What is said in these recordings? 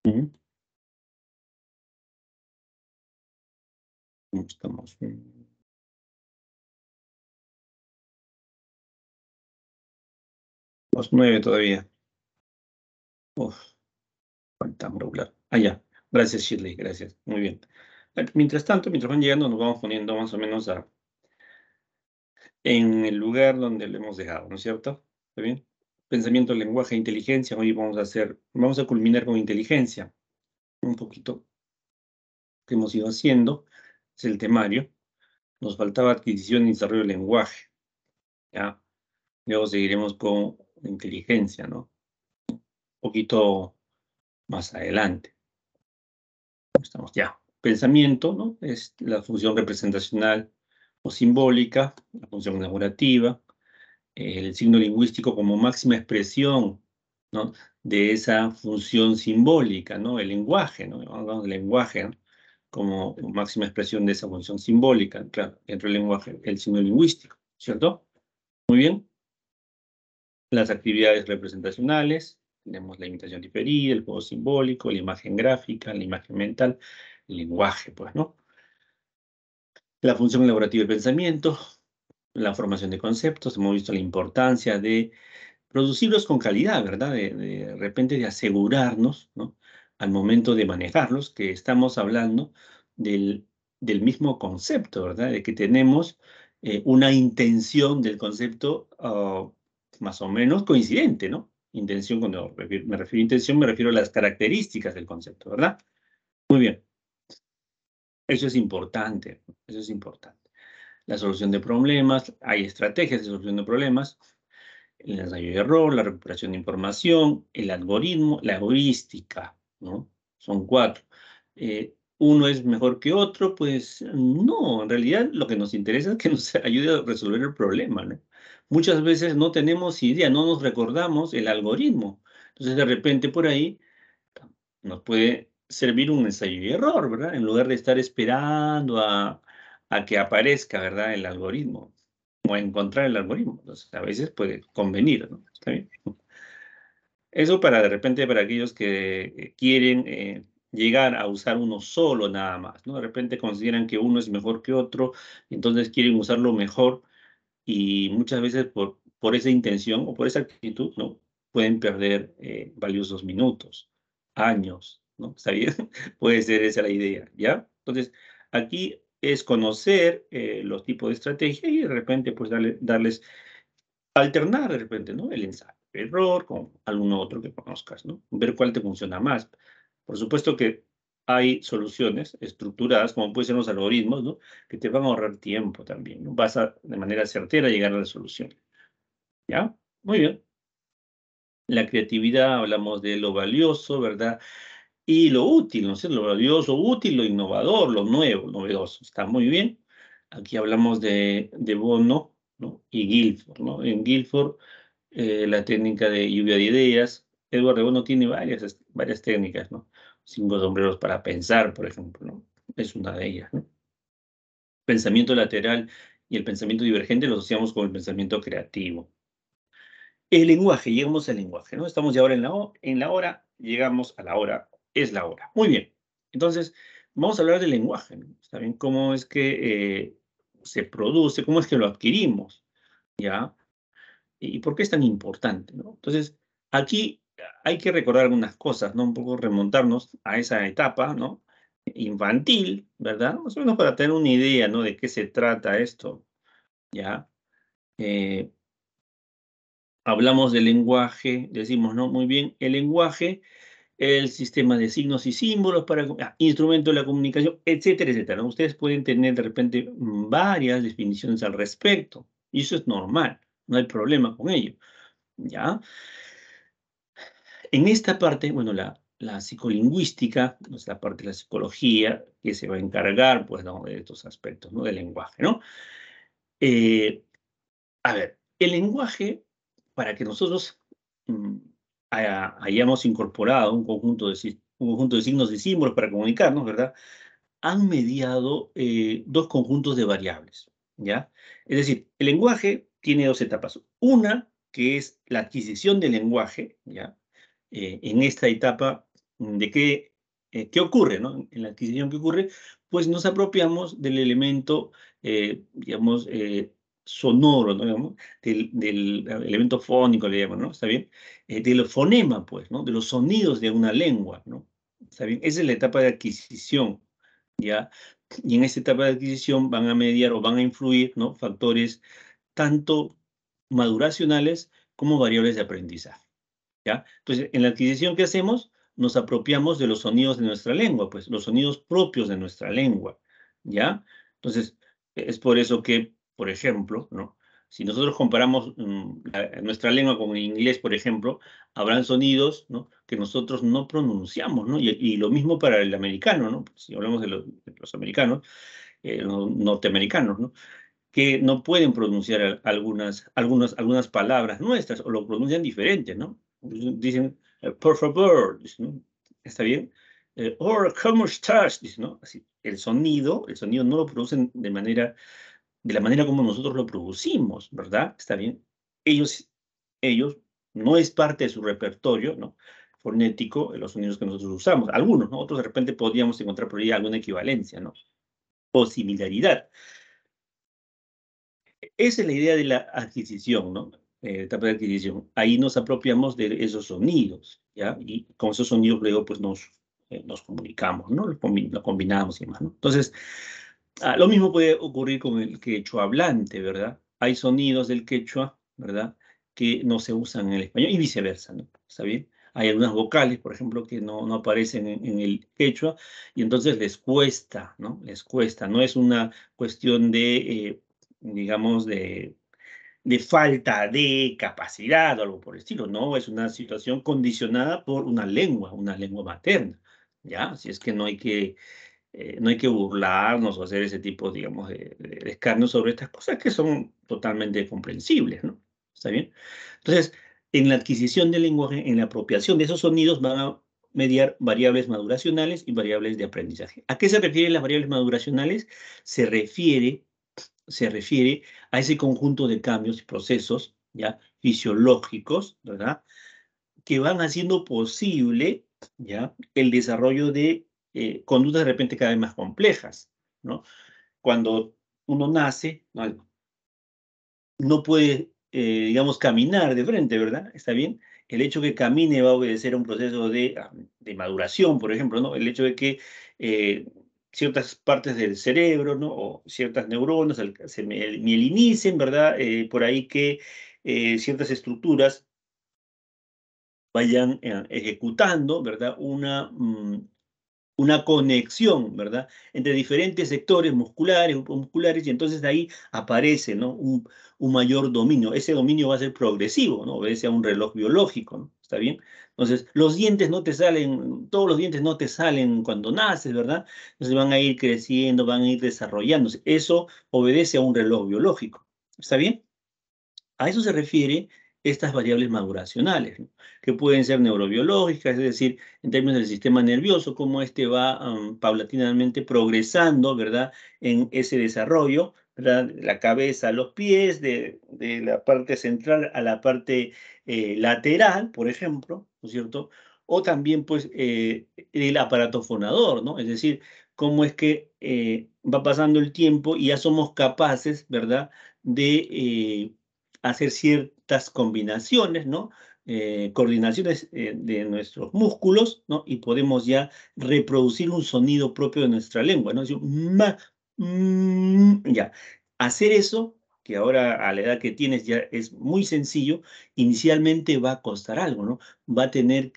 Ujú. Estamos. Los 9 todavía. Uf, faltan regular. Ah, ya. Gracias, Shirley. Gracias. Muy bien. Mientras tanto, mientras van llegando, nos vamos poniendo más o menos en el lugar donde lo hemos dejado, ¿no es cierto? ¿Está bien? Pensamiento, lenguaje, inteligencia. Hoy vamos a culminar con inteligencia. Un poquito que hemos ido haciendo. Es el temario. Nos faltaba adquisición y desarrollo del lenguaje. ¿Ya? Luego seguiremos con inteligencia, ¿no? Un poquito más adelante. Estamos ya. Pensamiento, ¿no? Es la función representacional o simbólica, la función elaborativa, el signo lingüístico como máxima expresión, ¿no? De esa función simbólica, ¿no? El lenguaje, ¿no? Hablamos del lenguaje, ¿no? Como máxima expresión de esa función simbólica, claro, dentro del lenguaje, el signo lingüístico, ¿cierto? Muy bien. Las actividades representacionales, tenemos la imitación diferida, el juego simbólico, la imagen gráfica, la imagen mental, el lenguaje, pues, ¿no? La función elaborativa del pensamiento, la formación de conceptos, hemos visto la importancia de producirlos con calidad, ¿verdad? De repente de asegurarnos, ¿no? Al momento de manejarlos, que estamos hablando del, del mismo concepto, ¿verdad? De que tenemos una intención del concepto más o menos coincidente, ¿no? Intención, cuando me refiero a intención, me refiero a las características del concepto, ¿verdad? Muy bien, eso es importante, eso es importante. La solución de problemas, hay estrategias de solución de problemas, el ensayo de error, la recuperación de información, el algoritmo, la heurística, ¿no? Son 4. ¿Uno es mejor que otro? Pues no, en realidad lo que nos interesa es que nos ayude a resolver el problema, ¿no? Muchas veces no tenemos idea, no nos recordamos el algoritmo. Entonces, de repente por ahí nos puede servir un ensayo y error, ¿verdad? En lugar de estar esperando a que aparezca, ¿verdad? El algoritmo o a encontrar el algoritmo. Entonces, a veces puede convenir, ¿no? ¿Está bien? Eso para de repente para aquellos que quieren llegar a usar uno solo nada más, ¿no? De repente consideran que uno es mejor que otro, entonces quieren usarlo mejor y muchas veces por esa intención o por esa actitud, ¿no? Pueden perder valiosos minutos, años, ¿no? ¿Está bien? Puede ser esa la idea, ¿ya? Entonces, aquí es conocer los tipos de estrategia y de repente, pues, darles, alternar de repente, ¿no? El ensayo, error con algún otro que conozcas, ¿no? Ver cuál te funciona más. Por supuesto que hay soluciones estructuradas, como pueden ser los algoritmos, ¿no? Que te van a ahorrar tiempo también, ¿no? Vas a, de manera certera, llegar a la solución. ¿Ya? Muy bien. La creatividad, hablamos de lo valioso, ¿verdad? Y lo útil, ¿no es cierto? Lo valioso, útil, lo innovador, lo nuevo, novedoso. Está muy bien. Aquí hablamos de Bono, ¿no? Y Guilford, ¿no? En Guilford, la técnica de lluvia de ideas. Edward de Bono tiene varias técnicas, ¿no? 5 sombreros para pensar, por ejemplo, ¿no? Es una de ellas, ¿no? Pensamiento lateral y el pensamiento divergente lo asociamos con el pensamiento creativo. El lenguaje, llegamos al lenguaje, ¿no? Estamos ya ahora en la hora, llegamos a la hora, es la hora. Muy bien. Entonces, vamos a hablar del lenguaje, ¿no? ¿Está bien? ¿Cómo es que se produce? ¿Cómo es que lo adquirimos? ¿Ya? ¿Y por qué es tan importante, no? Entonces, aquí hay que recordar algunas cosas, ¿no? Un poco remontarnos a esa etapa, ¿no? Infantil, ¿verdad? Más o menos para tener una idea, ¿no? De qué se trata esto, ¿ya? Eh, Hablamos del lenguaje, decimos, ¿no? Muy bien, el lenguaje, el sistema de signos y símbolos para instrumento de la comunicación, etcétera, etcétera, ¿no? Ustedes pueden tener de repente varias definiciones al respecto, y eso es normal, no hay problema con ello, ¿ya? En esta parte, bueno, la psicolingüística, es la parte de la psicología que se va a encargar, pues, ¿no? De estos aspectos, ¿no? Del lenguaje, ¿no? Eh, A ver, el lenguaje, para que nosotros hayamos incorporado un conjunto de signos y símbolos para comunicarnos, ¿verdad? Han mediado dos conjuntos de variables, ¿ya? Es decir, el lenguaje tiene dos etapas. Una, que es la adquisición del lenguaje, ¿ya? En esta etapa ¿qué ocurre, no? En la adquisición, ¿qué ocurre? Pues nos apropiamos del elemento, digamos, sonoro, ¿no? Digamos, del elemento fónico, le llaman, ¿no? ¿Está bien? Del fonema, pues, ¿no? De los sonidos de una lengua, ¿no? ¿Está bien? Esa es la etapa de adquisición, ¿ya? Y en esta etapa de adquisición van a mediar o van a influir, ¿no? Factores tanto maduracionales como variables de aprendizaje, ¿ya? Entonces, en la adquisición que hacemos, nos apropiamos de los sonidos de nuestra lengua, pues, los sonidos propios de nuestra lengua, ¿ya? Entonces, es por eso que, por ejemplo, ¿no? Si nosotros comparamos nuestra lengua con el inglés, por ejemplo, habrán sonidos, ¿no? Que nosotros no pronunciamos, ¿no? Y lo mismo para el americano, ¿no? Si hablamos de los americanos, los norteamericanos, ¿no? Que no pueden pronunciar algunas palabras nuestras o lo pronuncian diferente, ¿no? Dicen, por favor, ¿no? ¿Está bien? Or, ¿cómo estás? Dice, ¿no? Así, el sonido no lo producen de la manera como nosotros lo producimos, ¿verdad? ¿Está bien? Ellos no es parte de su repertorio, ¿no? Fonético, los sonidos que nosotros usamos. Algunos, ¿no? Otros de repente podríamos encontrar por ahí alguna equivalencia, ¿no? O similaridad. Esa es la idea de la adquisición, ¿no? Etapa de adquisición. Ahí nos apropiamos de esos sonidos, ¿ya? Y con esos sonidos luego pues nos comunicamos, ¿no? Lo combinamos y más, ¿no? Entonces, lo mismo puede ocurrir con el quechua hablante, ¿verdad? Hay sonidos del quechua, ¿verdad? Que no se usan en el español y viceversa, ¿no? ¿Está bien? Hay algunas vocales, por ejemplo, que no aparecen en el quechua y entonces les cuesta, ¿no? Les cuesta. No es una cuestión de, digamos, de falta de capacidad o algo por el estilo. No, es una situación condicionada por una lengua materna, ¿ya? Así es que no hay que burlarnos o hacer ese tipo, digamos, de escarnio sobre estas cosas que son totalmente comprensibles, ¿no? ¿Está bien? Entonces, en la adquisición del lenguaje, en la apropiación de esos sonidos, van a mediar variables maduracionales y variables de aprendizaje. ¿A qué se refieren las variables maduracionales? Se refiere, se refiere a ese conjunto de cambios y procesos, ¿ya? Fisiológicos, ¿verdad? Que van haciendo posible, ¿ya? El desarrollo de conductas de repente cada vez más complejas, ¿no? Cuando uno nace, no puede, digamos, caminar de frente, ¿verdad? ¿Está bien? El hecho que camine va a obedecer a un proceso de maduración, por ejemplo, ¿no? El hecho de que ciertas partes del cerebro, ¿no? O ciertas neuronas se mielinicen, ¿verdad? Por ahí que ciertas estructuras vayan ejecutando, ¿verdad? Una conexión, ¿verdad? Entre diferentes sectores musculares, grupos musculares, y entonces de ahí aparece, ¿no? Un mayor dominio. Ese dominio va a ser progresivo, ¿no? Obedece a un reloj biológico, ¿no? ¿Está bien? Entonces, los dientes no te salen, todos los dientes no te salen cuando naces, ¿verdad? Entonces van a ir creciendo, van a ir desarrollándose. Eso obedece a un reloj biológico. ¿Está bien? A eso se refiere estas variables maduracionales, ¿no? Que pueden ser neurobiológicas, es decir, en términos del sistema nervioso, cómo este va paulatinamente progresando, ¿verdad? En ese desarrollo, ¿verdad? De la cabeza a los pies, de la parte central a la parte lateral, por ejemplo, ¿no es cierto? O también, pues, el aparato fonador, ¿no? Es decir, cómo es que va pasando el tiempo y ya somos capaces, ¿verdad? De hacer ciertas combinaciones, ¿no? Coordinaciones de nuestros músculos, ¿no? Y podemos ya reproducir un sonido propio de nuestra lengua, ¿no? Es decir, ya. Hacer eso, que ahora a la edad que tienes ya es muy sencillo, inicialmente va a costar algo, ¿no? Va a tener,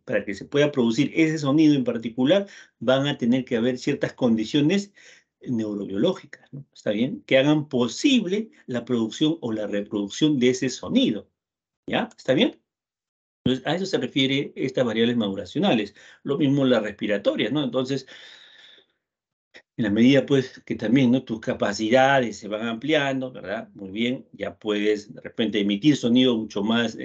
para que se pueda producir ese sonido en particular, van a tener que haber ciertas condiciones neurobiológicas, ¿no? ¿Está bien? Que hagan posible la producción o la reproducción de ese sonido, ¿ya? ¿Está bien? Entonces, a eso se refiere estas variables maduracionales. Lo mismo las respiratorias, ¿no? Entonces, en la medida, pues, que también, ¿no? Tus capacidades se van ampliando, ¿verdad? Muy bien, ya puedes de repente emitir sonido mucho más,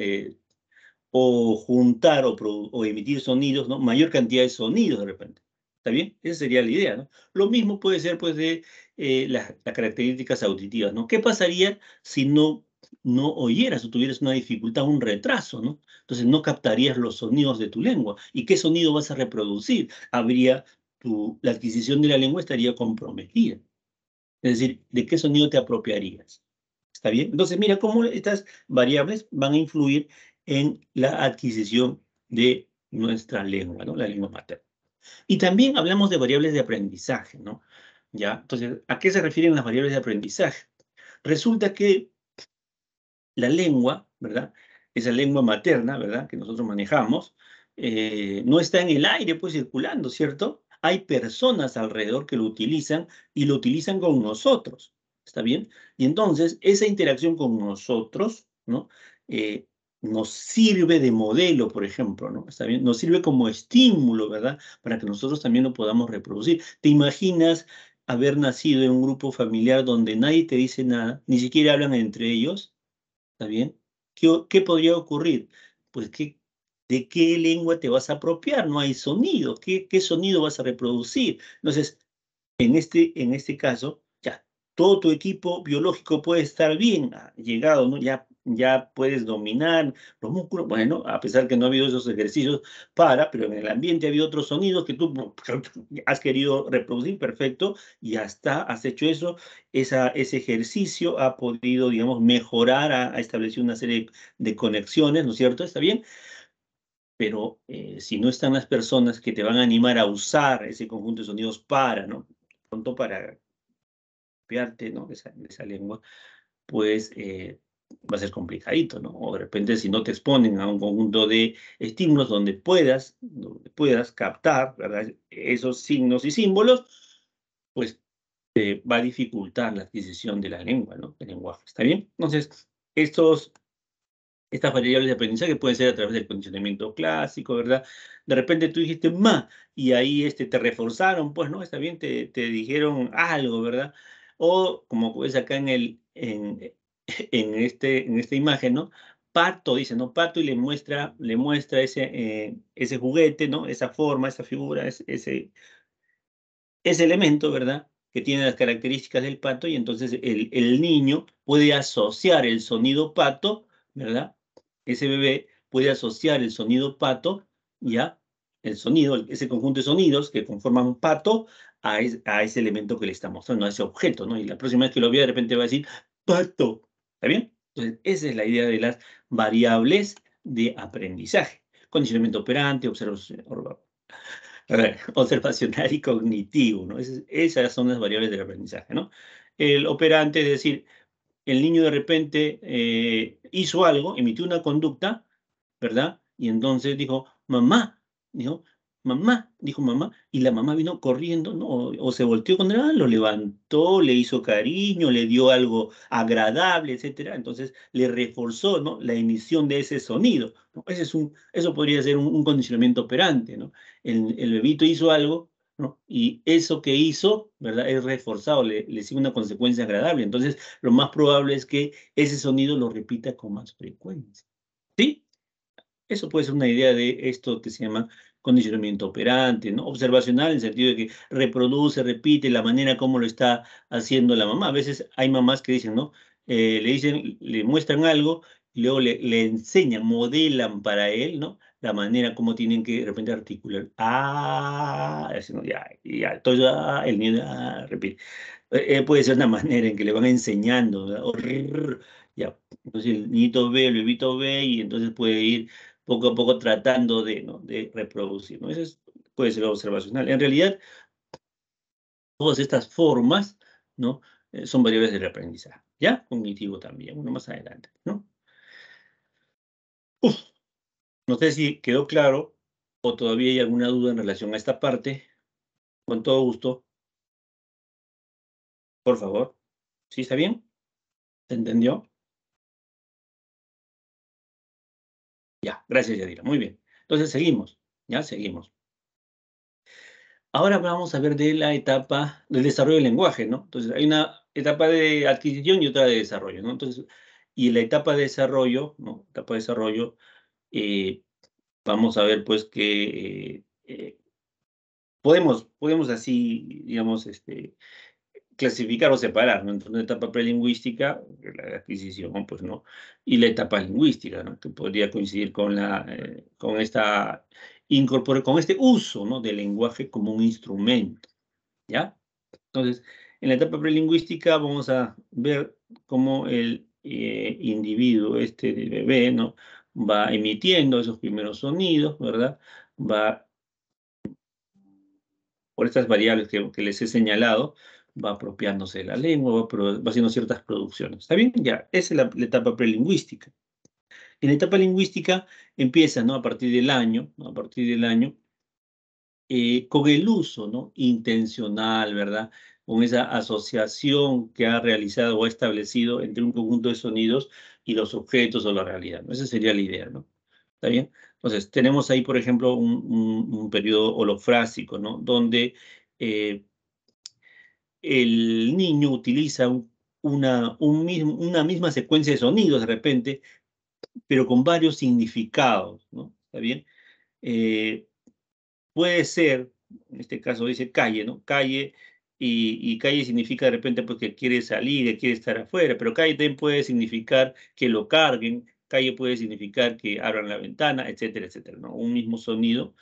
o juntar o emitir sonidos, ¿no? Mayor cantidad de sonidos de repente. ¿Está bien? Esa sería la idea, ¿no? Lo mismo puede ser, pues, de las características auditivas, ¿no? ¿Qué pasaría si no no oyeras o tuvieras una dificultad, un retraso, ¿no? Entonces no captarías los sonidos de tu lengua. ¿Y qué sonido vas a reproducir? La adquisición de la lengua estaría comprometida. Es decir, ¿de qué sonido te apropiarías? ¿Está bien? Entonces, mira cómo estas variables van a influir en la adquisición de nuestra lengua, ¿no? La lengua materna. Y también hablamos de variables de aprendizaje, ¿no? ¿Ya? Entonces, ¿a qué se refieren las variables de aprendizaje? Resulta que la lengua, ¿verdad? Esa lengua materna, ¿verdad? Que nosotros manejamos, no está en el aire, pues, circulando, ¿cierto? Hay personas alrededor que lo utilizan y lo utilizan con nosotros, ¿está bien? Y entonces, esa interacción con nosotros, ¿no? Eh, nos sirve de modelo, por ejemplo, ¿no? ¿Está bien? Nos sirve como estímulo, ¿verdad? Para que nosotros también lo podamos reproducir. ¿Te imaginas haber nacido en un grupo familiar donde nadie te dice nada, ni siquiera hablan entre ellos? ¿Está bien? ¿Qué podría ocurrir? Pues, ¿de qué lengua te vas a apropiar? No hay sonido. ¿Qué sonido vas a reproducir? Entonces, en este caso, ya, todo tu equipo biológico puede estar bien llegado, ¿no? Ya puedes dominar los músculos. Bueno, a pesar que no ha habido esos ejercicios pero en el ambiente ha habido otros sonidos que tú has querido reproducir, perfecto, y ya está, has hecho eso. Ese ejercicio ha podido, digamos, mejorar, ha establecido una serie de conexiones, ¿no es cierto? ¿Está bien? Pero si no están las personas que te van a animar a usar ese conjunto de sonidos ¿no? Pronto para copiarte, ¿no? De esa lengua, pues va a ser complicadito, ¿no? O de repente si no te exponen a un conjunto de estímulos donde puedas captar, ¿verdad? Esos signos y símbolos, pues va a dificultar la adquisición de la lengua, ¿no? Del lenguaje, ¿está bien? Entonces, estas variables de aprendizaje pueden ser a través del condicionamiento clásico, ¿verdad? De repente tú dijiste ma, y ahí te reforzaron, pues, ¿no? Está bien, te dijeron algo, ¿verdad? O como ves acá en esta imagen, ¿no? Pato, dice, ¿no? Pato, y le muestra ese juguete, ¿no? Esa forma, esa figura, ese elemento, ¿verdad? Que tiene las características del pato, y entonces el niño puede asociar el sonido pato, ¿verdad? Ese bebé puede asociar el sonido pato, ¿ya? El sonido, ese conjunto de sonidos que conforman un pato a ese elemento que le está mostrando, a ese objeto, ¿no? Y la próxima vez que lo vea, de repente va a decir, pato, ¿está bien? Entonces, esa es la idea de las variables de aprendizaje. Condicionamiento operante, observación, a ver, observacional y cognitivo, ¿no? Esas son las variables del aprendizaje, ¿no? El operante, es decir, el niño de repente hizo algo, emitió una conducta, ¿verdad? Y entonces dijo mamá, y la mamá vino corriendo, ¿no? O se volteó con él, lo levantó, le hizo cariño, le dio algo agradable, etcétera. Entonces le reforzó, ¿no? La emisión de ese sonido, ¿no? Eso podría ser un condicionamiento operante, ¿no? El bebito hizo algo, ¿no? Y eso que hizo, ¿verdad? Es reforzado, le sigue una consecuencia agradable. Entonces, lo más probable es que ese sonido lo repita con más frecuencia. ¿Sí? Eso puede ser una idea de esto que se llama condicionamiento operante, ¿no? Observacional, en el sentido de que reproduce, repite la manera como lo está haciendo la mamá. A veces hay mamás que dicen, ¿no? le muestran algo y luego le enseñan, modelan para él, ¿no? La manera como tienen que de repente articular. Así, ¿no? Ya, ya. Entonces, el niño repite. Puede ser una manera en que le van enseñando, ¿verdad? Ya. Entonces el niñito ve, el bebito ve, y entonces puede ir poco a poco tratando ¿no? de reproducir, ¿no? Puede ser observacional. En realidad, todas estas formas, ¿no? Son variables del aprendizaje, ¿ya? Cognitivo también, uno más adelante, ¿no? Uf, no sé si quedó claro o todavía hay alguna duda en relación a esta parte. Con todo gusto, por favor. ¿Sí está bien? ¿Se entendió? Ya, gracias, Yadira. Muy bien. Entonces seguimos, ya seguimos. Ahora vamos a ver de la etapa del desarrollo del lenguaje, ¿no? Entonces, hay una etapa de adquisición y otra de desarrollo, ¿no? Entonces, y la etapa de desarrollo, ¿no? Etapa de desarrollo, eh, vamos a ver, pues, que podemos así, digamos, clasificar o separar, ¿no? Entre una etapa prelingüística, la adquisición, pues, ¿no? Y la etapa lingüística, ¿no? Que podría coincidir con con con este uso, ¿no? Del lenguaje como un instrumento, ¿ya? Entonces, en la etapa prelingüística vamos a ver cómo el individuo, el bebé, ¿no? Va emitiendo esos primeros sonidos, ¿verdad? Va, por estas variables que les he señalado, va apropiándose de la lengua, va haciendo ciertas producciones. ¿Está bien? Ya, esa es la etapa prelingüística. En la etapa lingüística empieza, ¿no? A partir del año, ¿no? A partir del año, con el uso, ¿no? Intencional, ¿verdad? Con esa asociación que ha realizado o ha establecido entre un conjunto de sonidos y los objetos o la realidad, ¿no? Esa sería la idea, ¿no? ¿Está bien? Entonces, tenemos ahí, por ejemplo, un periodo holofrásico, ¿no? Donde eh, el niño utiliza una misma secuencia de sonidos de repente, pero con varios significados, ¿no? ¿Está bien? Eh, Puede ser, en este caso dice calle, ¿no? Calle, y calle significa de repente pues que quiere salir, que quiere estar afuera, pero calle también puede significar que lo carguen, calle puede significar que abran la ventana, etcétera, etcétera, ¿no? Un mismo sonido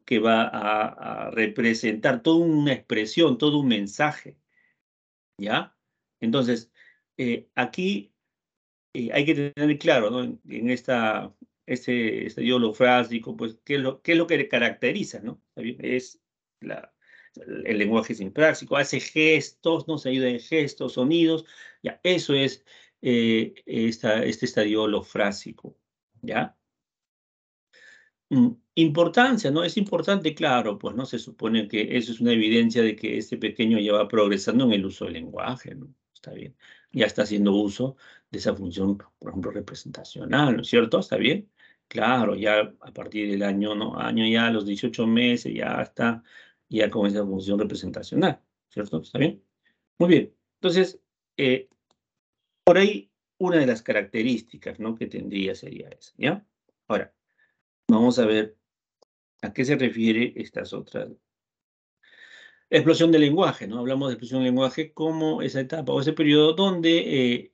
que va a representar toda una expresión, todo un mensaje, ¿ya? Entonces, aquí hay que tener claro, ¿no? En este estadio holofrásico, pues, qué es lo que le caracteriza, ¿no? ¿Está bien? Es la, el lenguaje sintáctico, hace gestos, ¿no? Se ayuda en gestos, sonidos, ya, eso es este estadio holofrásico, ¿ya? Importancia, ¿no? Es importante, claro, pues no se supone que eso es una evidencia de que este pequeño ya va progresando en el uso del lenguaje, ¿no? Está bien. Ya está haciendo uso de esa función, por ejemplo, representacional, ¿no es cierto? ¿Está bien? Claro, ya a partir del año, ¿no? Año ya, a los 18 meses, ya está, ya con esa función representacional, ¿cierto? ¿Está bien? Muy bien. Entonces, eh, por ahí, una de las características, ¿no? Que tendría sería esa, ¿ya? Ahora, vamos a ver ¿a qué se refiere estas otras? Explosión del lenguaje, ¿no? Hablamos de explosión del lenguaje como esa etapa o ese periodo donde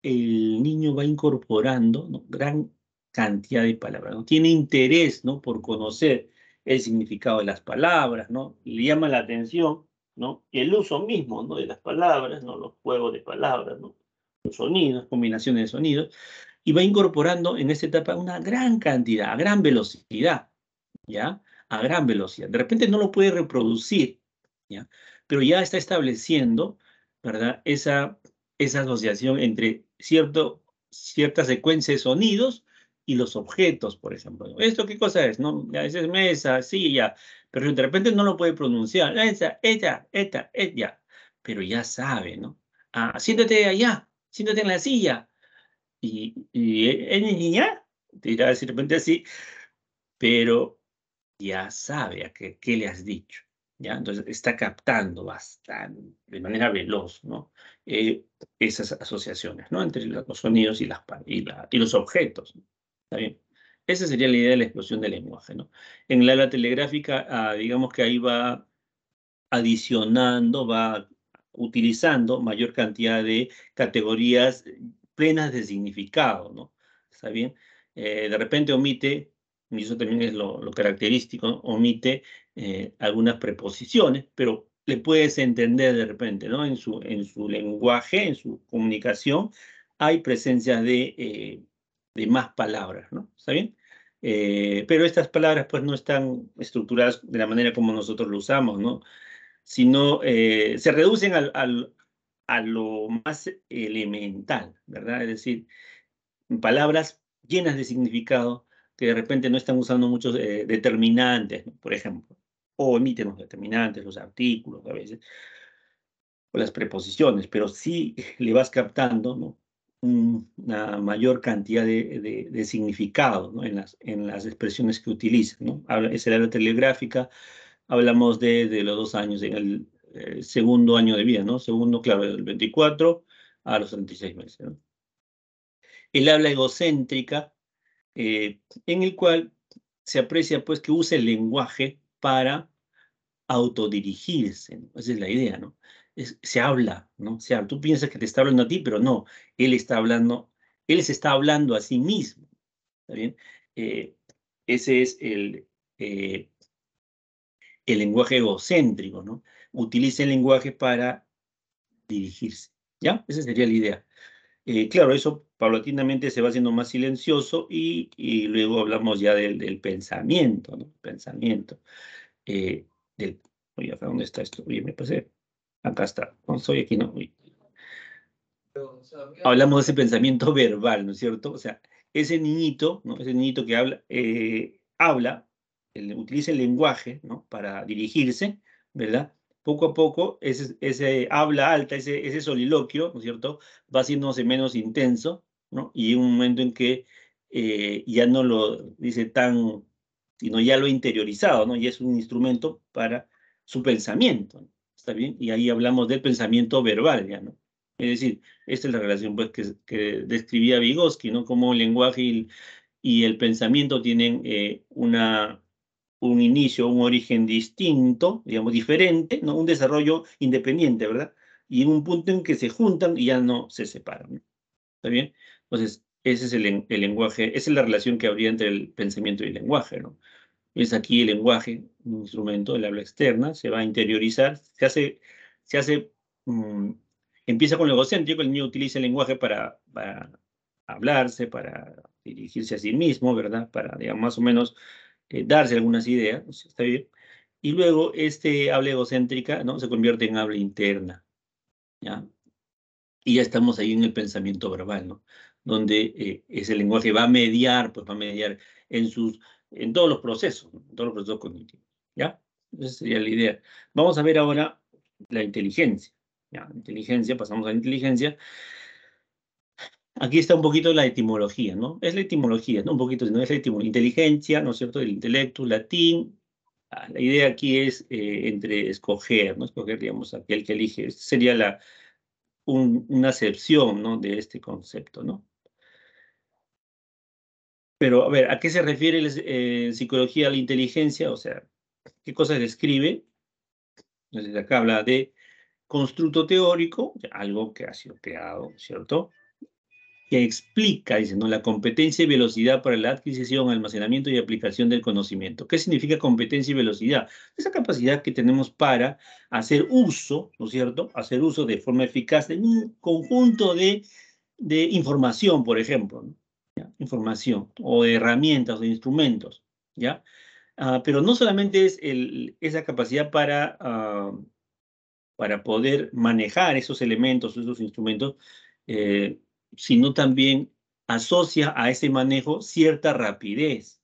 el niño va incorporando, ¿no? Gran cantidad de palabras, ¿no? Tiene interés, ¿no? Por conocer el significado de las palabras, ¿no? Le llama la atención, ¿no? El uso mismo, ¿no? De las palabras, ¿no? Los juegos de palabras, ¿no? Los sonidos, combinaciones de sonidos, y va incorporando en esta etapa una gran cantidad, a gran velocidad, ¿ya? A gran velocidad. De repente no lo puede reproducir, ¿ya? Pero ya está estableciendo, ¿verdad? Esa asociación entre cierta secuencia de sonidos y los objetos, por ejemplo. ¿Esto qué cosa es? ¿No? Ya, esa es mesa, silla, pero de repente no lo puede pronunciar. Esa, esta, ella, pero ya sabe, ¿no? Ah, siéntate allá, siéntate en la silla. ¿Es niña? Dirá de repente así, pero ya sabe qué le has dicho, ¿ya? Entonces está captando bastante, de manera veloz, ¿no? Eh, Esas asociaciones, ¿no? Entre los sonidos y los objetos, ¿no? ¿Está bien? Esa sería la idea de la explosión del lenguaje, ¿no? En la habla telegráfica, digamos que ahí va adicionando, va utilizando mayor cantidad de categorías plenas de significado, ¿no? ¿Está bien? De repente omite, y eso también es lo característico, ¿no? Omite algunas preposiciones, pero le puedes entender de repente, ¿no? En su lenguaje, en su comunicación, hay presencia de más palabras, ¿no? ¿Está bien? Pero estas palabras pues no están estructuradas de la manera como nosotros lo usamos, ¿no? Sino se reducen a lo más elemental, ¿verdad? Es decir, palabras llenas de significado que de repente no están usando muchos determinantes, ¿no? Por ejemplo, o omiten los determinantes, los artículos a veces, o las preposiciones, pero sí le vas captando, ¿no? Una mayor cantidad de significado, ¿no? En las expresiones que utilizan, ¿no? Es el área telegráfica. Hablamos de los 2 años, en el segundo año de vida, ¿no? Segundo, claro, del 24 a los 36 meses, ¿no? El habla egocéntrica, en el cual se aprecia, pues, que usa el lenguaje para autodirigirse, ¿no? Esa es la idea, ¿no? se habla, ¿no? Se habla. Tú piensas que te está hablando a ti, pero no, él se está hablando a sí mismo, ¿está bien? Ese es el lenguaje egocéntrico, ¿no? Utiliza el lenguaje para dirigirse, ¿ya? Esa sería la idea. Claro, eso paulatinamente se va haciendo más silencioso y luego hablamos ya del pensamiento, ¿no? Pensamiento. eh, Oye, ¿acá dónde está esto? Oye, me pasé. Acá está. No estoy aquí, no. Uy. Hablamos de ese pensamiento verbal, ¿no es cierto? O sea, ese niñito, ¿no? Ese niñito que habla, utiliza el lenguaje, ¿no? Para dirigirse, ¿verdad? Poco a poco, ese habla alta, ese soliloquio, ¿no es cierto? Va haciéndose menos intenso, ¿no? Y en un momento en que ya no lo dice tan, sino ya lo ha interiorizado, ¿no? Y es un instrumento para su pensamiento, ¿no? ¿Está bien? Y ahí hablamos del pensamiento verbal, ya, ¿no? Es decir, esta es la relación pues, que describía Vygotsky, ¿no? Cómo el lenguaje y el pensamiento tienen un inicio, un origen distinto, digamos, diferente, ¿no? Un desarrollo independiente, ¿verdad? Y en un punto en que se juntan y ya no se separan, ¿no? ¿Está bien? Entonces, ese es el lenguaje, esa es la relación que habría entre el pensamiento y el lenguaje, ¿no? Es aquí el lenguaje, un instrumento, el habla externa, se va a interiorizar, se hace, mm, empieza con lo egocéntrico, el niño utiliza el lenguaje para hablarse, para dirigirse a sí mismo, ¿verdad? Para, digamos, más o menos darse algunas ideas, ¿no? ¿Está bien? Y luego este habla egocéntrica, ¿no? Se convierte en habla interna, ¿ya? Y ya estamos ahí en el pensamiento verbal, ¿no? Donde ese lenguaje va a mediar, pues va a mediar en en todos los procesos, ¿no? En todos los procesos cognitivos, ¿ya? Esa sería la idea. Vamos a ver ahora la inteligencia, ¿ya? Inteligencia, pasamos a la inteligencia. Aquí está un poquito la etimología, ¿no? Es la etimología, no un poquito, sino es la etimología. Inteligencia, ¿no es cierto? El intelecto, latín. La idea aquí es entre escoger, ¿no? Escoger, digamos, aquel que elige. Sería una acepción, ¿no? De este concepto, ¿no? Pero, a ver, ¿a qué se refiere en psicología la inteligencia? O sea, ¿qué cosas describe? Entonces, acá habla de constructo teórico, algo que ha sido creado, ¿cierto? Que explica, dice, ¿no? La competencia y velocidad para la adquisición, almacenamiento y aplicación del conocimiento. ¿Qué significa competencia y velocidad? Esa capacidad que tenemos para hacer uso, ¿no es cierto? Hacer uso de forma eficaz de un conjunto de información, por ejemplo, ¿no? ¿Ya? Información, o de herramientas, o de instrumentos, ¿ya? Pero no solamente es esa capacidad para poder manejar esos elementos, esos instrumentos, eh, sino también asocia a ese manejo cierta rapidez,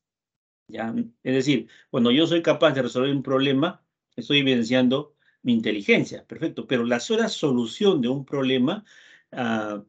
¿ya? Es decir, cuando yo soy capaz de resolver un problema, estoy evidenciando mi inteligencia, perfecto, pero la sola solución de un problema ah,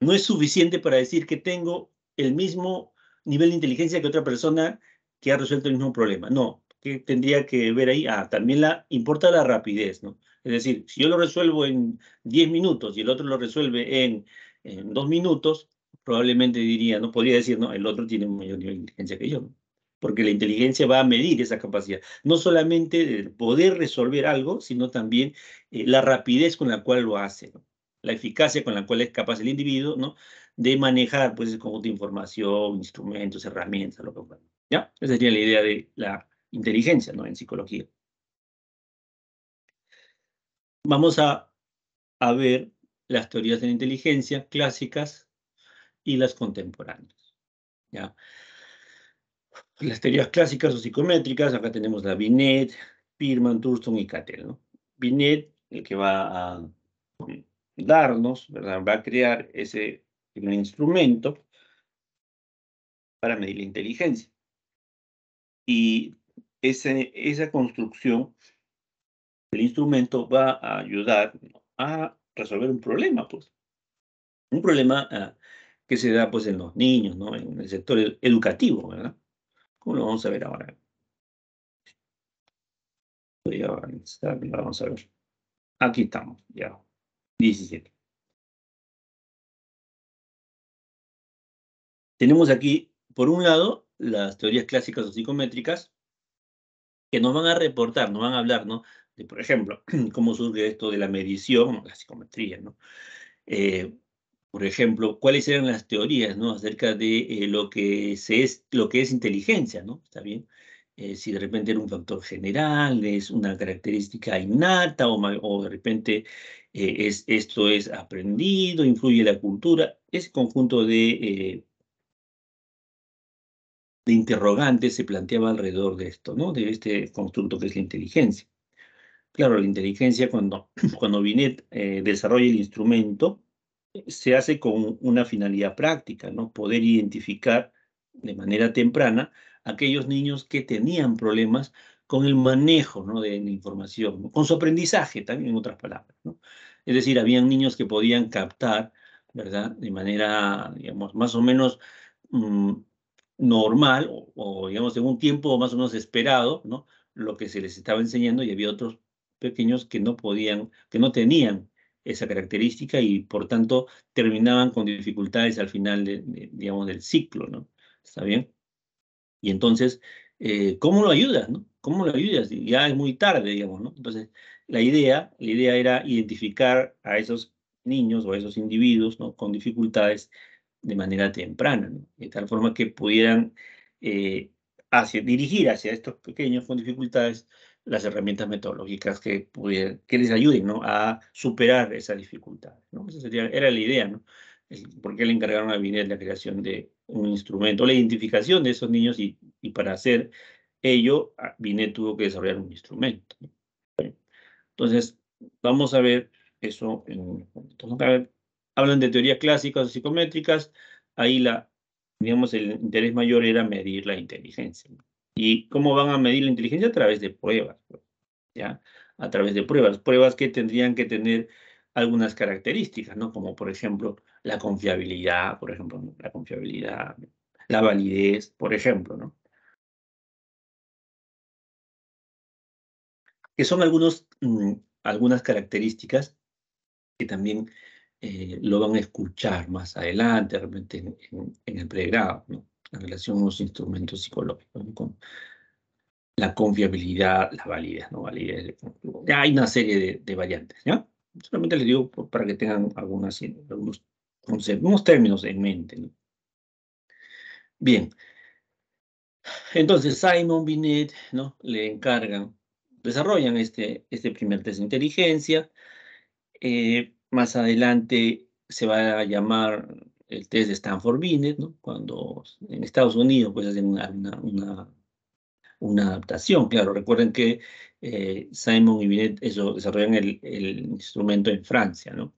no es suficiente para decir que tengo el mismo nivel de inteligencia que otra persona que ha resuelto el mismo problema. No, que tendría que ver ahí, también importa la rapidez, ¿no? Es decir, si yo lo resuelvo en 10 minutos y el otro lo resuelve en 2 minutos, probablemente diría, no podría decir, no, el otro tiene un mayor nivel de inteligencia que yo, ¿no? Porque la inteligencia va a medir esa capacidad, no solamente de poder resolver algo, sino también la rapidez con la cual lo hace, ¿no? La eficacia con la cual es capaz el individuo, ¿no? De manejar, pues, ese conjunto de información, instrumentos, herramientas, lo que fuera, ¿ya? Esa sería la idea de la inteligencia, ¿no? En psicología. Vamos a ver las teorías de la inteligencia clásicas y las contemporáneas, ¿ya? Las teorías clásicas o psicométricas, acá tenemos la Binet, Spearman, Thurston y Cattell, ¿no? Binet, el que va a darnos, ¿verdad? Va a crear ese instrumento para medir la inteligencia. Y esa construcción del instrumento va a ayudar a resolver un problema, pues. Un problema que se da pues en los niños, ¿no? En el sector educativo, ¿verdad? Como lo vamos a ver ahora. Voy a avanzar, vamos a ver. Aquí estamos, ya. 17. Tenemos aquí, por un lado, las teorías clásicas o psicométricas que nos van a reportar, nos van a hablar, ¿no? Por ejemplo, cómo surge esto de la medición, la psicometría, ¿no? Por ejemplo, ¿cuáles eran las teorías, ¿no? Acerca de lo que es inteligencia, ¿no? ¿Está bien? Si de repente era un factor general, es una característica innata o de repente esto es aprendido, influye la cultura. Ese conjunto de interrogantes se planteaba alrededor de esto, ¿no? De este constructo que es la inteligencia. Claro, la inteligencia cuando Binet desarrolla el instrumento, se hace con una finalidad práctica, ¿no? Poder identificar de manera temprana aquellos niños que tenían problemas con el manejo, ¿no? de la información, ¿no? Con su aprendizaje, también en otras palabras, ¿no? Es decir, habían niños que podían captar, ¿verdad? De manera, digamos, más o menos mm, normal o, digamos, en un tiempo más o menos esperado, ¿no? Lo que se les estaba enseñando, y había otros pequeños que no podían, que no tenían esa característica y por tanto terminaban con dificultades al final digamos, del ciclo, ¿no? ¿Está bien? Y entonces, ¿cómo lo ayudas, no? ¿Cómo lo ayudas? Y ya es muy tarde, digamos, ¿no? Entonces, la idea era identificar a esos niños o a esos individuos, ¿no? Con dificultades de manera temprana, ¿no? De tal forma que pudieran dirigir hacia estos pequeños con dificultades las herramientas metodológicas que les ayuden, ¿no? A superar esas dificultades, ¿no? Era la idea, ¿no? ¿Por qué le encargaron a Binet la creación de un instrumento, la identificación de esos niños y para hacer ello, Binet tuvo que desarrollar un instrumento, ¿no? Entonces, vamos a ver eso en un momento. Vamos a ver, hablan de teorías clásicas o psicométricas, ahí digamos, el interés mayor era medir la inteligencia, ¿no? ¿Y cómo van a medir la inteligencia? A través de pruebas, pues, ¿ya? A través de pruebas que tendrían que tener algunas características, ¿no? Como, por ejemplo, la confiabilidad, por ejemplo, ¿no? La confiabilidad, la validez, por ejemplo, ¿no? Que son algunas características que también lo van a escuchar más adelante, de repente en el pregrado, ¿no? En relación a los instrumentos psicológicos, ¿no? Con la confiabilidad, la validez, ¿no? Validez, ya hay una serie de variantes, ¿ya? Solamente les digo para que tengan algunos conceptos, unos términos en mente, ¿no? Bien, entonces Simon Binet, ¿no? Le encargan, desarrollan este primer test de inteligencia. Más adelante se va a llamar el test de Stanford-Binet, ¿no? Cuando en Estados Unidos pues hacen una adaptación. Claro, recuerden que Simon y Binet desarrollan el instrumento en Francia, ¿no?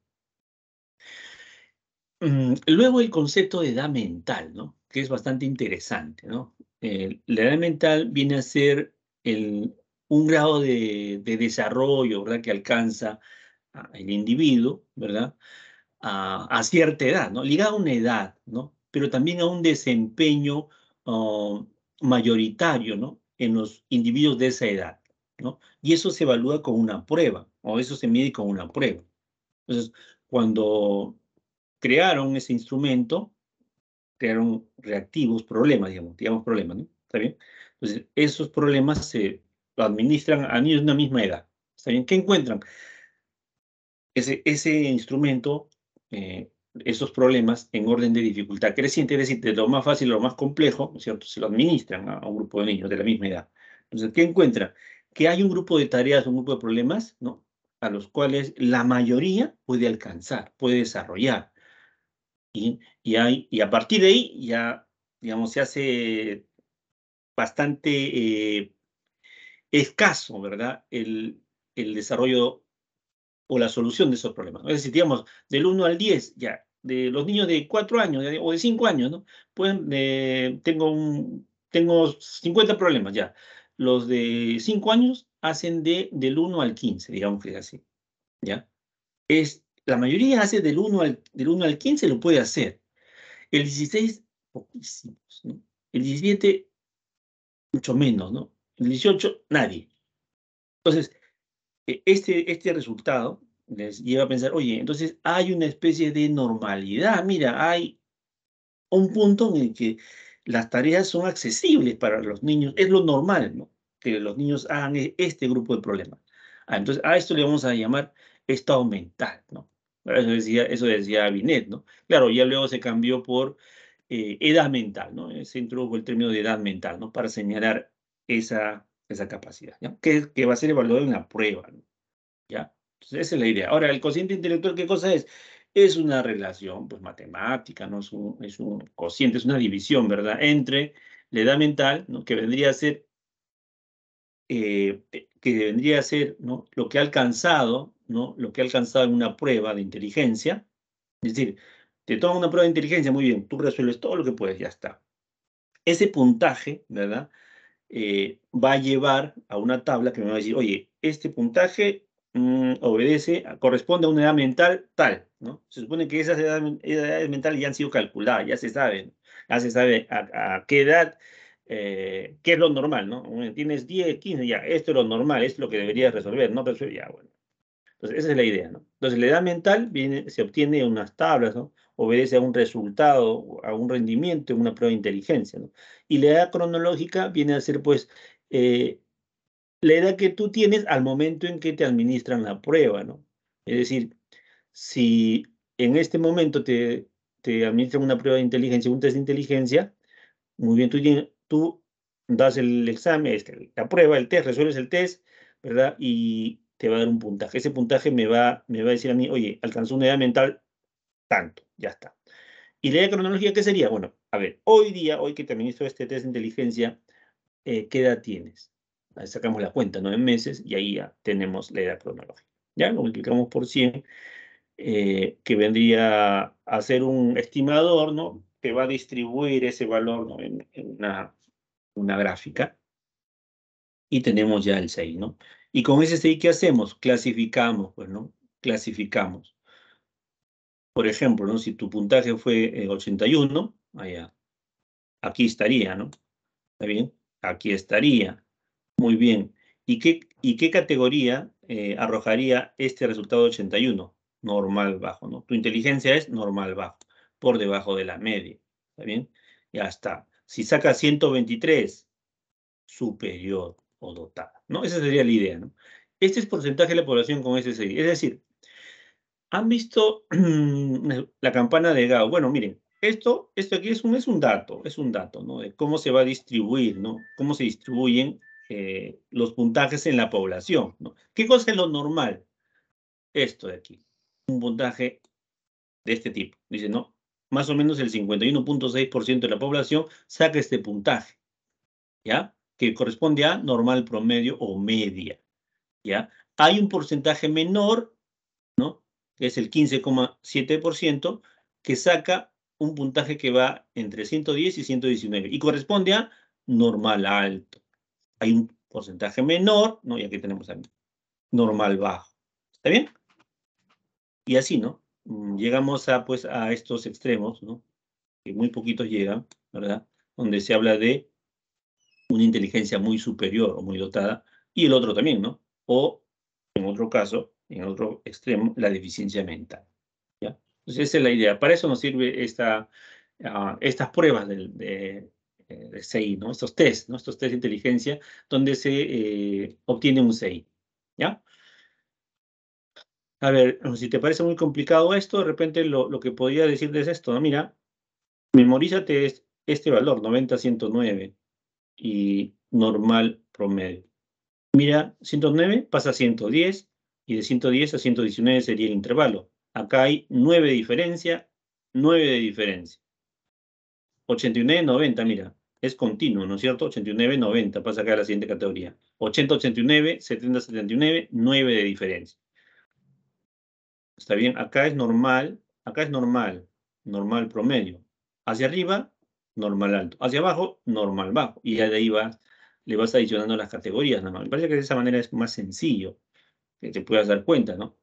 Luego el concepto de edad mental, ¿no? Que es bastante interesante, ¿no? La edad mental viene a ser un grado de desarrollo, ¿verdad? Que alcanza el individuo, ¿verdad? A cierta edad, ¿no? Ligado a una edad, ¿no? Pero también a un desempeño mayoritario, ¿no? En los individuos de esa edad, ¿no? Y eso se evalúa con una prueba, o eso se mide con una prueba. Entonces, cuando crearon ese instrumento, crearon reactivos, digamos problemas, ¿no? ¿Está bien? Entonces, esos problemas se administran a niños de una misma edad. ¿Está bien? ¿Qué encuentran? Ese instrumento, esos problemas en orden de dificultad creciente, es decir, de lo más fácil a lo más complejo, ¿no es cierto? Se lo administran a un grupo de niños de la misma edad. Entonces, ¿qué encuentra? Que hay un grupo de tareas, un grupo de problemas, ¿no? A los cuales la mayoría puede alcanzar, puede desarrollar. Y a partir de ahí ya, digamos, se hace bastante escaso, ¿verdad? El desarrollo o la solución de esos problemas, ¿no? Es decir, digamos, del 1 al 10, ya, de los niños de 4 años o de 5 años, ¿no? Tengo 50 problemas, ya. Los de 5 años hacen del 1 al 15, digamos que es así, ¿ya? La mayoría hace del 1 al 15 lo puede hacer. El 16, poquísimos, ¿no? El 17, mucho menos, ¿no? El 18, nadie. Entonces, este resultado les lleva a pensar, oye, entonces hay una especie de normalidad. Mira, hay un punto en el que las tareas son accesibles para los niños. Es lo normal, ¿no? Que los niños hagan este grupo de problemas. Entonces, a esto le vamos a llamar estado mental, ¿no? Eso decía Binet, ¿no? Claro, ya luego se cambió por edad mental, ¿no? Se introdujo el término de edad mental, ¿no? Para señalar esa capacidad, ¿ya? Que va a ser evaluado en la prueba, ¿no? ¿Ya? Entonces, esa es la idea. Ahora, el cociente intelectual, ¿qué cosa es? Es una relación, pues, matemática, ¿no? Es un cociente, es una división, ¿verdad? Entre la edad mental, ¿no? Que vendría a ser, ¿no? Lo que ha alcanzado, ¿no? Lo que ha alcanzado en una prueba de inteligencia. Es decir, te toman una prueba de inteligencia, muy bien, tú resuelves todo lo que puedes, ya está. Ese puntaje, ¿verdad? Va a llevar a una tabla que me va a decir, oye, este puntaje corresponde a una edad mental tal, ¿no? Se supone que esas edades mentales ya han sido calculadas, ya se sabe, ¿no? Ya se sabe a qué edad, qué es lo normal, ¿no? Tienes 10, 15, ya, esto es lo normal, esto es lo que deberías resolver, no resuelve, ya, bueno. Entonces, esa es la idea, ¿no? Entonces, la edad mental se obtiene en unas tablas, ¿no? Obedece a un resultado, a un rendimiento en una prueba de inteligencia, ¿no? Y la edad cronológica viene a ser, pues, eh, la edad que tú tienes al momento en que te administran la prueba, ¿no? Es decir, si en este momento te administran una prueba de inteligencia, un test de inteligencia, muy bien, tú das el examen, la prueba, el test, resuelves el test, ¿verdad? Y te va a dar un puntaje. Ese puntaje me va a decir a mí, oye, alcanzó una edad mental tanto, ya está. ¿Y la edad cronológica qué sería? Bueno, a ver, hoy que te administro este test de inteligencia, ¿qué edad tienes? Ahí sacamos la cuenta, 9 meses, y ahí ya tenemos la edad cronológica. Ya lo multiplicamos por 100, que vendría a ser un estimador, ¿no? Que va a distribuir ese valor, ¿no? En una gráfica, y tenemos ya el 6, ¿no? Y con ese 6, ¿qué hacemos? Clasificamos, pues, ¿no? Clasificamos. Por ejemplo, ¿no? Si tu puntaje fue 81, allá, aquí estaría, ¿no? ¿Está bien? Aquí estaría. Muy bien. ¿Y qué categoría arrojaría este resultado de 81? Normal bajo, ¿no? Tu inteligencia es normal bajo, por debajo de la media. ¿Está bien? Ya está. Si sacas 123, superior o dotada, ¿no? Esa sería la idea, ¿no? Este es porcentaje de la población con SSI. Es decir, ¿han visto la campana de Gauss? Bueno, miren, esto aquí es un dato, ¿no? De cómo se va a distribuir, ¿no? Cómo se distribuyen los puntajes en la población, ¿no? ¿Qué cosa es lo normal? Esto de aquí, un puntaje de este tipo. Dice, no, más o menos el 51.6% de la población saca este puntaje, ¿ya? Que corresponde a normal, promedio o media, ¿ya? Hay un porcentaje menor, ¿no? Que es el 15,7%, que saca un puntaje que va entre 110 y 119 y corresponde a normal alto. Hay un porcentaje menor, ¿no? Y aquí tenemos a normal bajo. ¿Está bien? Y así, ¿no? Llegamos pues, a estos extremos, ¿no? Que muy poquitos llegan, ¿verdad? Donde se habla de una inteligencia muy superior o muy dotada, y el otro también, ¿no? O, en otro caso, en otro extremo, la deficiencia mental, ¿ya? Entonces, esa es la idea. Para eso nos sirve estas pruebas de CI, ¿no? Estos test, ¿no? Estos test de inteligencia, donde se obtiene un CI, ¿ya? A ver, si te parece muy complicado esto, de repente lo que podría decirte es esto, ¿no? Mira, memorízate este valor, 90-109, y normal promedio. Mira, 109 pasa a 110, y de 110 a 119 sería el intervalo. Acá hay 9 de diferencia, 9 de diferencia. 89, 90, mira, es continuo, ¿no es cierto? 89, 90, pasa acá a la siguiente categoría. 80, 89, 70, 79, 9 de diferencia. ¿Está bien? Acá es normal, normal promedio. Hacia arriba, normal alto. Hacia abajo, normal bajo. Y ya de ahí le vas adicionando las categorías, ¿no? Me parece que de esa manera es más sencillo que te puedas dar cuenta, ¿no?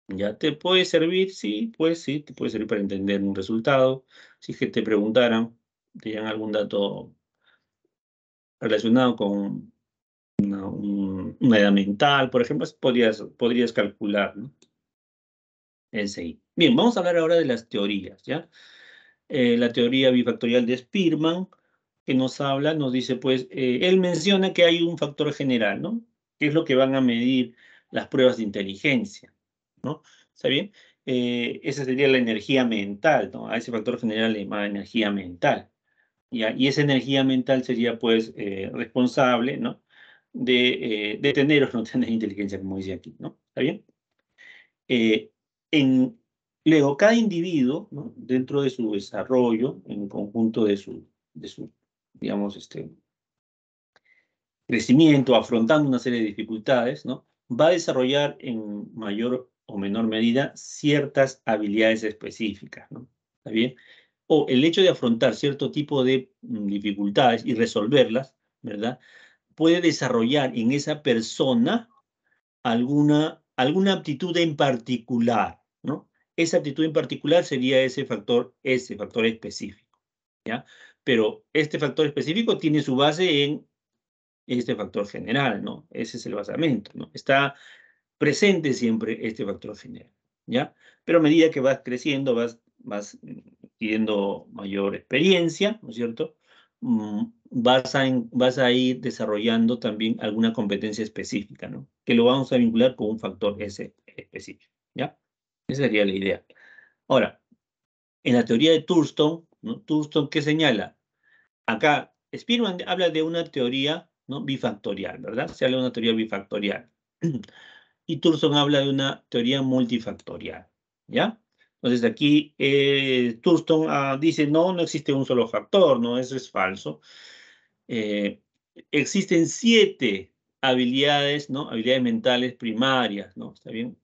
Ya te puede servir, sí, pues sí, te puede servir para entender un resultado. Si es que te preguntaran, te dieran algún dato relacionado con una edad mental, por ejemplo, podrías calcular, ¿no? El CI. Bien, vamos a hablar ahora de las teorías, ¿ya? La teoría bifactorial de Spearman, que nos dice, pues, él menciona que hay un factor general, ¿no? ¿Qué es lo que van a medir las pruebas de inteligencia? ¿No? ¿Está bien? Esa sería la energía mental, ¿no? A ese factor general le llama energía mental. ¿Ya? Y esa energía mental sería, pues, responsable, ¿no? De tener o no tener inteligencia, como dice aquí, ¿no? ¿Está bien? Eh, luego, cada individuo, ¿no? Dentro de su desarrollo, en conjunto de su digamos, crecimiento, afrontando una serie de dificultades, ¿no? Va a desarrollar en mayor o menor medida ciertas habilidades específicas, ¿no? ¿Está bien? O el hecho de afrontar cierto tipo de dificultades y resolverlas, ¿verdad? Puede desarrollar en esa persona alguna aptitud en particular, ¿no? Esa aptitud en particular sería ese factor específico, ¿ya? Pero este factor específico tiene su base en este factor general, ¿no? Ese es el basamento, ¿no? Está presente siempre este factor general, ¿ya? Pero a medida que vas creciendo, vas adquiriendo mayor experiencia, ¿no es cierto? Vas a ir desarrollando también alguna competencia específica, ¿no? Que lo vamos a vincular con un factor ese específico, ¿ya? Esa sería la idea. Ahora, en la teoría de Thurston, ¿no? Thurston, ¿qué señala? Acá, Spearman habla de una teoría, ¿no? Bifactorial, ¿verdad? Se habla de una teoría bifactorial. Y Thurston habla de una teoría multifactorial, ¿ya? Entonces aquí Thurston dice, no existe un solo factor, ¿no? Eso es falso. Existen 7 habilidades, ¿no? Habilidades mentales primarias, ¿no? ¿Está bien?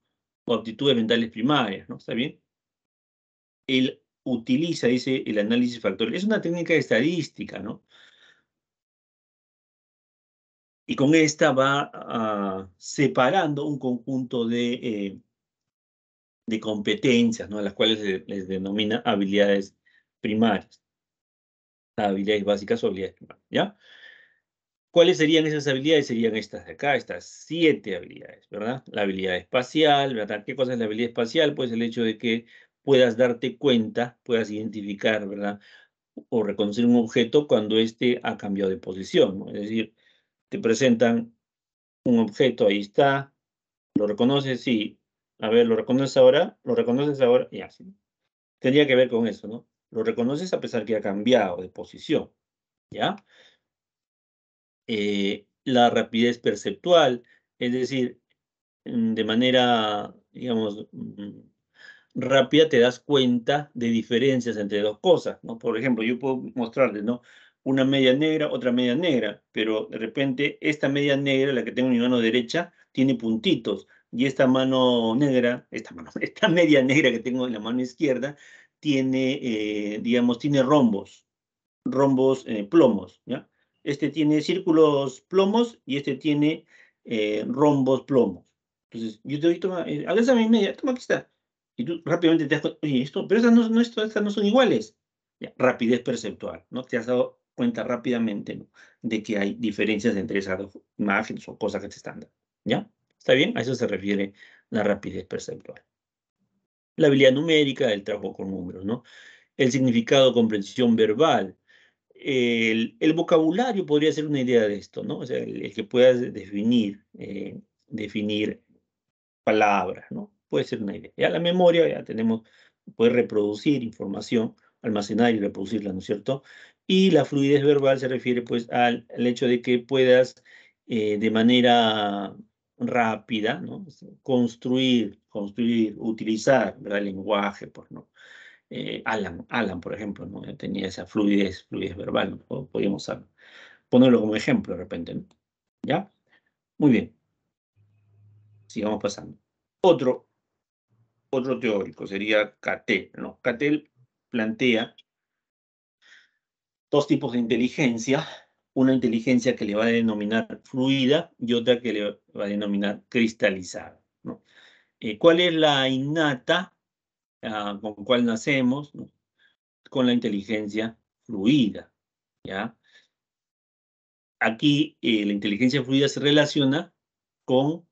O aptitudes mentales primarias, ¿no? ¿Está bien? Él utiliza, dice, el análisis factorial. Es una técnica de estadística, ¿no? Y con esta va separando un conjunto de competencias, ¿no? A las cuales les denomina habilidades primarias, habilidades básicas o habilidades primarias, ¿ya? ¿Cuáles serían esas habilidades? Serían estas de acá, estas 7 habilidades, ¿verdad? La habilidad espacial, ¿verdad? ¿Qué cosa es la habilidad espacial? Pues el hecho de que puedas darte cuenta, puedas identificar, ¿verdad? O reconocer un objeto cuando éste ha cambiado de posición, ¿no? Es decir, te presentan un objeto, ahí está, ¿lo reconoces? Sí. A ver, ¿lo reconoces ahora? ¿Lo reconoces ahora? Ya, sí. Tendría que ver con eso, ¿no? Lo reconoces a pesar que ha cambiado de posición, ¿ya? La rapidez perceptual, es decir, de manera, digamos, rápida te das cuenta de diferencias entre dos cosas, ¿no? Por ejemplo, yo puedo mostrarles, ¿no? Una media negra, otra media negra, pero de repente esta media negra, la que tengo en mi mano derecha, tiene puntitos, y esta mano negra, esta media negra que tengo en la mano izquierda, tiene, digamos, tiene rombos, plomos, ¿ya? Este tiene círculos plomos y este tiene rombos plomos. Entonces, yo te doy, toma, agarra mi media, toma, aquí está. Y tú rápidamente te das cuenta, oye, pero estas no son iguales. Ya, rapidez perceptual, ¿no? Te has dado cuenta rápidamente, ¿no? De que hay diferencias entre esas dos imágenes o cosas que te están dando, ¿ya? ¿Está bien? A eso se refiere la rapidez perceptual. La habilidad numérica, el trabajo con números, ¿no? El significado, comprensión verbal. El vocabulario podría ser una idea de esto, ¿no? O sea, el que puedas definir palabras, ¿no? Puede ser una idea. Ya la memoria, ya tenemos, puede reproducir información, almacenar y reproducirla, ¿no es cierto? Y la fluidez verbal se refiere, pues, al hecho de que puedas, de manera rápida, ¿no? Construir, utilizar, ¿verdad? El lenguaje, pues, ¿no? Alan, por ejemplo, ¿no? Tenía esa fluidez verbal, ¿no? Podríamos ponerlo como ejemplo de repente, ¿no? ¿Ya? Muy bien, sigamos pasando. Otro teórico sería Cattell, ¿no? Cattell plantea 2 tipos de inteligencia, una inteligencia que le va a denominar fluida y otra que le va a denominar cristalizada, ¿no? ¿Cuál es la innata con cuál nacemos? ¿No? Con la inteligencia fluida, ¿ya? Aquí la inteligencia fluida se relaciona con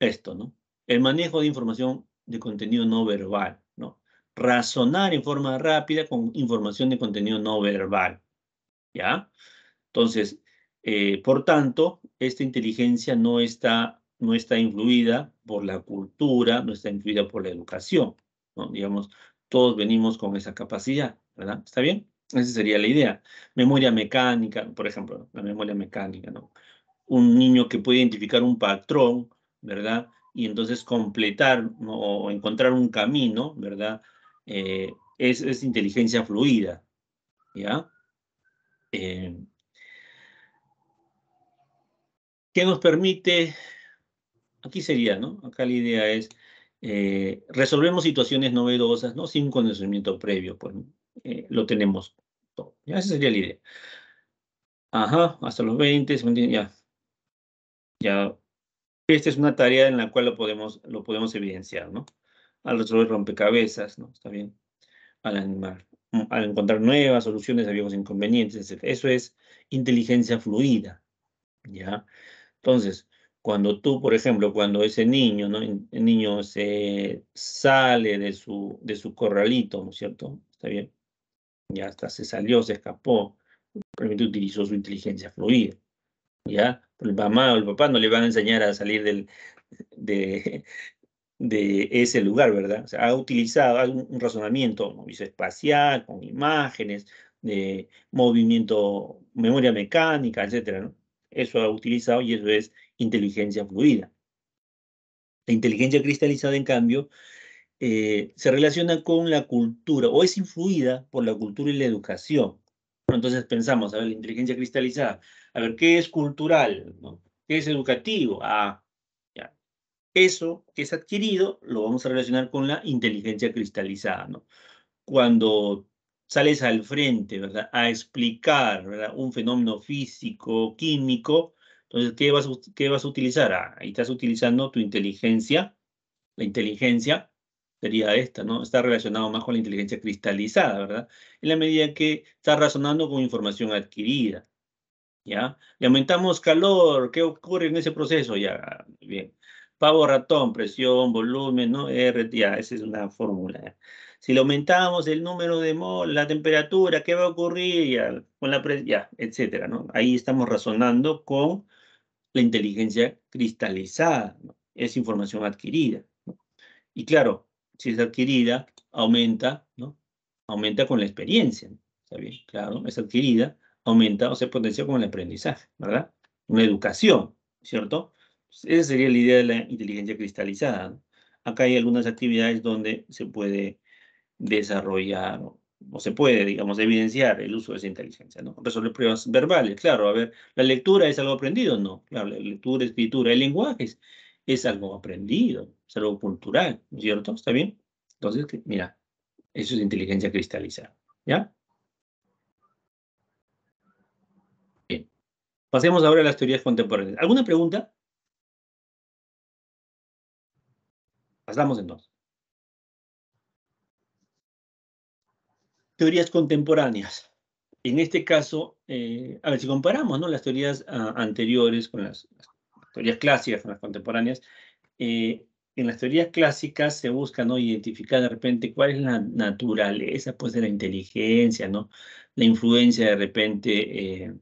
esto, ¿no? El manejo de información de contenido no verbal, ¿no? Razonar en forma rápida con información de contenido no verbal, ¿ya? Entonces, por tanto, esta inteligencia no está influida por la cultura, no está influida por la educación, ¿no? Digamos, todos venimos con esa capacidad, ¿verdad? ¿Está bien? Esa sería la idea. Memoria mecánica, por ejemplo, la memoria mecánica, ¿no? Un niño que puede identificar un patrón, ¿verdad? Y entonces completar, ¿no? O encontrar un camino, ¿verdad? Es inteligencia fluida, ¿ya? Eh, ¿Qué nos permite? Aquí sería, ¿no? Acá la idea es, resolvemos situaciones novedosas, ¿no? Sin conocimiento previo, pues, lo tenemos todo. Ya, esa sería la idea. Ajá, hasta los 20, ya, ya. Esta es una tarea en la cual lo podemos evidenciar, ¿no? Al resolver rompecabezas, ¿no? Está bien. Al encontrar nuevas soluciones a viejos inconvenientes, etc. Eso es inteligencia fluida, ¿ya? Entonces, cuando tú, por ejemplo, cuando ese niño, ¿no? El niño se sale de su corralito, ¿no es cierto? Está bien. Ya hasta se salió, se escapó, realmente utilizó su inteligencia fluida, ¿ya? Pero el mamá o el papá no le van a enseñar a salir de, de ese lugar, ¿verdad? O sea, ha utilizado un razonamiento espacial, con imágenes, de movimiento, memoria mecánica, etcétera, ¿no? Eso ha utilizado y eso es inteligencia fluida. La inteligencia cristalizada, en cambio, se relaciona con la cultura o es influida por la cultura y la educación. Entonces pensamos, a ver, la inteligencia cristalizada, a ver, ¿qué es cultural? ¿No? ¿Qué es educativo? Ah, ya. Eso que es adquirido lo vamos a relacionar con la inteligencia cristalizada, ¿no? Cuando sales al frente, ¿verdad? A explicar, ¿verdad? Un fenómeno físico, químico, entonces, ¿qué vas a utilizar? Ah, ahí estás utilizando tu inteligencia. La inteligencia sería esta, ¿no? Está relacionado más con la inteligencia cristalizada, ¿verdad? En la medida que está razonando con información adquirida, ¿ya? Le aumentamos calor, ¿qué ocurre en ese proceso? Ya, bien. Pavo ratón, presión, volumen, ¿no? R, ya, esa es una fórmula. ¿Ya? Si le aumentamos el número de mol, la temperatura, ¿qué va a ocurrir? Ya, con la ya, etcétera, ¿no? Ahí estamos razonando con la inteligencia cristalizada, ¿no? Es información adquirida, ¿no? Y claro, si es adquirida, aumenta, ¿no? Aumenta con la experiencia, ¿no? ¿Está bien? Claro, es adquirida, aumenta o se potencia con el aprendizaje, ¿verdad? Una educación, ¿cierto? Esa sería la idea de la inteligencia cristalizada, ¿no? Acá hay algunas actividades donde se puede desarrollar o se puede, digamos, evidenciar el uso de esa inteligencia, ¿no? Resolver pruebas verbales, claro, a ver, ¿la lectura es algo aprendido? No, claro, la lectura, escritura, el lenguaje es algo aprendido, es algo cultural, ¿no es cierto? ¿Está bien? Entonces, mira, eso es inteligencia cristalizada, ¿ya? Bien. Pasemos ahora a las teorías contemporáneas. ¿Alguna pregunta? Pasamos entonces. Teorías contemporáneas. En este caso, a ver, si comparamos, ¿no? Las teorías anteriores con las teorías clásicas, con las contemporáneas, en las teorías clásicas se busca, ¿no? Identificar de repente cuál es la naturaleza, pues, de la inteligencia, ¿no? La influencia de repente,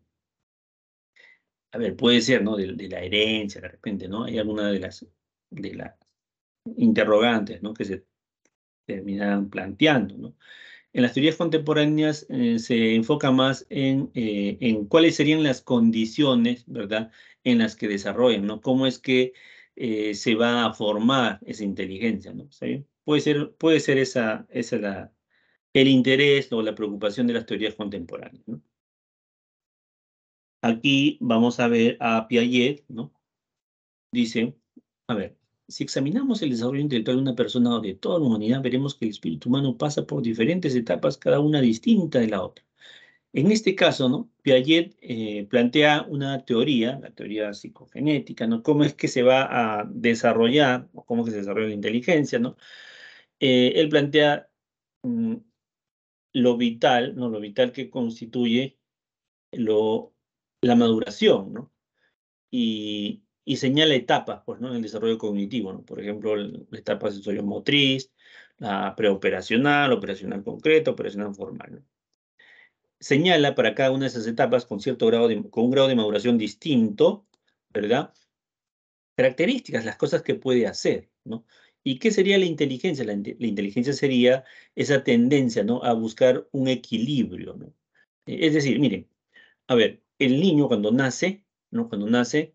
a ver, puede ser, ¿no? De la herencia, de repente, ¿no? Hay alguna de las interrogantes, ¿no? Que se terminan planteando, ¿no? En las teorías contemporáneas se enfoca más en cuáles serían las condiciones, ¿verdad?, en las que desarrollan, ¿no? Cómo es que se va a formar esa inteligencia, ¿no? ¿Sí? Puede ser el interés o la preocupación de las teorías contemporáneas, ¿no? Aquí vamos a ver a Piaget, ¿no? Dice, a ver, si examinamos el desarrollo intelectual de una persona o de toda la humanidad, veremos que el espíritu humano pasa por diferentes etapas, cada una distinta de la otra. En este caso, ¿no? Piaget plantea una teoría, la teoría psicogenética, ¿no? Cómo es que se va a desarrollar, o cómo es que se desarrolla la inteligencia, ¿no? Él plantea mm, lo vital, ¿no? Lo vital que constituye la maduración, ¿no? Y señala etapas, pues, ¿no? En el desarrollo cognitivo, ¿no? Por ejemplo, la etapa sensorio-motriz, la preoperacional, operacional concreta, operacional formal, ¿no? Señala para cada una de esas etapas con cierto grado con un grado de maduración distinto, ¿verdad? Características, las cosas que puede hacer, ¿no? ¿Y qué sería la inteligencia? La inteligencia sería esa tendencia, ¿no? A buscar un equilibrio, ¿no? Es decir, miren, a ver, el niño cuando nace, ¿no? Cuando nace,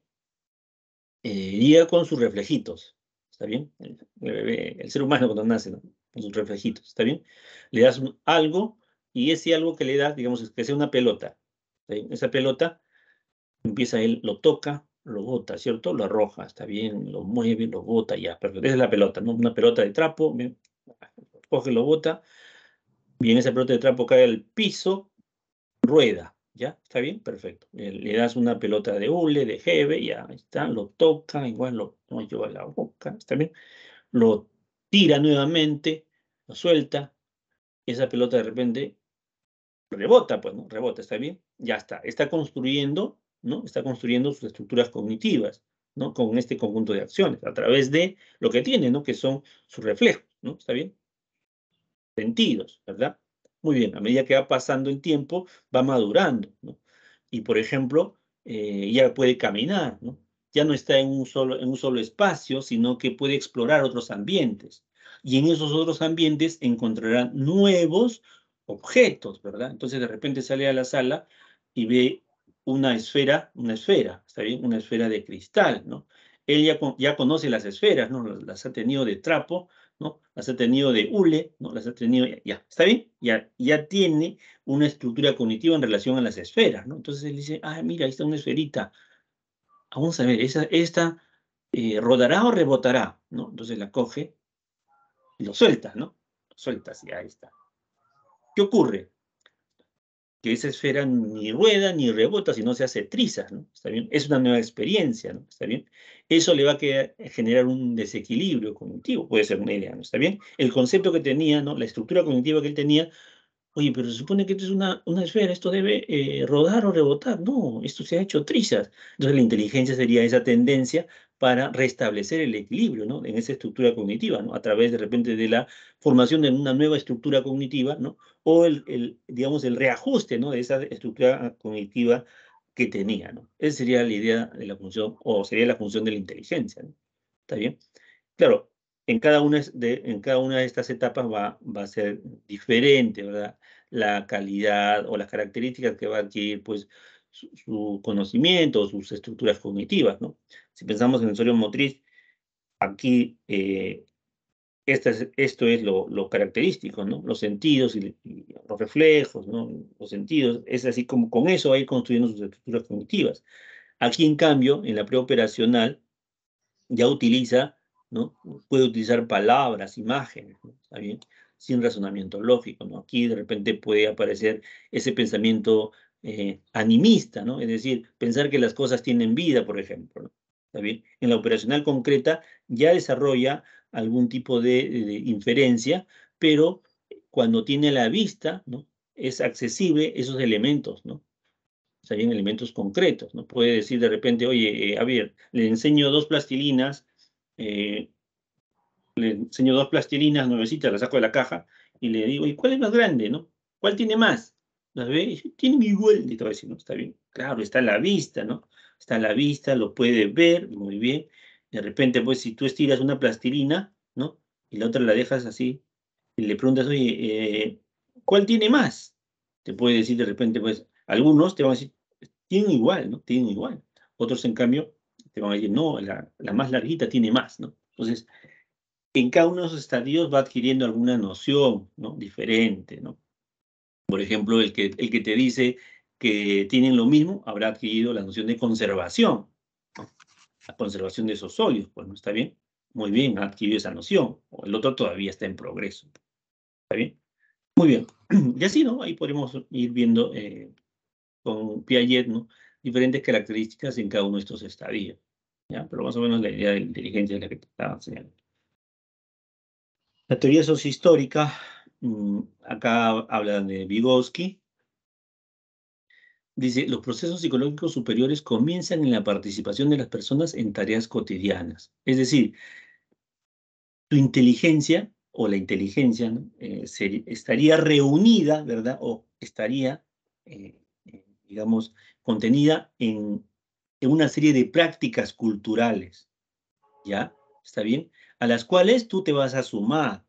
llega con sus reflejitos, ¿está bien? El bebé, el ser humano cuando nace, ¿no? Con sus reflejitos, ¿está bien? Le das algo y ese algo que le das, digamos, es que sea una pelota, ¿está bien? Esa pelota empieza él, lo toca, lo bota, ¿cierto? Lo arroja, está bien, lo mueve, lo bota, ya, perfecto. Esa es la pelota, ¿no? Una pelota de trapo, bien, coge, lo bota, bien, esa pelota de trapo cae al piso, rueda, ¿ya? ¿Está bien? Perfecto. Le das una pelota de hule, de jeve, ya, ahí está, lo toca, igual lo lleva a la boca, ¿está bien? Lo tira nuevamente, lo suelta, esa pelota de repente rebota, pues, ¿no? Rebota, ¿está bien? Ya está. Está construyendo, ¿no? Está construyendo sus estructuras cognitivas, ¿no? Con este conjunto de acciones, a través de lo que tiene, ¿no? Que son sus reflejos, ¿no? ¿Está bien? Sentidos, ¿verdad? Muy bien, a medida que va pasando el tiempo, va madurando, ¿no? Y, por ejemplo, ya puede caminar, ¿no? Ya no está en un solo espacio, sino que puede explorar otros ambientes. Y en esos otros ambientes encontrará nuevos objetos, ¿verdad? Entonces, de repente sale a la sala y ve una esfera, ¿está bien? Una esfera de cristal, ¿no? Él ya conoce las esferas, ¿no? Las ha tenido de trapo, ¿no? Las ha tenido de hule, ¿no? Las ha tenido, ya, ¿está bien? Ya tiene una estructura cognitiva en relación a las esferas, ¿no? Entonces él dice, ah, mira, ahí está una esferita. Vamos a ver, esta rodará o rebotará, ¿no? Entonces la coge y lo suelta, ¿no? Lo sueltas y ahí está. ¿Qué ocurre? Que esa esfera ni rueda ni rebota, sino se hace trizas, ¿no? ¿Está bien? Es una nueva experiencia, ¿no? ¿Está bien? Eso le va a generar un desequilibrio cognitivo, puede ser una idea, ¿no? ¿Está bien? El concepto que tenía, ¿no? La estructura cognitiva que él tenía. Oye, pero se supone que esto es una esfera, esto debe rodar o rebotar. No, esto se ha hecho trizas. Entonces la inteligencia sería esa tendencia para restablecer el equilibrio, ¿no? En esa estructura cognitiva, ¿no? A través de repente de la formación de una nueva estructura cognitiva, ¿no? O digamos, el reajuste, ¿no? De esa estructura cognitiva que tenía, ¿no? Esa sería la idea de la función, o sería la función de la inteligencia, ¿no? ¿Está bien? Claro, en cada una de estas etapas va a ser diferente, ¿verdad? La calidad o las características que va a adquirir, pues, su conocimiento, sus estructuras cognitivas, ¿no? Si pensamos en el sensorium motriz, aquí, esto es lo característico, ¿no? Los sentidos y los reflejos, ¿no? Los sentidos, es así como con eso va a ir construyendo sus estructuras cognitivas. Aquí, en cambio, en la preoperacional, ya utiliza, ¿no? Puede utilizar palabras, imágenes, ¿no? ¿Está bien? Sin razonamiento lógico, ¿no? Aquí de repente puede aparecer ese pensamiento animista, ¿no? Es decir, pensar que las cosas tienen vida, por ejemplo, ¿no? ¿Está bien? En la operacional concreta ya desarrolla algún tipo de inferencia, pero cuando tiene a la vista, ¿no? Es accesible esos elementos, ¿no? Serían elementos concretos, ¿no? Puede decir de repente, oye, a ver, le enseño dos plastilinas, eh, nuevecitas, las saco de la caja y le digo, ¿y cuál es más grande, no? ¿Cuál tiene más? ¿Las ve? Y dice, tienen igual, y te va a decir, ¿no? Está bien. Claro, está a la vista, ¿no? Está a la vista, lo puede ver, muy bien. De repente, pues, si tú estiras una plastilina, ¿no? Y la otra la dejas así, y le preguntas, oye, ¿cuál tiene más? Te puede decir de repente, pues, algunos te van a decir, tienen igual, ¿no? Tienen igual. Otros, en cambio, te van a decir, no, la más larguita tiene más, ¿no? Entonces, en cada uno de esos estadios va adquiriendo alguna noción, ¿no? Diferente, ¿no? Por ejemplo, el que te dice que tienen lo mismo, habrá adquirido la noción de conservación, ¿no? La conservación de esos sólidos, pues, ¿no? ¿Está bien? Muy bien, ha adquirido esa noción. O el otro todavía está en progreso. ¿Está bien? Muy bien. Y así, ¿no? Ahí podemos ir viendo con Piaget, ¿no? Diferentes características en cada uno de estos estadios, ¿ya? Pero más o menos la idea de la inteligencia es la que te estaba enseñando. La teoría sociohistórica, acá habla de Vygotsky, dice, los procesos psicológicos superiores comienzan en la participación de las personas en tareas cotidianas. Es decir, tu inteligencia o la inteligencia, ¿no? Estaría reunida, ¿verdad? O estaría, digamos, contenida en en una serie de prácticas culturales, ¿ya? ¿Está bien? A las cuales tú te vas a sumar,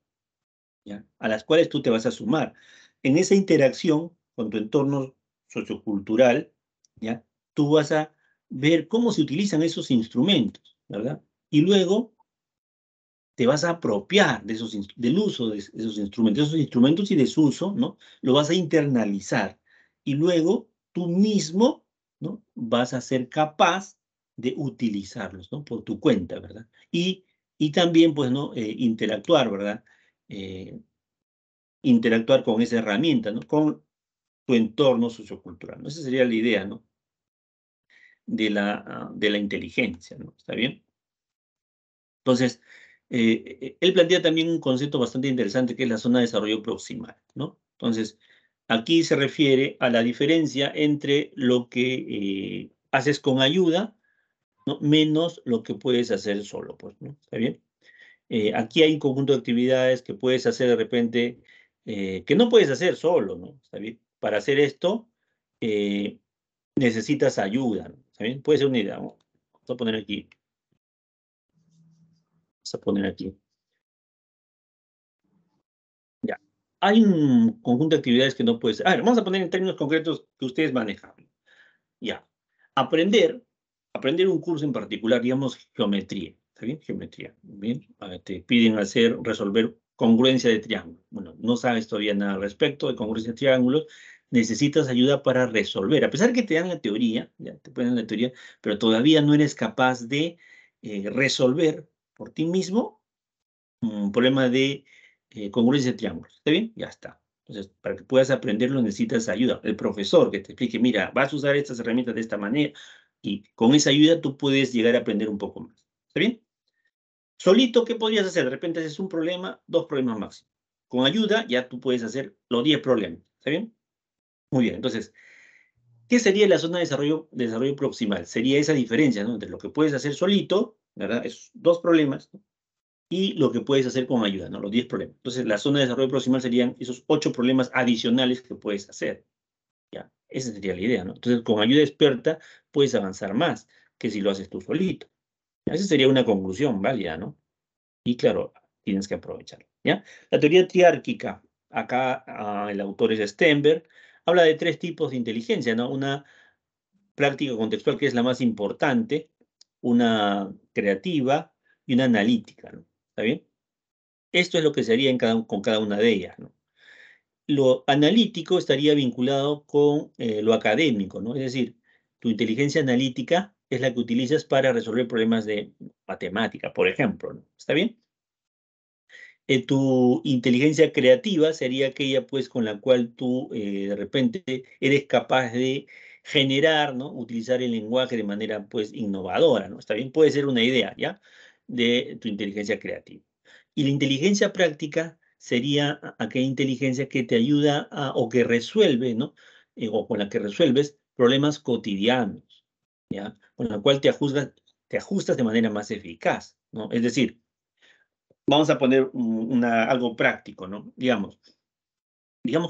¿ya? A las cuales tú te vas a sumar. En esa interacción con tu entorno sociocultural, ¿ya? Tú vas a ver cómo se utilizan esos instrumentos, ¿verdad? Y luego te vas a apropiar de del uso de esos instrumentos y de su uso, ¿no? Lo vas a internalizar. Y luego tú mismo, ¿no? Vas a ser capaz de utilizarlos, ¿no? Por tu cuenta, ¿verdad? Y también, pues, ¿no? Interactuar, ¿verdad? Eh, interactuar con esa herramienta, ¿no? Con tu entorno sociocultural, ¿no? Esa sería la idea, ¿no? De la inteligencia, ¿no? ¿Está bien? Entonces, él plantea también un concepto bastante interesante que es la zona de desarrollo proximal, ¿no? Entonces, aquí se refiere a la diferencia entre lo que haces con ayuda, ¿no? Menos lo que puedes hacer solo, pues, ¿no? ¿Está bien? Aquí hay un conjunto de actividades que puedes hacer de repente, que no puedes hacer solo, ¿no? ¿Está bien? Para hacer esto, eh, necesitas ayuda, ¿no? ¿Está bien? Puede ser una idea, ¿no? Vamos a poner aquí. Vamos a poner aquí. Ya. Hay un conjunto de actividades que no puedes. A ver, vamos a poner en términos concretos que ustedes manejan. Ya. Aprender, aprender un curso en particular, digamos, geometría. ¿Está bien? Geometría. Bien. Te piden resolver congruencia de triángulos. Bueno, no sabes todavía nada al respecto de congruencia de triángulos. Necesitas ayuda para resolver. A pesar que te dan la teoría, ya te ponen la teoría, pero todavía no eres capaz de resolver por ti mismo un problema de congruencia de triángulos. ¿Está bien? Ya está. Entonces, para que puedas aprenderlo necesitas ayuda. El profesor que te explique, mira, vas a usar estas herramientas de esta manera y con esa ayuda tú puedes llegar a aprender un poco más. ¿Está bien? Solito, ¿qué podrías hacer? De repente haces un problema, 2 problemas máximo. Con ayuda ya tú puedes hacer los 10 problemas. ¿Está bien? Muy bien. Entonces, ¿qué sería la zona de desarrollo proximal? Sería esa diferencia, ¿no? Entre lo que puedes hacer solito, ¿verdad? Esos 2 problemas, ¿no? Y lo que puedes hacer con ayuda, ¿no? Los 10 problemas. Entonces, la zona de desarrollo proximal serían esos 8 problemas adicionales que puedes hacer, ¿ya? Esa sería la idea, ¿no? Entonces, con ayuda experta puedes avanzar más que si lo haces tú solito. Esa sería una conclusión válida, ¿no? Y claro, tienes que aprovecharla, ¿ya? La teoría triárquica, acá el autor es Stenberg, habla de 3 tipos de inteligencia, ¿no? Una práctica contextual, que es la más importante, una creativa y una analítica, ¿no? ¿Está bien? Esto es lo que se haría con cada una de ellas, ¿no? Lo analítico estaría vinculado con lo académico, ¿no? Es decir, tu inteligencia analítica es la que utilizas para resolver problemas de matemática, por ejemplo, ¿no? ¿Está bien? Tu inteligencia creativa sería aquella, pues, con la cual tú de repente eres capaz de generar, ¿no? Utilizar el lenguaje de manera, pues, innovadora, ¿no? Está bien, puede ser una idea, ¿ya? De tu inteligencia creativa. Y la inteligencia práctica sería aquella inteligencia que te ayuda o que resuelve, ¿no? O con la que resuelves problemas cotidianos, ¿ya? Con la cual te ajustas de manera más eficaz, ¿no? Es decir, vamos a poner algo práctico, ¿no? Digamos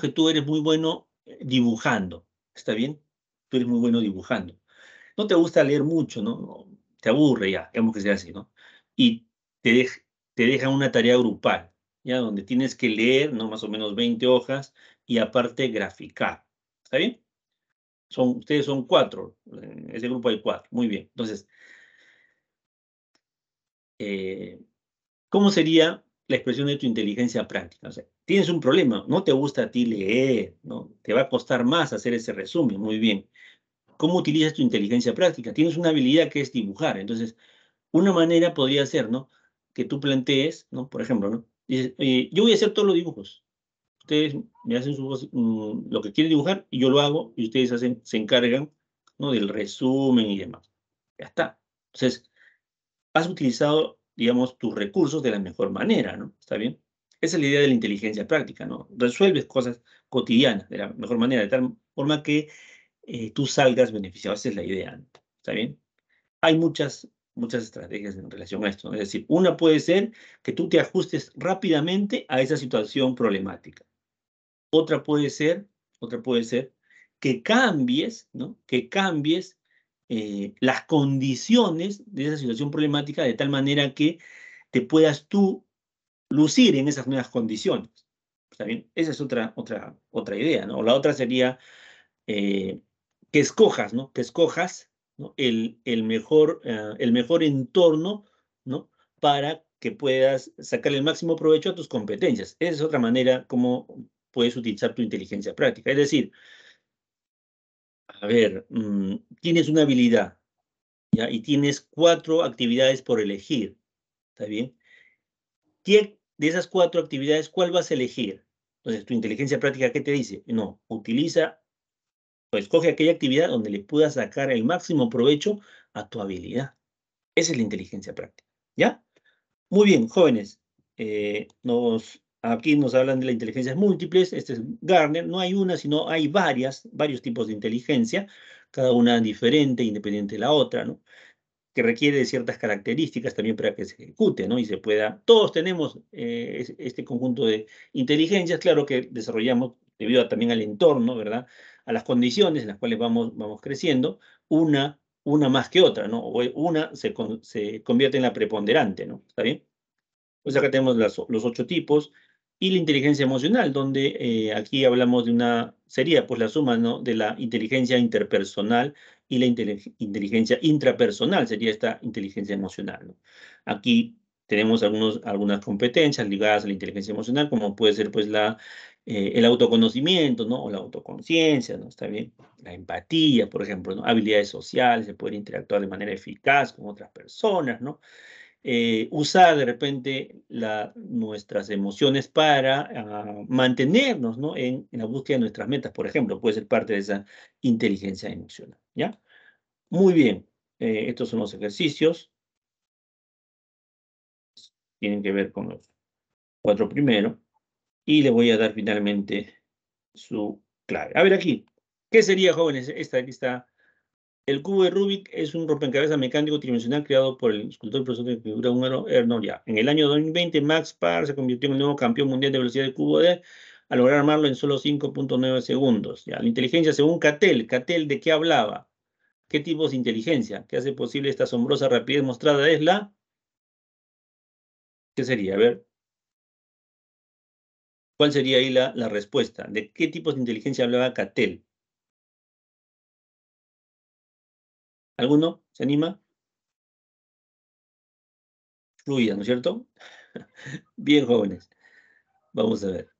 que tú eres muy bueno dibujando, ¿está bien? Tú eres muy bueno dibujando. No te gusta leer mucho, ¿no? Te aburre ya, digamos que sea así, ¿no? Y te dejan una tarea grupal, ¿ya? Donde tienes que leer, ¿no? Más o menos 20 hojas y aparte graficar, ¿está bien? Ustedes son 4, en ese grupo hay 4, muy bien. Entonces, eh, ¿cómo sería la expresión de tu inteligencia práctica? O sea, tienes un problema, no te gusta a ti leer, ¿no? Te va a costar más hacer ese resumen, muy bien. ¿Cómo utilizas tu inteligencia práctica? Tienes una habilidad que es dibujar, entonces, una manera podría ser, ¿no? Que tú plantees, ¿no? Por ejemplo, ¿no? Dices, yo voy a hacer todos los dibujos. Ustedes me hacen lo que quieren dibujar y yo lo hago y ustedes se encargan, ¿no? Del resumen y demás. Ya está. Entonces, has utilizado, digamos, tus recursos de la mejor manera, ¿no? ¿Está bien? Esa es la idea de la inteligencia práctica, ¿no? Resuelves cosas cotidianas de la mejor manera, de tal forma que tú salgas beneficiado. Esa es la idea, ¿no? ¿Está bien? Hay muchas estrategias en relación a esto, ¿no? Es decir, una puede ser que tú te ajustes rápidamente a esa situación problemática. Otra puede ser, otra puede ser que cambies, ¿no? Que cambies las condiciones de esa situación problemática de tal manera que te puedas tú lucir en esas nuevas condiciones. ¿Está bien? Esa es otra idea, ¿no? La otra sería que escojas, ¿no? Que escojas, ¿no? El mejor entorno, ¿no? Para que puedas sacar el máximo provecho a tus competencias. Esa es otra manera como puedes utilizar tu inteligencia práctica. Es decir, a ver, tienes una habilidad, ¿ya? Y tienes 4 actividades por elegir, ¿está bien? ¿Qué de esas 4 actividades, cuál vas a elegir? Entonces, tu inteligencia práctica, ¿qué te dice? No, utiliza, pues escoge aquella actividad donde le puedas sacar el máximo provecho a tu habilidad. Esa es la inteligencia práctica, ¿ya? Muy bien, jóvenes. Aquí nos hablan de las inteligencias múltiples. Este es Garner. No hay una, sino hay varios tipos de inteligencia, cada una diferente, independiente de la otra, ¿no? Que requiere de ciertas características también para que se ejecute, ¿no? Y se pueda. Todos tenemos este conjunto de inteligencias, claro que desarrollamos debido también al entorno, ¿verdad? A las condiciones en las cuales vamos creciendo, una más que otra, ¿no? O una se convierte en la preponderante, ¿no? ¿Está bien? Pues acá tenemos los 8 tipos y la inteligencia emocional, donde aquí hablamos de sería pues la suma, ¿no? De la inteligencia interpersonal y la inteligencia intrapersonal, sería esta inteligencia emocional, ¿no? Aquí tenemos algunas competencias ligadas a la inteligencia emocional, como puede ser pues el autoconocimiento, ¿no? O la autoconciencia, ¿no? Está bien. La empatía, por ejemplo, ¿no? Habilidades sociales, se poder interactuar de manera eficaz con otras personas, ¿no? Usar de repente nuestras emociones para mantenernos, ¿no? En la búsqueda de nuestras metas, por ejemplo, puede ser parte de esa inteligencia emocional, ¿ya? Muy bien, estos son los ejercicios, tienen que ver con los 4 primeros, y le voy a dar finalmente su clave. A ver aquí, ¿qué sería, jóvenes? Aquí está. El cubo de Rubik es un rompecabezas mecánico tridimensional creado por el escultor y profesor de figura húngaro Ernst ya. En el año 2020, Max Parr se convirtió en el nuevo campeón mundial de velocidad de cubo al lograr armarlo en solo 5.9 segundos. Ya. La inteligencia, según Cattell. ¿Cattell de qué hablaba? ¿Qué tipos de inteligencia? ¿Qué hace posible esta asombrosa rapidez mostrada? Es ¿qué sería? A ver, ¿cuál sería ahí la respuesta? ¿De qué tipos de inteligencia hablaba Cattell? ¿Alguno? ¿Se anima? Fluida, ¿no es cierto? Bien, jóvenes. Vamos a ver.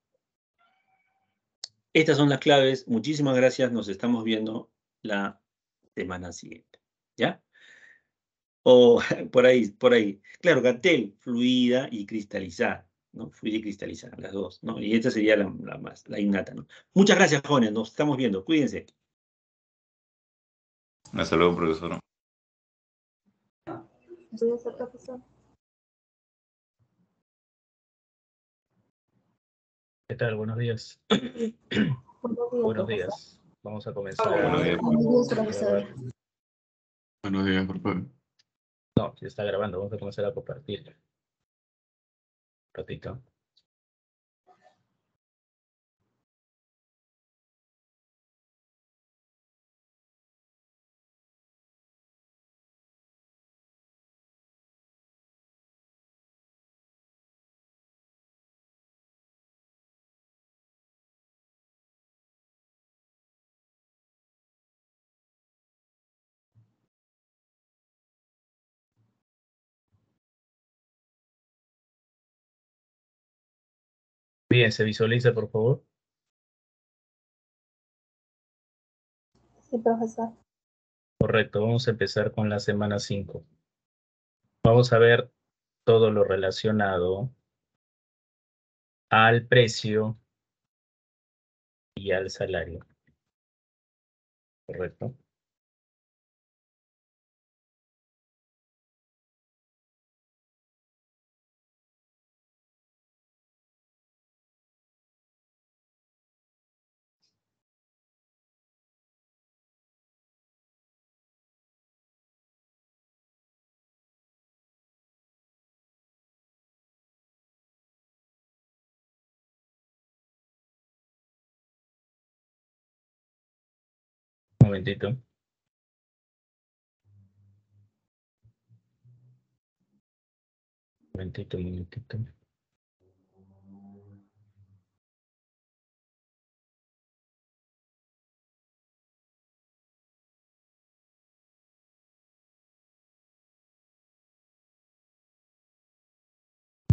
Estas son las claves. Muchísimas gracias. Nos estamos viendo la semana siguiente. ¿Ya? O por ahí. Claro, Gatel, fluida y cristalizada, ¿no? Fluida y cristalizada, las dos, ¿no? Y esta sería la innata, ¿no? Muchas gracias, jóvenes. Nos estamos viendo. Cuídense. Hasta luego, profesor. Cuídese, profesor. ¿Qué tal? Buenos días. Buenos días. Vamos a comenzar. Buenos días. Buenos días, profesor. Buenos días, por favor. No, ya está grabando. Vamos a comenzar a compartir. Un ratito. Bien, ¿se visualiza, por favor? Sí, profesor. Correcto. Vamos a empezar con la semana 5. Vamos a ver todo lo relacionado al precio y al salario. Correcto. Un momentito. momentito, un momentito. Un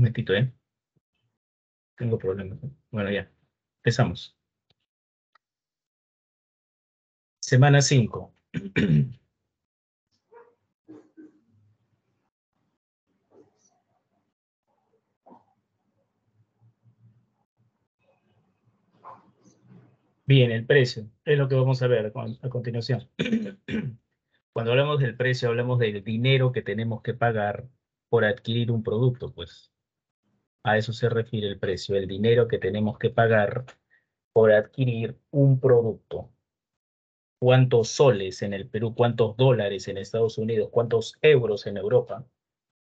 momentito, ¿eh? Tengo problemas. Bueno, ya. Empezamos. Semana 5. Bien, el precio. Es lo que vamos a ver a continuación. Cuando hablamos del precio, hablamos del dinero que tenemos que pagar por adquirir un producto, pues. A eso se refiere el precio, el dinero que tenemos que pagar por adquirir un producto. ¿Cuántos soles en el Perú? ¿Cuántos dólares en Estados Unidos? ¿Cuántos euros en Europa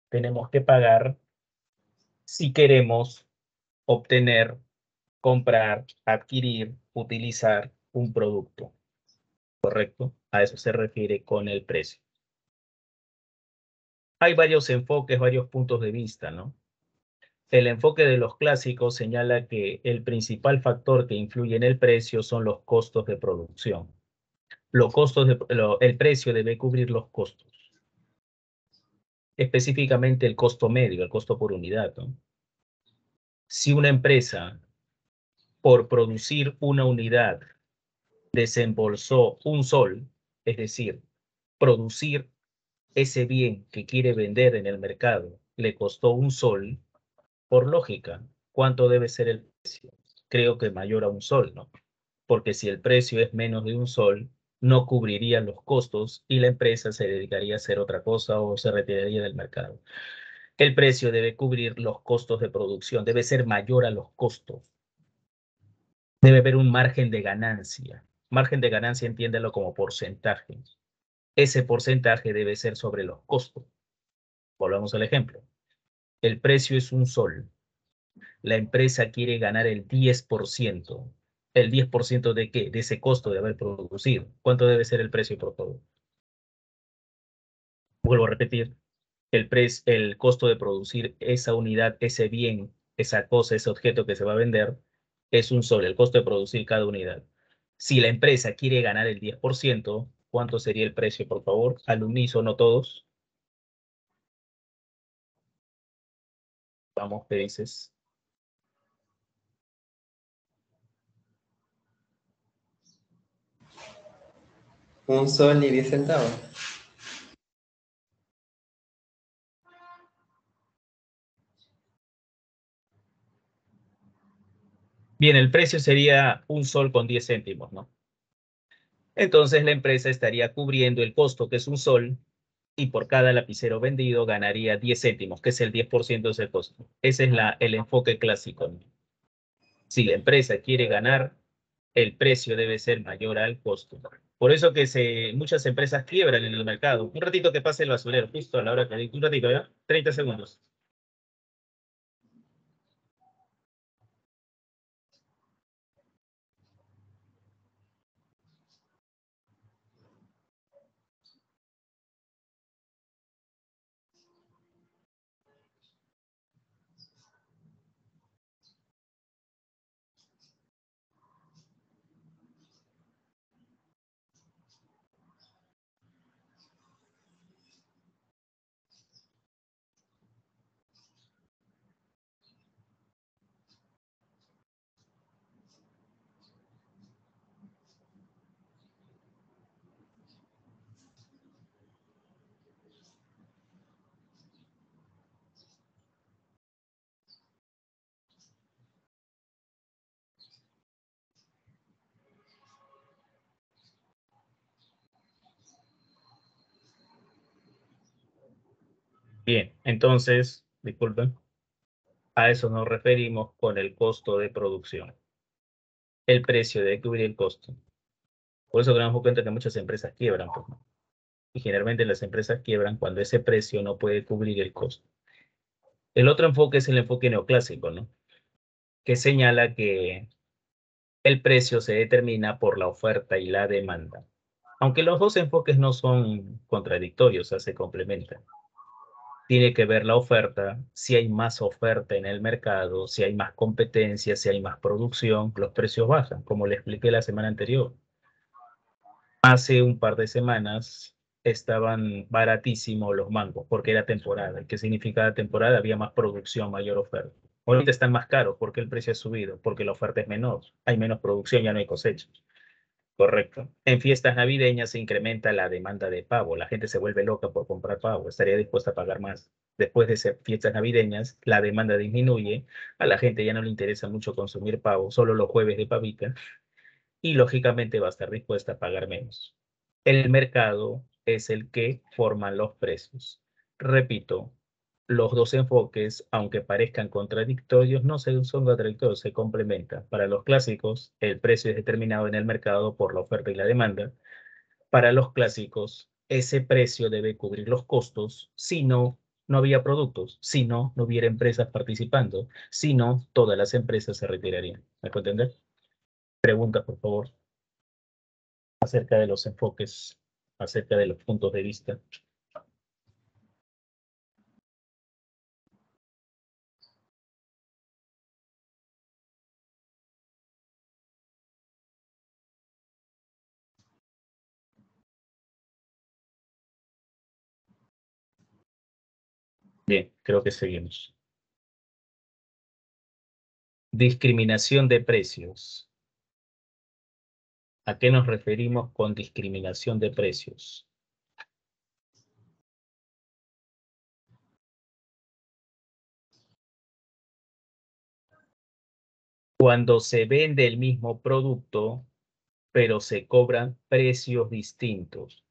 tenemos que pagar si queremos obtener, comprar, adquirir, utilizar un producto? ¿Correcto? A eso se refiere con el precio. Hay varios enfoques, varios puntos de vista, ¿no? El enfoque de los clásicos señala que el principal factor que influye en el precio son los costos de producción. El precio debe cubrir los costos. Específicamente el costo medio, el costo por unidad, ¿no? Si una empresa, por producir una unidad, desembolsó un sol, es decir, producir ese bien que quiere vender en el mercado, le costó un sol, por lógica, ¿cuánto debe ser el precio? Creo que mayor a un sol, ¿no? Porque si el precio es menos de un sol, no cubriría los costos y la empresa se dedicaría a hacer otra cosa o se retiraría del mercado. El precio debe cubrir los costos de producción, debe ser mayor a los costos. Debe haber un margen de ganancia. Margen de ganancia, entiéndelo como porcentaje. Ese porcentaje debe ser sobre los costos. Volvamos al ejemplo. El precio es un sol. La empresa quiere ganar el 10%. ¿El 10% de qué? De ese costo de haber producido. ¿Cuánto debe ser el precio por todo? Vuelvo a repetir. El costo de producir esa unidad, ese bien, esa cosa, ese objeto que se va a vender, es un sol, el costo de producir cada unidad. Si la empresa quiere ganar el 10%, ¿cuánto sería el precio, por favor? Al unísono todos. Vamos, ¿qué dices? Un sol y 10 centavos. Bien, el precio sería un sol con 10 céntimos, ¿no? Entonces la empresa estaría cubriendo el costo, que es un sol, y por cada lapicero vendido ganaría 10 céntimos, que es el 10% de ese costo. Ese es el enfoque clásico, ¿no? Si la empresa quiere ganar, el precio debe ser mayor al costo. Por eso que muchas empresas quiebran en el mercado. Un ratito que pase el basurero, justo a la hora que digo. Un ratito, ¿ya? 30 segundos. Bien, entonces, disculpen, a eso nos referimos con el costo de producción. El precio debe cubrir el costo. Por eso tenemos en cuenta que muchas empresas quiebran, pues, ¿no? Y generalmente las empresas quiebran cuando ese precio no puede cubrir el costo. El otro enfoque es el enfoque neoclásico, ¿no? Que señala que el precio se determina por la oferta y la demanda. Aunque los dos enfoques no son contradictorios, se complementan. Tiene que ver la oferta, si hay más oferta en el mercado, si hay más competencia, si hay más producción, los precios bajan, como le expliqué la semana anterior. Hace un par de semanas estaban baratísimos los mangos porque era temporada. ¿Qué significa temporada? Había más producción, mayor oferta. Ahorita están más caros porque el precio ha subido, porque la oferta es menor, hay menos producción, ya no hay cosecha. Correcto. En fiestas navideñas se incrementa la demanda de pavo. La gente se vuelve loca por comprar pavo. Estaría dispuesta a pagar más. Después de ser fiestas navideñas, la demanda disminuye. A la gente ya no le interesa mucho consumir pavo, solo los jueves de pavita. Y lógicamente va a estar dispuesta a pagar menos. El mercado es el que forma los precios. Repito, los dos enfoques, aunque parezcan contradictorios, no son contradictorios, se complementan. Para los clásicos, el precio es determinado en el mercado por la oferta y la demanda. Para los clásicos, ese precio debe cubrir los costos, si no, no había productos, si no, no hubiera empresas participando, si no, todas las empresas se retirarían. ¿Me puedo entender? Preguntas, por favor, acerca de los enfoques, acerca de los puntos de vista. Bien, creo que seguimos. Discriminación de precios. ¿A qué nos referimos con discriminación de precios? Cuando se vende el mismo producto, pero se cobran precios distintos.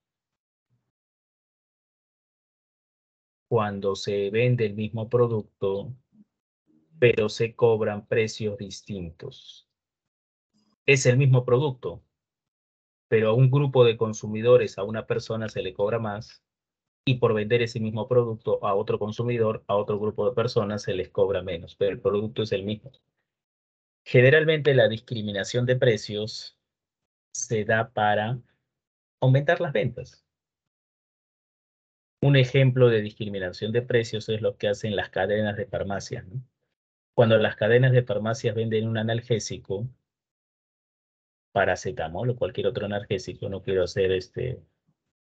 Cuando se vende el mismo producto, pero se cobran precios distintos. Es el mismo producto, pero a un grupo de consumidores, a una persona se le cobra más, y por vender ese mismo producto a otro consumidor, a otro grupo de personas se les cobra menos, pero el producto es el mismo. Generalmente la discriminación de precios se da para aumentar las ventas. Un ejemplo de discriminación de precios es lo que hacen las cadenas de farmacias, ¿no? Cuando las cadenas de farmacias venden un analgésico, paracetamol o cualquier otro analgésico, no quiero hacer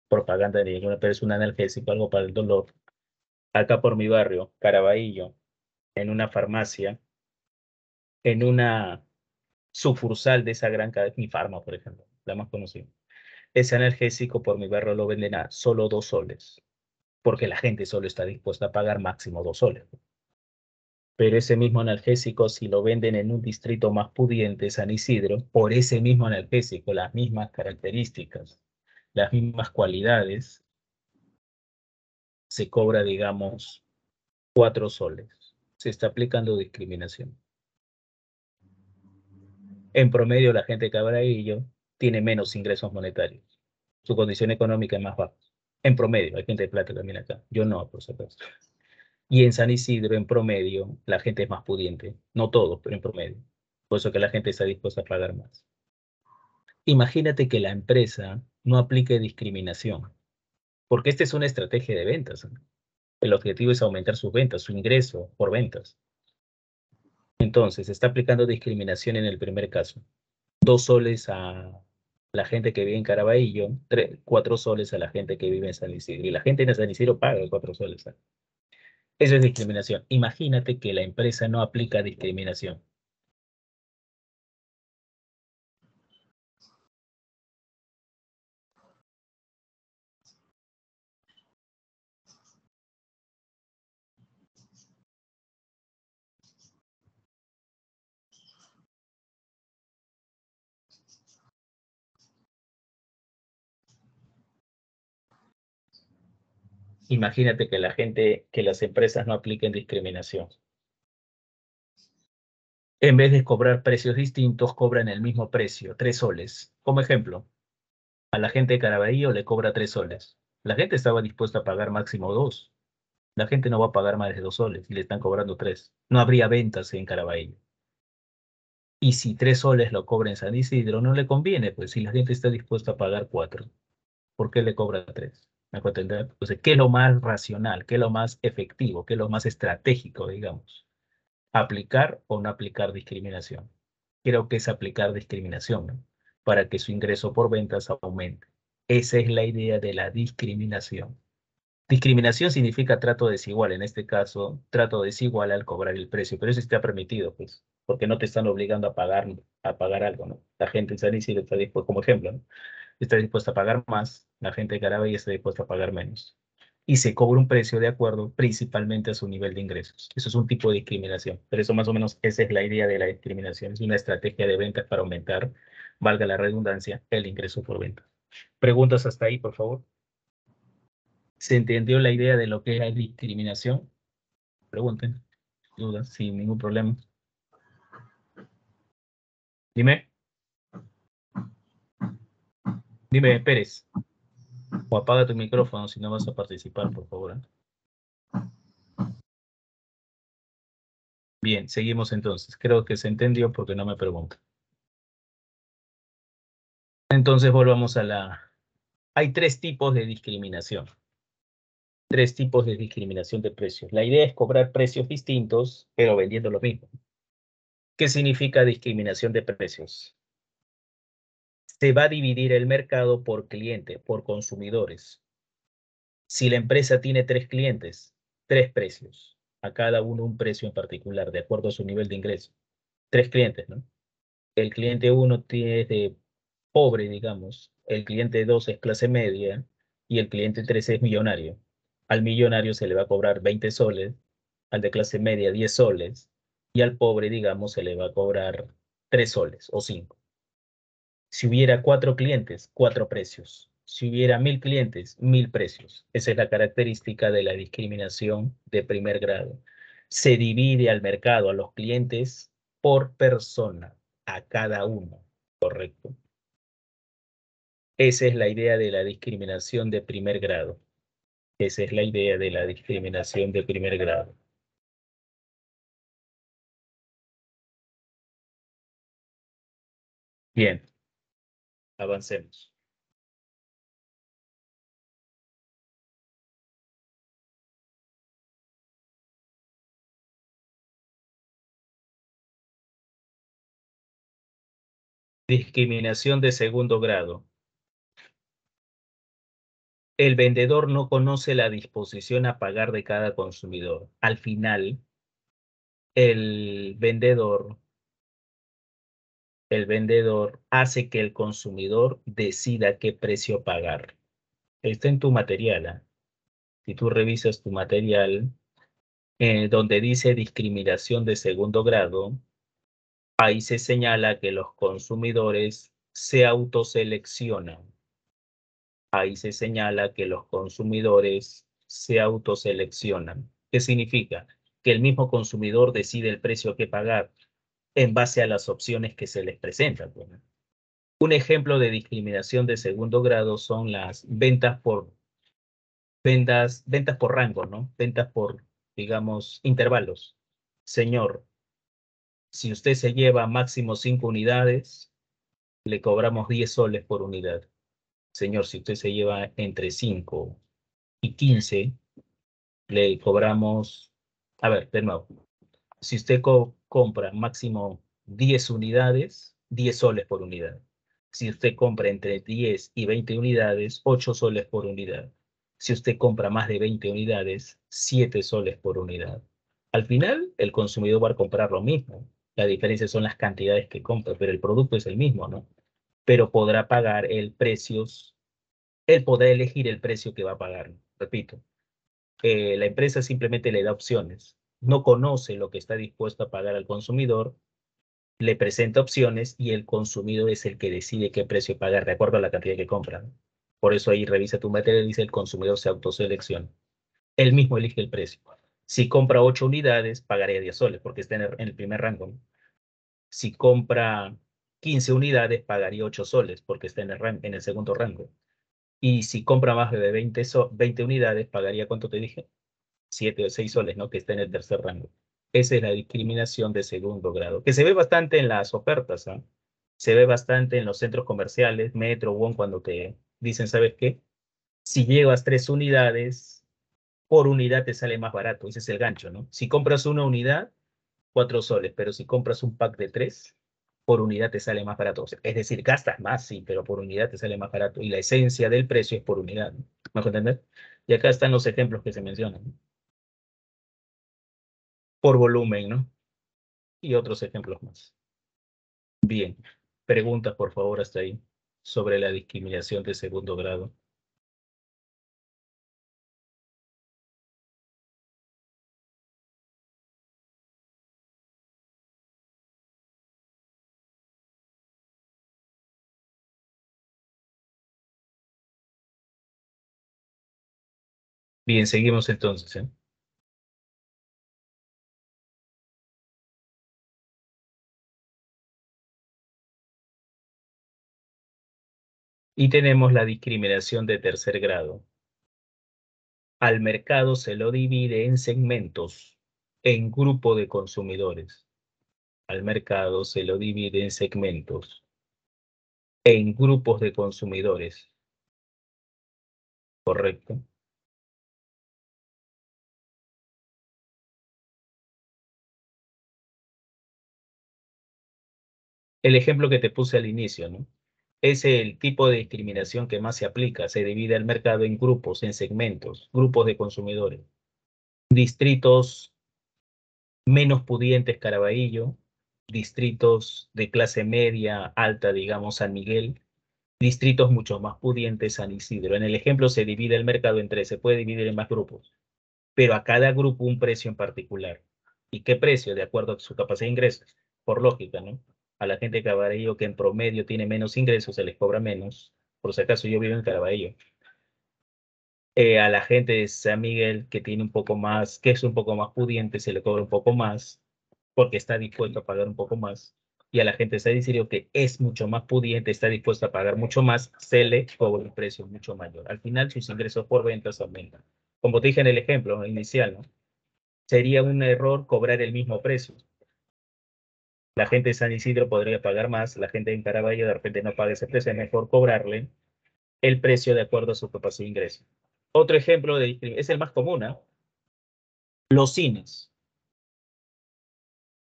propaganda de ninguna, pero es un analgésico, algo para el dolor. Acá por mi barrio, Caraballo, en una farmacia, en una sucursal de esa gran cadena, mi Farma, por ejemplo, la más conocida. Ese analgésico por mi barrio lo venden a solo 2 soles, porque la gente solo está dispuesta a pagar máximo 2 soles. Pero ese mismo analgésico, si lo venden en un distrito más pudiente, San Isidro, por ese mismo analgésico, las mismas características, las mismas cualidades, se cobra, digamos, 4 soles. Se está aplicando discriminación. En promedio, la gente de Cabrillo tiene menos ingresos monetarios. Su condición económica es más baja. En promedio, hay gente de plata también acá. Yo no, por supuesto. Y en San Isidro, en promedio, la gente es más pudiente. No todos, pero en promedio. Por eso que la gente está dispuesta a pagar más. Imagínate que la empresa no aplique discriminación, porque esta es una estrategia de ventas, ¿no? El objetivo es aumentar sus ventas, su ingreso por ventas. Entonces, está aplicando discriminación en el primer caso. 2 soles a la gente que vive en Caraballo, 4 soles a la gente que vive en San Isidro. Y la gente en San Isidro paga 4 soles. Eso es discriminación. Imagínate que la empresa no aplica discriminación. Imagínate que que las empresas no apliquen discriminación. En vez de cobrar precios distintos, cobran el mismo precio, 3 soles. Como ejemplo, a la gente de Caraballo le cobra 3 soles. La gente estaba dispuesta a pagar máximo 2. La gente no va a pagar más de 2 soles y le están cobrando 3. No habría ventas en Caraballo. Y si 3 soles lo cobra en San Isidro, no le conviene, pues si la gente está dispuesta a pagar 4, ¿por qué le cobra 3? ¿Me hago entender? Entonces, ¿qué es lo más racional? ¿Qué es lo más efectivo? ¿Qué es lo más estratégico, digamos? ¿Aplicar o no aplicar discriminación? Creo que es aplicar discriminación, ¿no? Para que su ingreso por ventas aumente. Esa es la idea de la discriminación. Discriminación significa trato desigual, en este caso, trato desigual al cobrar el precio, pero eso está permitido, pues, porque no te están obligando a pagar algo, ¿no? La gente en San Isidro está dispuesta, como ejemplo, ¿no? Está dispuesta a pagar más, la gente de Carabay está dispuesta a pagar menos. Y se cobra un precio de acuerdo principalmente a su nivel de ingresos. Eso es un tipo de discriminación, pero eso más o menos esa es la idea de la discriminación. Es una estrategia de ventas para aumentar, valga la redundancia, el ingreso por venta. ¿Preguntas hasta ahí, por favor? ¿Se entendió la idea de lo que es la discriminación? Pregunten, dudas, sin ningún problema. Dime. Dime, Pérez. O apaga tu micrófono si no vas a participar, por favor. Bien, seguimos entonces. Creo que se entendió porque no me pregunta. Entonces volvamos a la... Hay tres tipos de discriminación. Tres tipos de discriminación de precios. La idea es cobrar precios distintos, pero vendiendo lo mismo. ¿Qué significa discriminación de precios? Se va a dividir el mercado por cliente, por consumidores. Si la empresa tiene 3 clientes, 3 precios, a cada uno un precio en particular, de acuerdo a su nivel de ingreso. 3 clientes, ¿no? El cliente 1 es de pobre, digamos, el cliente 2 es clase media y el cliente 3 es millonario. Al millonario se le va a cobrar 20 soles, al de clase media 10 soles y al pobre, digamos, se le va a cobrar 3 soles o 5. Si hubiera 4 clientes, 4 precios. Si hubiera 1000 clientes, 1000 precios. Esa es la característica de la discriminación de primer grado. Se divide al mercado, a los clientes, por persona, a cada uno, ¿correcto? Esa es la idea de la discriminación de primer grado. Esa es la idea de la discriminación de primer grado. Bien, avancemos. Discriminación de segundo grado. El vendedor no conoce la disposición a pagar de cada consumidor. Al final, el vendedor hace que el consumidor decida qué precio pagar. Está en tu material, ¿ah? Si tú revisas tu material, donde dice discriminación de segundo grado, ahí se señala que los consumidores se autoseleccionan. Ahí se señala que los consumidores se autoseleccionan. ¿Qué significa? Que el mismo consumidor decide el precio que pagar en base a las opciones que se les presentan. Un ejemplo de discriminación de segundo grado son las ventas por rango, ¿no? Ventas por, digamos, intervalos. Señor, si usted se lleva máximo 5 unidades, le cobramos 10 soles por unidad. Señor, si usted se lleva entre 5 y 15, le cobramos, a ver, de nuevo, si usted compra máximo 10 unidades, 10 soles por unidad. Si usted compra entre 10 y 20 unidades, 8 soles por unidad. Si usted compra más de 20 unidades, 7 soles por unidad. Al final, el consumidor va a comprar lo mismo. La diferencia son las cantidades que compra, pero el producto es el mismo, ¿no? Pero podrá pagar él podrá elegir el precio que va a pagar. Repito, la empresa simplemente le da opciones. No conoce lo que está dispuesto a pagar al consumidor, le presenta opciones y el consumidor es el que decide qué precio pagar de acuerdo a la cantidad que compra. Por eso ahí revisa tu material y dice el consumidor se autoselecciona. Él mismo elige el precio. Si compra 8 unidades, pagaría 10 soles porque está en el primer rango, ¿no? Si compra 15 unidades, pagaría 8 soles porque está en el segundo rango. Y si compra más de 20 unidades, pagaría, ¿cuánto te dije? 7 o 6 soles, ¿no? Que está en el tercer rango. Esa es la discriminación de segundo grado, que se ve bastante en las ofertas, ¿ah? Se ve bastante en los centros comerciales, Metro, Wong, cuando te dicen, ¿sabes qué? Si llevas 3 unidades, por unidad te sale más barato. Ese es el gancho, ¿no? Si compras una unidad, 4 soles, pero si compras un pack de 3, por unidad te sale más barato. O sea, es decir, gastas más, sí, pero por unidad te sale más barato. Y la esencia del precio es por unidad, ¿no? ¿Me hago entender? Y acá están los ejemplos que se mencionan, ¿no? Por volumen, ¿no? Y otros ejemplos más. Bien. Preguntas, por favor, hasta ahí, sobre la discriminación de segundo grado. Bien, seguimos entonces, ¿eh? Y tenemos la discriminación de tercer grado. Al mercado se lo divide en segmentos, en grupo de consumidores. Al mercado se lo divide en segmentos, en grupos de consumidores. ¿Correcto? El ejemplo que te puse al inicio, ¿no? Es el tipo de discriminación que más se aplica. Se divide el mercado en grupos, en segmentos, grupos de consumidores. Distritos menos pudientes, Caraballo. Distritos de clase media, alta, digamos, San Miguel. Distritos mucho más pudientes, San Isidro. En el ejemplo se divide el mercado en 3, se puede dividir en más grupos, pero a cada grupo un precio en particular. ¿Y qué precio? De acuerdo a su capacidad de ingresos, por lógica, ¿no? A la gente de Caraballo que en promedio tiene menos ingresos se les cobra menos. Por si acaso yo vivo en Caraballo. A la gente de San Miguel que tiene un poco más, que es un poco más pudiente, se le cobra un poco más porque está dispuesto a pagar un poco más. Y a la gente de San Isidro que es mucho más pudiente, está dispuesta a pagar mucho más, se le cobra un precio mucho mayor. Al final sus ingresos por ventas aumentan. Como te dije en el ejemplo inicial, ¿no? Sería un error cobrar el mismo precio. La gente de San Isidro podría pagar más, la gente en Caraballo de repente no paga ese precio, es mejor cobrarle el precio de acuerdo a su capacidad de ingreso. Otro ejemplo de discriminación, es el más común, ¿eh? Los cines.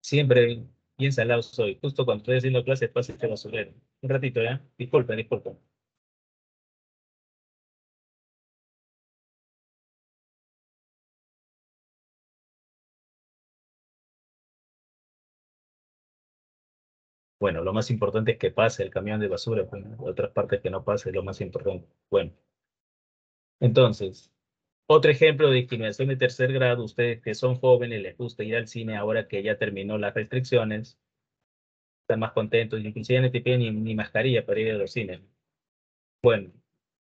Siempre bien salado soy. Justo cuando estoy haciendo clases pasa este basurero. Un ratito, ¿ya? Disculpen, disculpen. Bueno, lo más importante es que pase el camión de basura, pues, ¿no? Otras partes que no pase es lo más importante. Bueno, entonces, otro ejemplo de discriminación de tercer grado, ustedes que son jóvenes, les gusta ir al cine ahora que ya terminó las restricciones, están más contentos, inclusive ya no te piden ni mascarilla para ir a los cines. Bueno,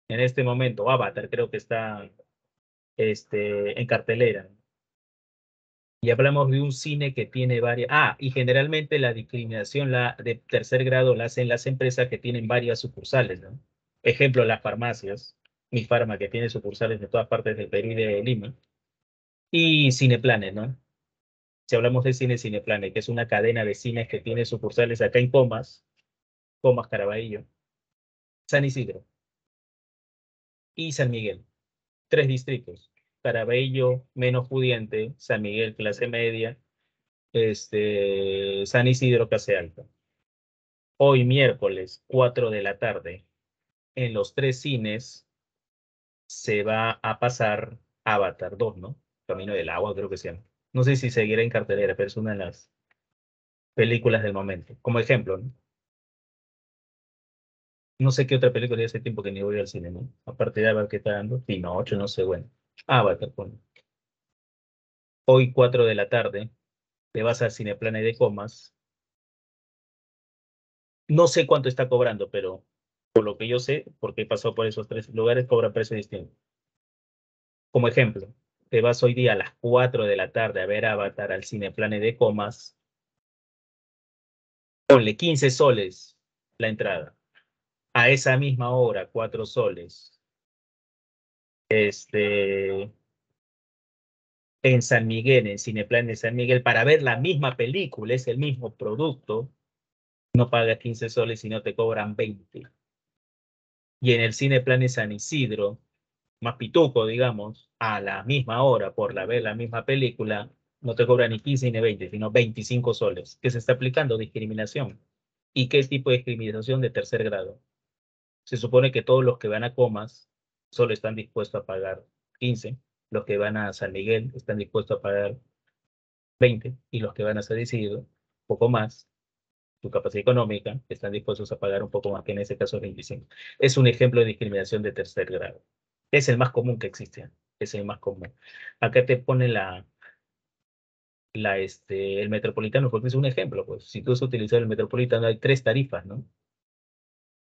en este momento, Avatar creo que está en cartelera. Y hablamos de un cine que tiene varias... Ah, y generalmente la discriminación de tercer grado la hacen las empresas que tienen varias sucursales, ¿no? Ejemplo, las farmacias. Mi Farma, que tiene sucursales de todas partes del Perú y de Lima. Y Cineplanet, ¿no? Si hablamos de Cineplanet, que es una cadena de cines que tiene sucursales acá en Comas Caraballo, San Isidro y San Miguel. 3 distritos. Caraballo, menos pudiente, San Miguel, clase media, San Isidro, clase alta. Hoy miércoles, 4 de la tarde, en los 3 cines se va a pasar Avatar 2, ¿no? Camino del Agua, creo que se llama. No sé si seguirá en cartelera, pero es una de las películas del momento. Como ejemplo, ¿no? No sé qué otra película de hace tiempo que ni voy al cine, ¿no? Aparte de Avatar que está dando, Pinocho, no sé, bueno. Avatar, bueno. Hoy, 4 de la tarde, te vas al Cineplanet de Comas. No sé cuánto está cobrando, pero por lo que yo sé, porque he pasado por esos 3 lugares, cobra precio distinto. Como ejemplo, te vas hoy día a las 4 de la tarde a ver Avatar al Cineplanet de Comas, ponle 15 soles la entrada. A esa misma hora, 4 soles. En San Miguel, en Cineplanet de San Miguel, para ver la misma película, es el mismo producto, no pagas 15 soles, sino te cobran 20. Y en el Cineplanet San Isidro, más pituco, digamos, a la misma hora por ver la misma película, no te cobra ni 15 ni 20, sino 25 soles. ¿Qué se está aplicando? Discriminación. ¿Y qué tipo de discriminación de tercer grado? Se supone que todos los que van a Comas solo están dispuestos a pagar 15, los que van a San Miguel están dispuestos a pagar 20, y los que van a San Isidro, poco más, su capacidad económica, están dispuestos a pagar un poco más, que en ese caso es 25. Es un ejemplo de discriminación de tercer grado. Es el más común que existe, es el más común. Acá te pone el metropolitano, porque es un ejemplo, pues. Si tú has utilizado el metropolitano, hay 3 tarifas, ¿no?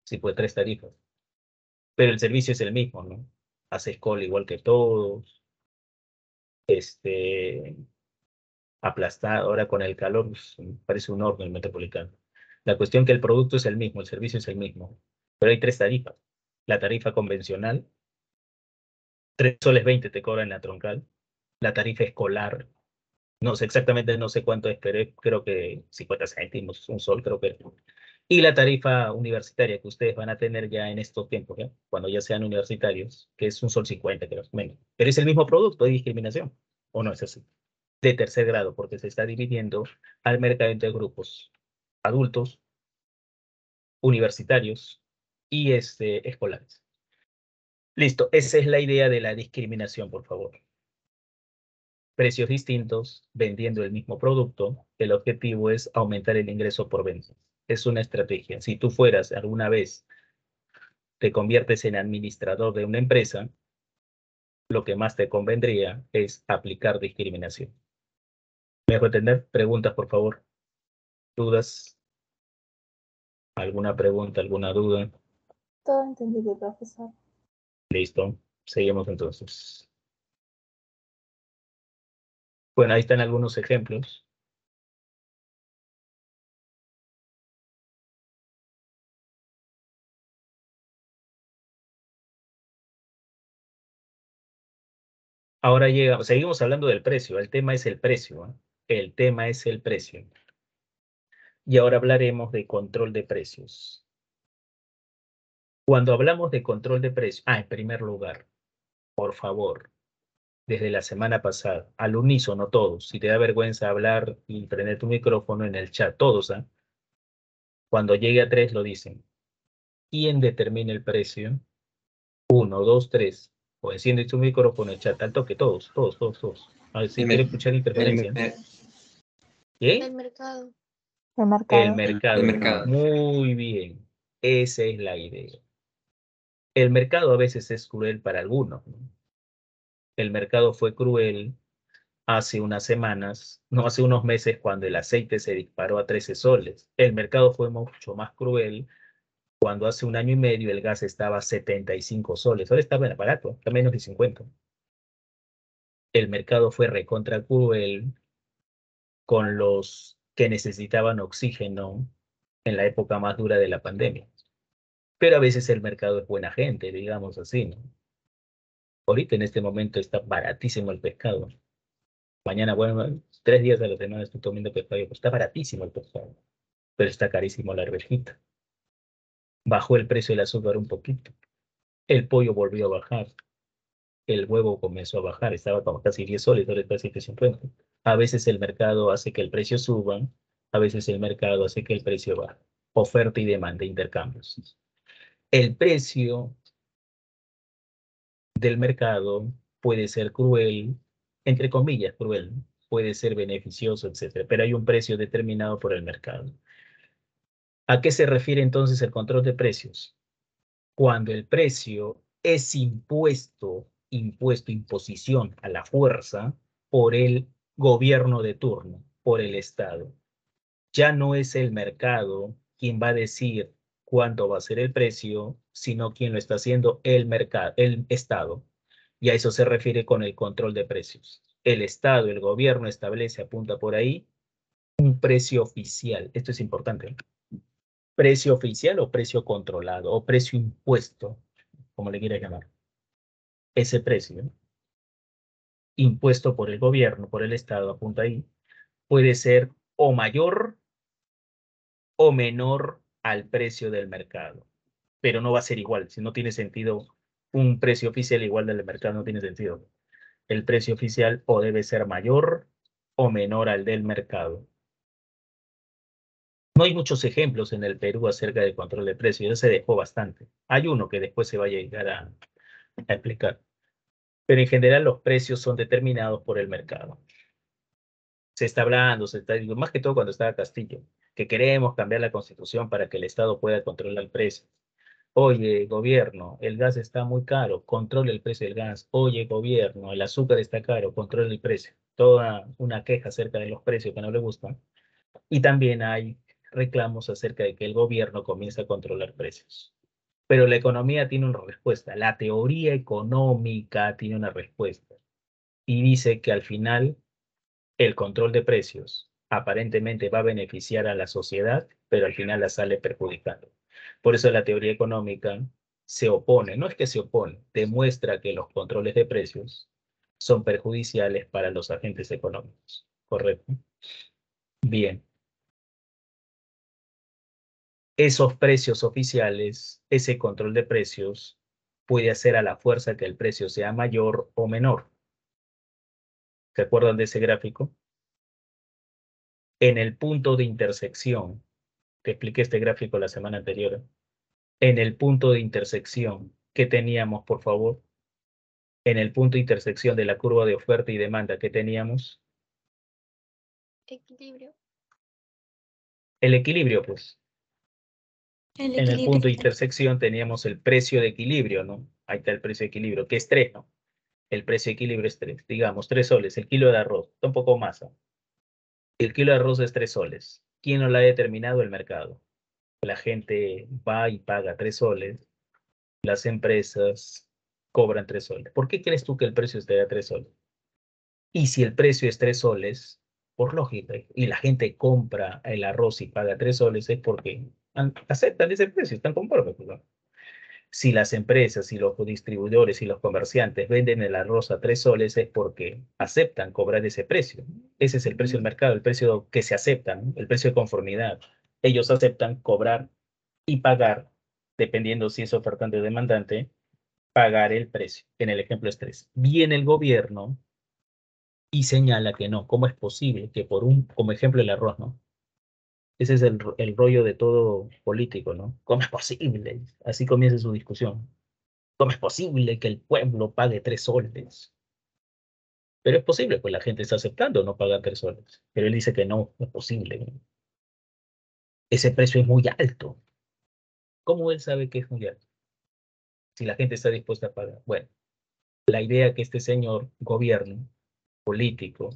Sí, pues 3 tarifas. Pero el servicio es el mismo, ¿no? Haces cola igual que todos, aplastado, ahora con el calor, pues, parece un horno el metropolitano. La cuestión que el producto es el mismo, el servicio es el mismo, pero hay 3 tarifas. La tarifa convencional, 3 soles 20 te cobran la troncal. La tarifa escolar, no sé exactamente, no sé cuánto es, pero creo que 50 céntimos, un sol, creo que. Y la tarifa universitaria que ustedes van a tener ya en estos tiempos, ¿ya? Cuando ya sean universitarios, que es un sol 50, creo, menos. Pero es el mismo producto de discriminación, ¿o no es así? De tercer grado, porque se está dividiendo al mercado entre grupos adultos, universitarios y escolares. Listo, esa es la idea de la discriminación, por favor. Precios distintos, vendiendo el mismo producto, el objetivo es aumentar el ingreso por ventas. Es una estrategia. Si tú fueras alguna vez, te conviertes en administrador de una empresa, lo que más te convendría es aplicar discriminación. ¿Me dejo entender? Preguntas, por favor. ¿Dudas? ¿Alguna pregunta, alguna duda? Todo entendido, profesor. Listo. Seguimos entonces. Bueno, ahí están algunos ejemplos. Ahora seguimos hablando del precio. El tema es el precio, ¿eh? El tema es el precio. Y ahora hablaremos de control de precios. Cuando hablamos de control de precios, en primer lugar, por favor, desde la semana pasada, al unísono todos, si te da vergüenza hablar y prender tu micrófono en el chat, todos, ¿ah? Cuando llegue a 3 lo dicen. ¿Quién determina el precio? 1, 2, 3. O enciende tu micrófono en el chat, al toque, todos, todos, todos, todos. A ver si quiero escuchar interferencia. ¿Qué? El mercado. El El mercado. mercado. Muy bien. Esa es la idea. El mercado a veces es cruel para algunos, ¿no? El mercado fue cruel hace unas semanas, no, hace unos meses, cuando el aceite se disparó a 13 soles. El mercado fue mucho más cruel cuando hace un año y medio el gas estaba a 75 soles. Ahora está barato, está menos de 50. El mercado fue recontra cruel con los que necesitaban oxígeno en la época más dura de la pandemia. Pero a veces el mercado es buena gente, digamos así, ¿no? Ahorita en este momento está baratísimo el pescado. Mañana, bueno, 3 días a la semana estoy comiendo pescado, pues está baratísimo el pescado, pero está carísimo la arvejita. Bajó el precio del azúcar un poquito. El pollo volvió a bajar. El huevo comenzó a bajar, estaba como casi 10 soles, ahora está 7.50. A veces el mercado hace que el precio suba, a veces el mercado hace que el precio baje. Oferta y demanda, intercambios. El precio del mercado puede ser cruel, entre comillas, cruel, puede ser beneficioso, etcétera, pero hay un precio determinado por el mercado. ¿A qué se refiere entonces el control de precios? Cuando el precio es imposición a la fuerza por el gobierno de turno, por el Estado. Ya no es el mercado quien va a decir cuánto va a ser el precio, sino quien lo está haciendo el mercado, el Estado. Y a eso se refiere con el control de precios. El Estado, el gobierno establece, apunta por ahí, un precio oficial. Esto es importante. Precio oficial o precio controlado o precio impuesto, como le quieras llamar. Ese precio impuesto por el gobierno, por el Estado, apunta ahí, puede ser o mayor o menor al precio del mercado, pero no va a ser igual, si no tiene sentido un precio oficial igual del mercado no tiene sentido. El precio oficial o debe ser mayor o menor al del mercado. No hay muchos ejemplos en el Perú acerca del control de precios, ya se dejó bastante. Hay uno que después se va a llegar a explicar. Pero en general los precios son determinados por el mercado. Se está hablando, más que todo cuando estaba Castillo, que queremos cambiar la constitución para que el Estado pueda controlar el precio. Oye, gobierno, el gas está muy caro, controle el precio del gas. Oye, gobierno, el azúcar está caro, controle el precio. Toda una queja acerca de los precios que no le gustan. Y también hay reclamos acerca de que el gobierno comience a controlar precios. Pero la economía tiene una respuesta, la teoría económica tiene una respuesta. Y dice que al final el control de precios aparentemente va a beneficiar a la sociedad, pero al final la sale perjudicando. Por eso la teoría económica se opone, no es que se opone, demuestra que los controles de precios son perjudiciales para los agentes económicos. ¿Correcto? Bien. Esos precios oficiales, ese control de precios, puede hacer a la fuerza que el precio sea mayor o menor. ¿Se acuerdan de ese gráfico? En el punto de intersección, te expliqué este gráfico la semana anterior, en el punto de intersección, ¿qué teníamos, por favor? En el punto de intersección de la curva de oferta y demanda, ¿qué teníamos? Equilibrio. El equilibrio, pues. El En el punto de equilibrio. intersección teníamos el precio de equilibrio, ¿no? Ahí está el precio de equilibrio, que es 3, ¿no? El precio de equilibrio es 3, digamos, 3 soles. El kilo de arroz, está un poco más, ¿no? El kilo de arroz es 3 soles. ¿Quién no lo ha determinado? El mercado. La gente va y paga 3 soles. Las empresas cobran 3 soles. ¿Por qué crees tú que el precio esté a 3 soles? Y si el precio es 3 soles, por lógica, y la gente compra el arroz y paga 3 soles, es porque aceptan ese precio, están conformes, ¿no? Si las empresas y los distribuidores y los comerciantes venden el arroz a 3 soles, es porque aceptan cobrar ese precio. Ese es el precio del mercado, el precio que se acepta, ¿no? El precio de conformidad. Ellos aceptan cobrar y pagar, dependiendo si es ofertante o demandante, pagar el precio. En el ejemplo es 3. Viene el gobierno y señala que no. ¿Cómo es posible que como ejemplo el arroz, ¿no? Ese es el rollo de todo político, ¿no? ¿Cómo es posible? Así comienza su discusión. ¿Cómo es posible que el pueblo pague 3 soles? Pero es posible, pues la gente está aceptando no pagar 3 soles. Pero él dice que no, no es posible, ¿no? Ese precio es muy alto. ¿Cómo él sabe que es muy alto? Si la gente está dispuesta a pagar. Bueno, la idea que este señor gobierno político,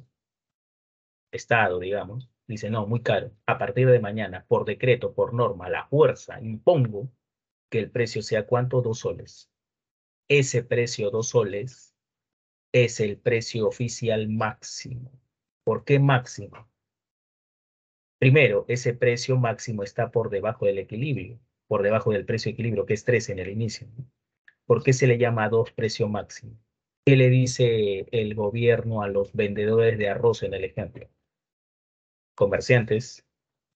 Estado, digamos, dice, no, muy caro. A partir de mañana, por decreto, por norma, la fuerza, impongo que el precio sea ¿cuánto? 2 soles. Ese precio, 2 soles, es el precio oficial máximo. ¿Por qué máximo? Primero, ese precio máximo está por debajo del equilibrio, por debajo del precio de equilibrio, que es 3 en el inicio. ¿Por qué se le llama 2 precio máximo? ¿Qué le dice el gobierno a los vendedores de arroz en el ejemplo? Comerciantes,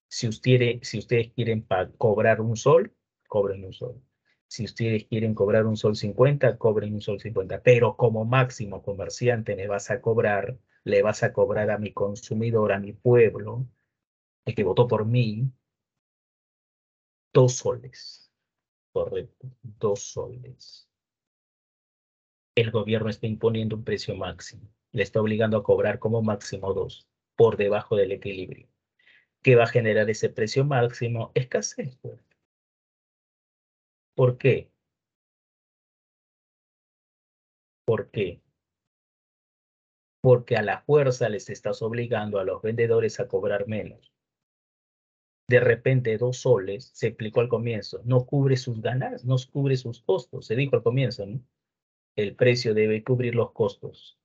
si ustedes quieren cobrar un sol, cobren un sol. Si ustedes quieren cobrar un sol 50, cobren un sol 50. Pero como máximo comerciante le vas a cobrar a mi consumidor, a mi pueblo, el que votó por mí, 2 soles. Correcto, 2 soles. El gobierno está imponiendo un precio máximo. Le está obligando a cobrar como máximo 2, por debajo del equilibrio. ¿Qué va a generar ese precio máximo? Escasez, pues. ¿Por qué? ¿Por qué? Porque a la fuerza les estás obligando a los vendedores a cobrar menos. De repente 2 soles, se explicó al comienzo, no cubre sus ganancias, no cubre sus costos. Se dijo al comienzo, ¿no? El precio debe cubrir los costos.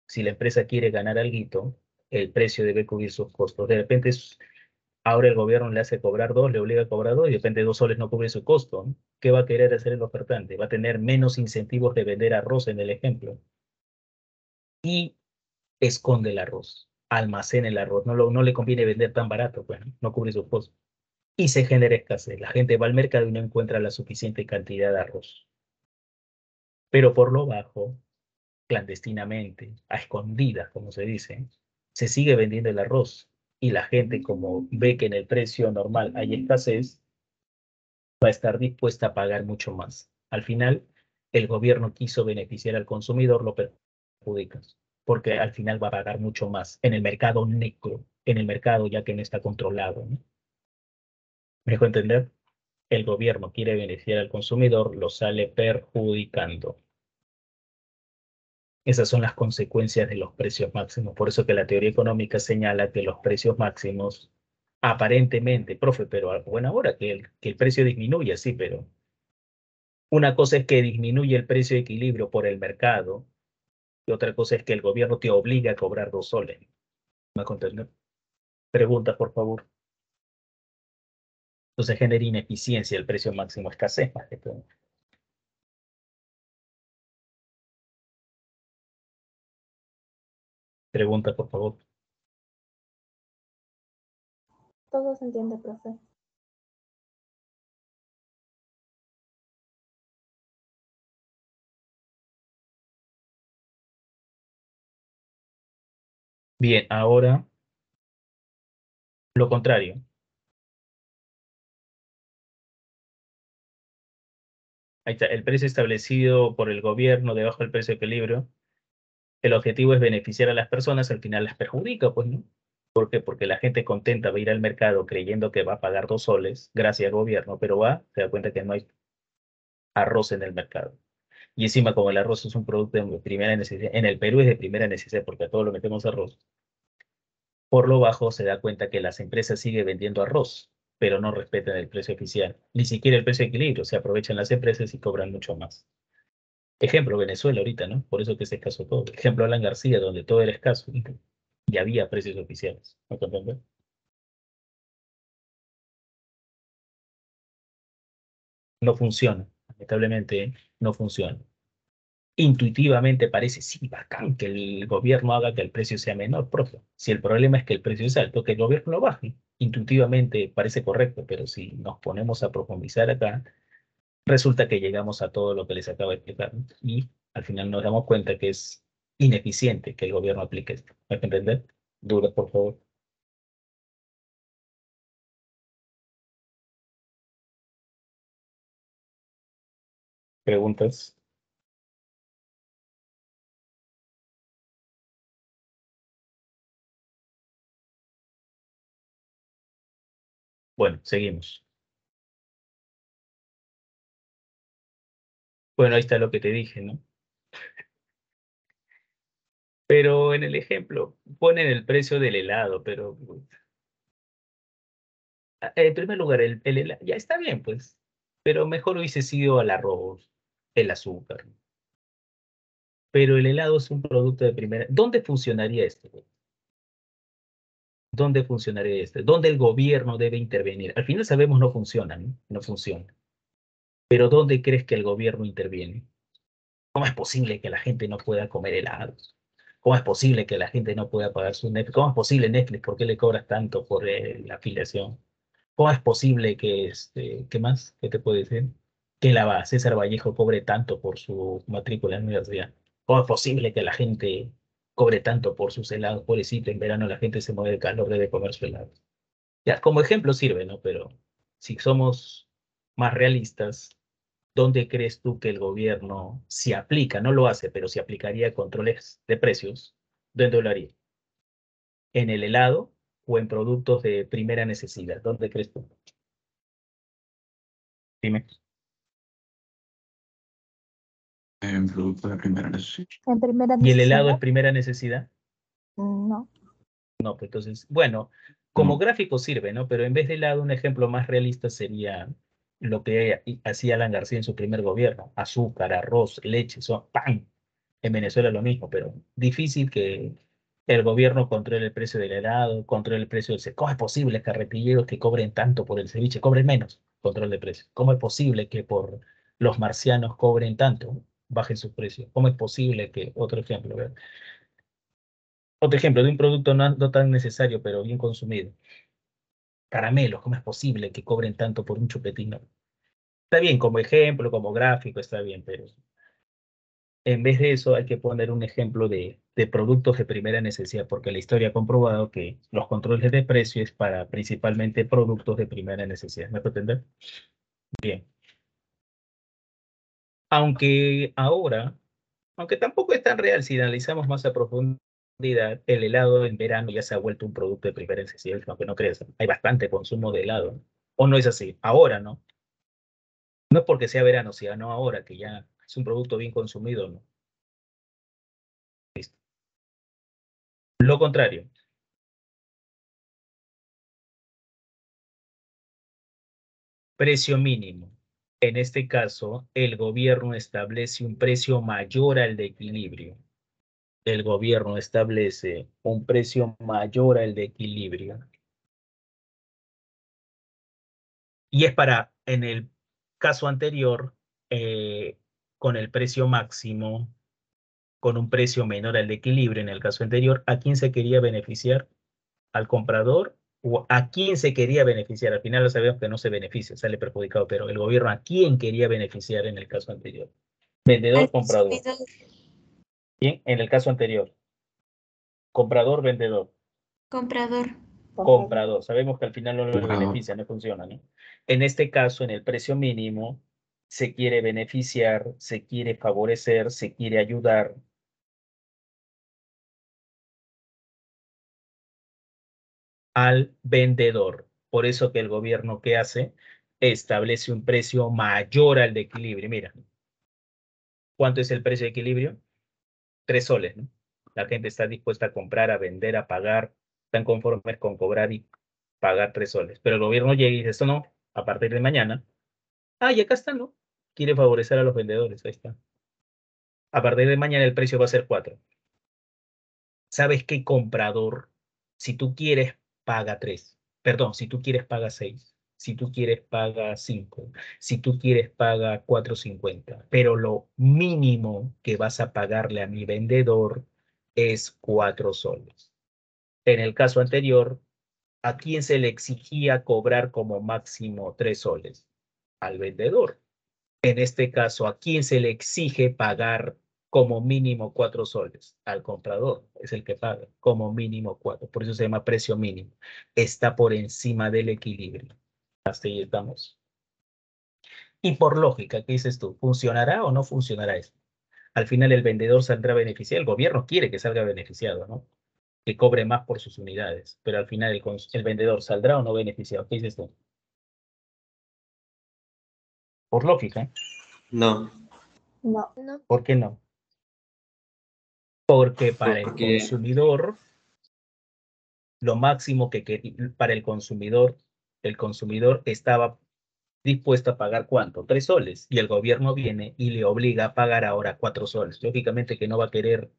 Si la empresa quiere ganar algo, el precio debe cubrir sus costos. De repente, ahora el gobierno le hace cobrar 2, le obliga a cobrar 2 y de repente 2 soles no cubre su costo, ¿no? ¿Qué va a querer hacer el ofertante? Va a tener menos incentivos de vender arroz en el ejemplo. Y esconde el arroz, almacena el arroz. No le conviene vender tan barato, pues, no cubre sus costos. Y se genera escasez. La gente va al mercado y no encuentra la suficiente cantidad de arroz. Pero por lo bajo, clandestinamente, a escondidas, como se dice, se sigue vendiendo el arroz. Y la gente, como ve que en el precio normal hay escasez, va a estar dispuesta a pagar mucho más. Al final, el gobierno quiso beneficiar al consumidor, lo perjudica, porque al final va a pagar mucho más en el mercado negro, en el mercado ya que no está controlado, ¿no? ¿Me dejo entender? El gobierno quiere beneficiar al consumidor, lo sale perjudicando. Esas son las consecuencias de los precios máximos. Por eso que la teoría económica señala que los precios máximos, aparentemente, profe, pero a buena hora que el precio disminuya, sí, pero una cosa es que disminuye el precio de equilibrio por el mercado y otra cosa es que el gobierno te obligue a cobrar 2 soles. ¿Me hago entender? Preguntas, por favor. Entonces genera ineficiencia el precio máximo, escasez más que todo. Preguntas, por favor. Todo se entiende, profe. Bien, ahora lo contrario. Ahí está, el precio establecido por el gobierno debajo del precio de equilibrio. El objetivo es beneficiar a las personas, al final las perjudica, pues, ¿no? ¿Por qué? Porque la gente contenta va a ir al mercado creyendo que va a pagar 2 soles, gracias al gobierno, pero se da cuenta que no hay arroz en el mercado. Y encima, como el arroz es un producto de primera necesidad, en el Perú es de primera necesidad porque a todo lo metemos arroz, por lo bajo se da cuenta que las empresas siguen vendiendo arroz, pero no respetan el precio oficial, ni siquiera el precio de equilibrio, se aprovechan las empresas y cobran mucho más. Ejemplo, Venezuela ahorita, ¿no? Por eso que es escaso todo. Ejemplo, Alan García, donde todo era escaso y había precios oficiales. ¿Me comprende? No funciona. Lamentablemente, no funciona. Intuitivamente parece, sí, bacán que el gobierno haga que el precio sea menor, profe. Si el problema es que el precio es alto, que el gobierno lo baje. Intuitivamente parece correcto, pero si nos ponemos a profundizar acá, resulta que llegamos a todo lo que les acabo de explicar, ¿no? Y al final nos damos cuenta que es ineficiente que el gobierno aplique esto. ¿Me hace entender? Dudas, por favor. Preguntas. Bueno, seguimos. Bueno, ahí está lo que te dije, ¿no? Pero en el ejemplo ponen el precio del helado, pero en primer lugar, el helado ya está bien, pues, pero mejor hubiese sido el arroz, el azúcar. Pero el helado es un producto de primera. ¿Dónde funcionaría esto? ¿Dónde funcionaría esto? ¿Dónde el gobierno debe intervenir? Al final sabemos no funciona, ¿no? No funciona. Pero ¿dónde crees que el gobierno interviene? ¿Cómo es posible que la gente no pueda comer helados? ¿Cómo es posible que la gente no pueda pagar su Netflix? ¿Cómo es posible Netflix? ¿Por qué le cobras tanto por la afiliación? ¿Cómo es posible que, qué más? ¿Qué te puedo decir? Que la César Vallejo cobre tanto por su matrícula en la universidad. ¿Cómo es posible que la gente cobre tanto por sus helados? Pobrecito, en verano la gente se mueve de calor, debe comer su helado. Ya, como ejemplo sirve, ¿no? Pero si somos más realistas, ¿dónde crees tú que el gobierno, si aplica, no lo hace, pero si aplicaría controles de precios, dónde lo haría? ¿En el helado o en productos de primera necesidad? ¿Dónde crees tú? Dime. En producto de primera necesidad. En primera ¿Y el helado es necesidad, primera necesidad? no. No, pues entonces, bueno, como No. gráfico sirve, ¿no? Pero en vez de helado, un ejemplo más realista sería lo que hacía Alan García en su primer gobierno. Azúcar, arroz, leche, pan. En Venezuela lo mismo, pero difícil que el gobierno controle el precio del helado, controle el precio del ceviche. ¿Cómo es posible que carretilleros que cobren tanto por el ceviche cobren menos control de precio? ¿Cómo es posible que por los marcianos cobren tanto, bajen sus precios? ¿Cómo es posible que, otro ejemplo, ¿verdad? Otro ejemplo de un producto no tan necesario, pero bien consumido. Caramelos, ¿cómo es posible que cobren tanto por un chupetín? No. Está bien, como ejemplo, como gráfico, está bien, pero En vez de eso, hay que poner un ejemplo de productos de primera necesidad, porque la historia ha comprobado que los controles de precio es para principalmente productos de primera necesidad. ¿Me puedo entender? Bien. Aunque ahora, aunque tampoco es tan real, si analizamos más a profundidad, el helado en verano ya se ha vuelto un producto de primera necesidad, aunque no creas, hay bastante consumo de helado. ¿O no es así? Ahora, ¿no? No es porque sea verano, sino ahora, que ya es un producto bien consumido, ¿no? Listo. Lo contrario. Precio mínimo. En este caso, el gobierno establece un precio mayor al de equilibrio. El gobierno establece un precio mayor al de equilibrio. Y es para, en el caso anterior, con el precio máximo, con un precio menor al de equilibrio, en el caso anterior, ¿a quién se quería beneficiar? ¿Al comprador? ¿O a quién se quería beneficiar? Al final lo sabemos que no se beneficia, sale perjudicado, pero el gobierno ¿a quién quería beneficiar en el caso anterior? Al Vendedor, comprador. consumidor. Bien, en el caso anterior, comprador, vendedor, Comprador. comprador. Sabemos que al final no le Comprador. beneficia, no funciona, ¿no? En este caso, en el precio mínimo, se quiere beneficiar, se quiere favorecer, se quiere ayudar al vendedor. Por eso que el gobierno, ¿qué hace? Establece un precio mayor al de equilibrio. Mira, ¿cuánto es el precio de equilibrio? 3 soles, ¿no? La gente está dispuesta a comprar, a vender, a pagar, están conformes con cobrar y pagar 3 soles. Pero el gobierno llega y dice, esto no, a partir de mañana. Ah, y acá está, ¿no? Quiere favorecer a los vendedores, ahí está. A partir de mañana el precio va a ser 4. ¿Sabes qué comprador? Si tú quieres, paga 3. Perdón, si tú quieres, paga 6. Si tú quieres, paga 5. Si tú quieres, paga 4,50. Pero lo mínimo que vas a pagarle a mi vendedor es 4 soles. En el caso anterior, ¿a quién se le exigía cobrar como máximo 3 soles? Al vendedor. En este caso, ¿a quién se le exige pagar como mínimo 4 soles? Al comprador, es el que paga como mínimo 4. Por eso se llama precio mínimo. Está por encima del equilibrio. Hasta ahí estamos. Y por lógica, ¿qué dices tú? ¿Funcionará o no funcionará esto? Al final el vendedor saldrá beneficiado. El gobierno quiere que salga beneficiado, ¿no? Que cobre más por sus unidades. Pero al final el vendedor saldrá o no beneficiado. ¿Qué dices tú? Por lógica. No, No. No. ¿Por qué no? Porque para el porque consumidor, lo máximo para el consumidor estaba dispuesto a pagar ¿cuánto? 3 soles. Y el gobierno viene y le obliga a pagar ahora 4 soles. Lógicamente que no va a querer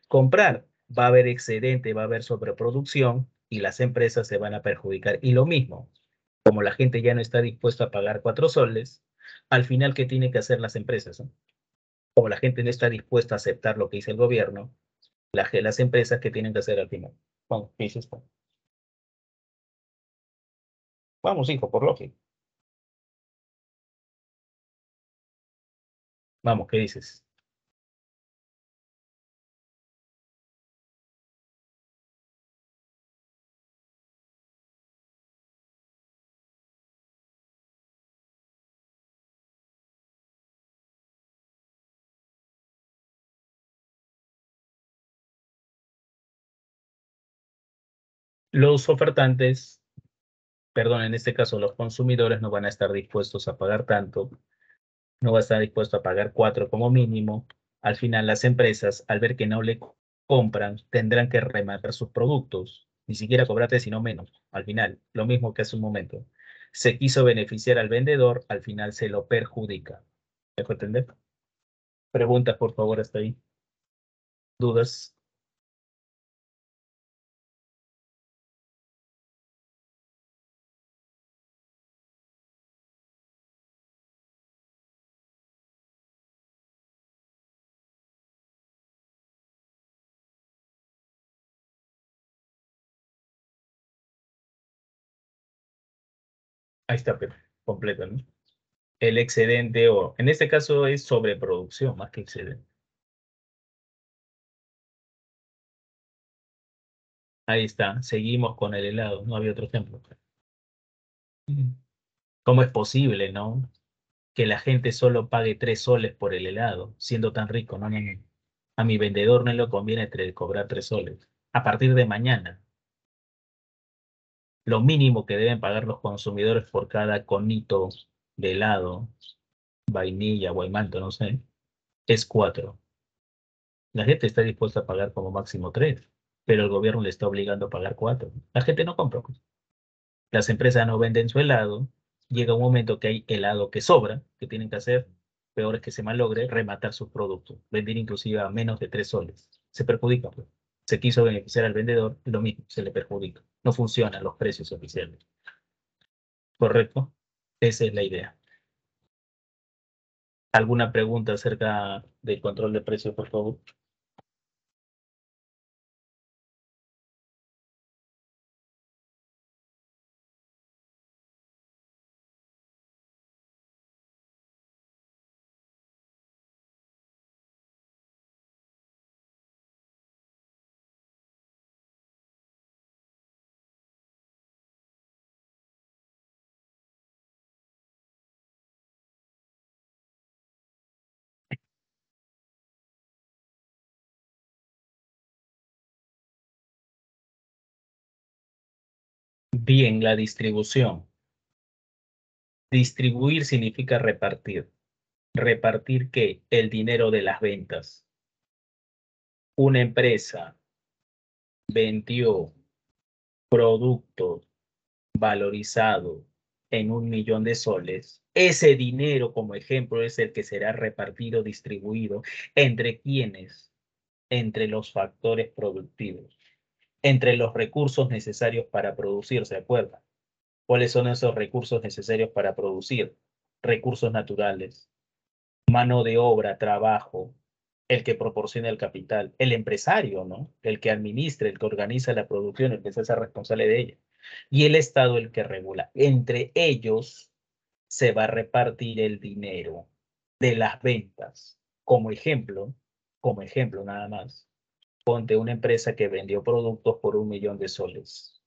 comprar. Va a haber excedente, va a haber sobreproducción y las empresas se van a perjudicar. Y lo mismo, como la gente ya no está dispuesta a pagar 4 soles, al final, ¿qué tienen que hacer las empresas? ¿No? Como la gente no está dispuesta a aceptar lo que dice el gobierno, las empresas, ¿qué tienen que hacer al final? Bueno, ¿qué dices tú? Vamos, hijo, por lógica. Vamos, ¿qué dices? Los ofertantes, perdón, en este caso los consumidores no van a estar dispuestos a pagar tanto, no va a estar dispuesto a pagar 4 como mínimo. Al final las empresas, al ver que no le compran, tendrán que rematar sus productos, ni siquiera cobrarte, sino menos. Al final, lo mismo que hace un momento. Se quiso beneficiar al vendedor, al final se lo perjudica. ¿Me dejo entender? Preguntas, por favor, hasta ahí. ¿Dudas? Ahí está, pero completo, ¿no? El excedente o, en este caso es sobreproducción más que excedente. Ahí está, seguimos con el helado, no había otro ejemplo. ¿Cómo es posible, no? Que la gente solo pague 3 soles por el helado, siendo tan rico, no, no, no. A mi vendedor no le conviene cobrar 3 soles. A partir de mañana, lo mínimo que deben pagar los consumidores por cada conito de helado, vainilla, guaymanto, no sé, es 4. La gente está dispuesta a pagar como máximo 3, pero el gobierno le está obligando a pagar 4. La gente no compra, pues. Las empresas no venden su helado, llega un momento que hay helado que sobra, que tienen que hacer, peor es que se malogre, rematar sus productos, vender inclusive a menos de 3 soles. Se perjudica, pues. Se quiso beneficiar al vendedor, lo mismo, se le perjudica. No funcionan los precios oficiales. ¿Correcto? Esa es la idea. ¿Alguna pregunta acerca del control de precios, por favor? Bien, la distribución. Distribuir significa repartir. ¿Repartir qué? El dinero de las ventas. Una empresa vendió productos valorizados en 1.000.000 de soles. Ese dinero, como ejemplo, es el que será repartido, distribuido entre quienes, entre los factores productivos, entre los recursos necesarios para producir, ¿se acuerdan? ¿Cuáles son esos recursos necesarios para producir? Recursos naturales, mano de obra, trabajo, el que proporciona el capital, el empresario, ¿no? El que administra, el que organiza la producción, el que se hace responsable de ella. Y el Estado el que regula. Entre ellos se va a repartir el dinero de las ventas. Como ejemplo nada más, ponte una empresa que vendió productos por 1.000.000 de soles.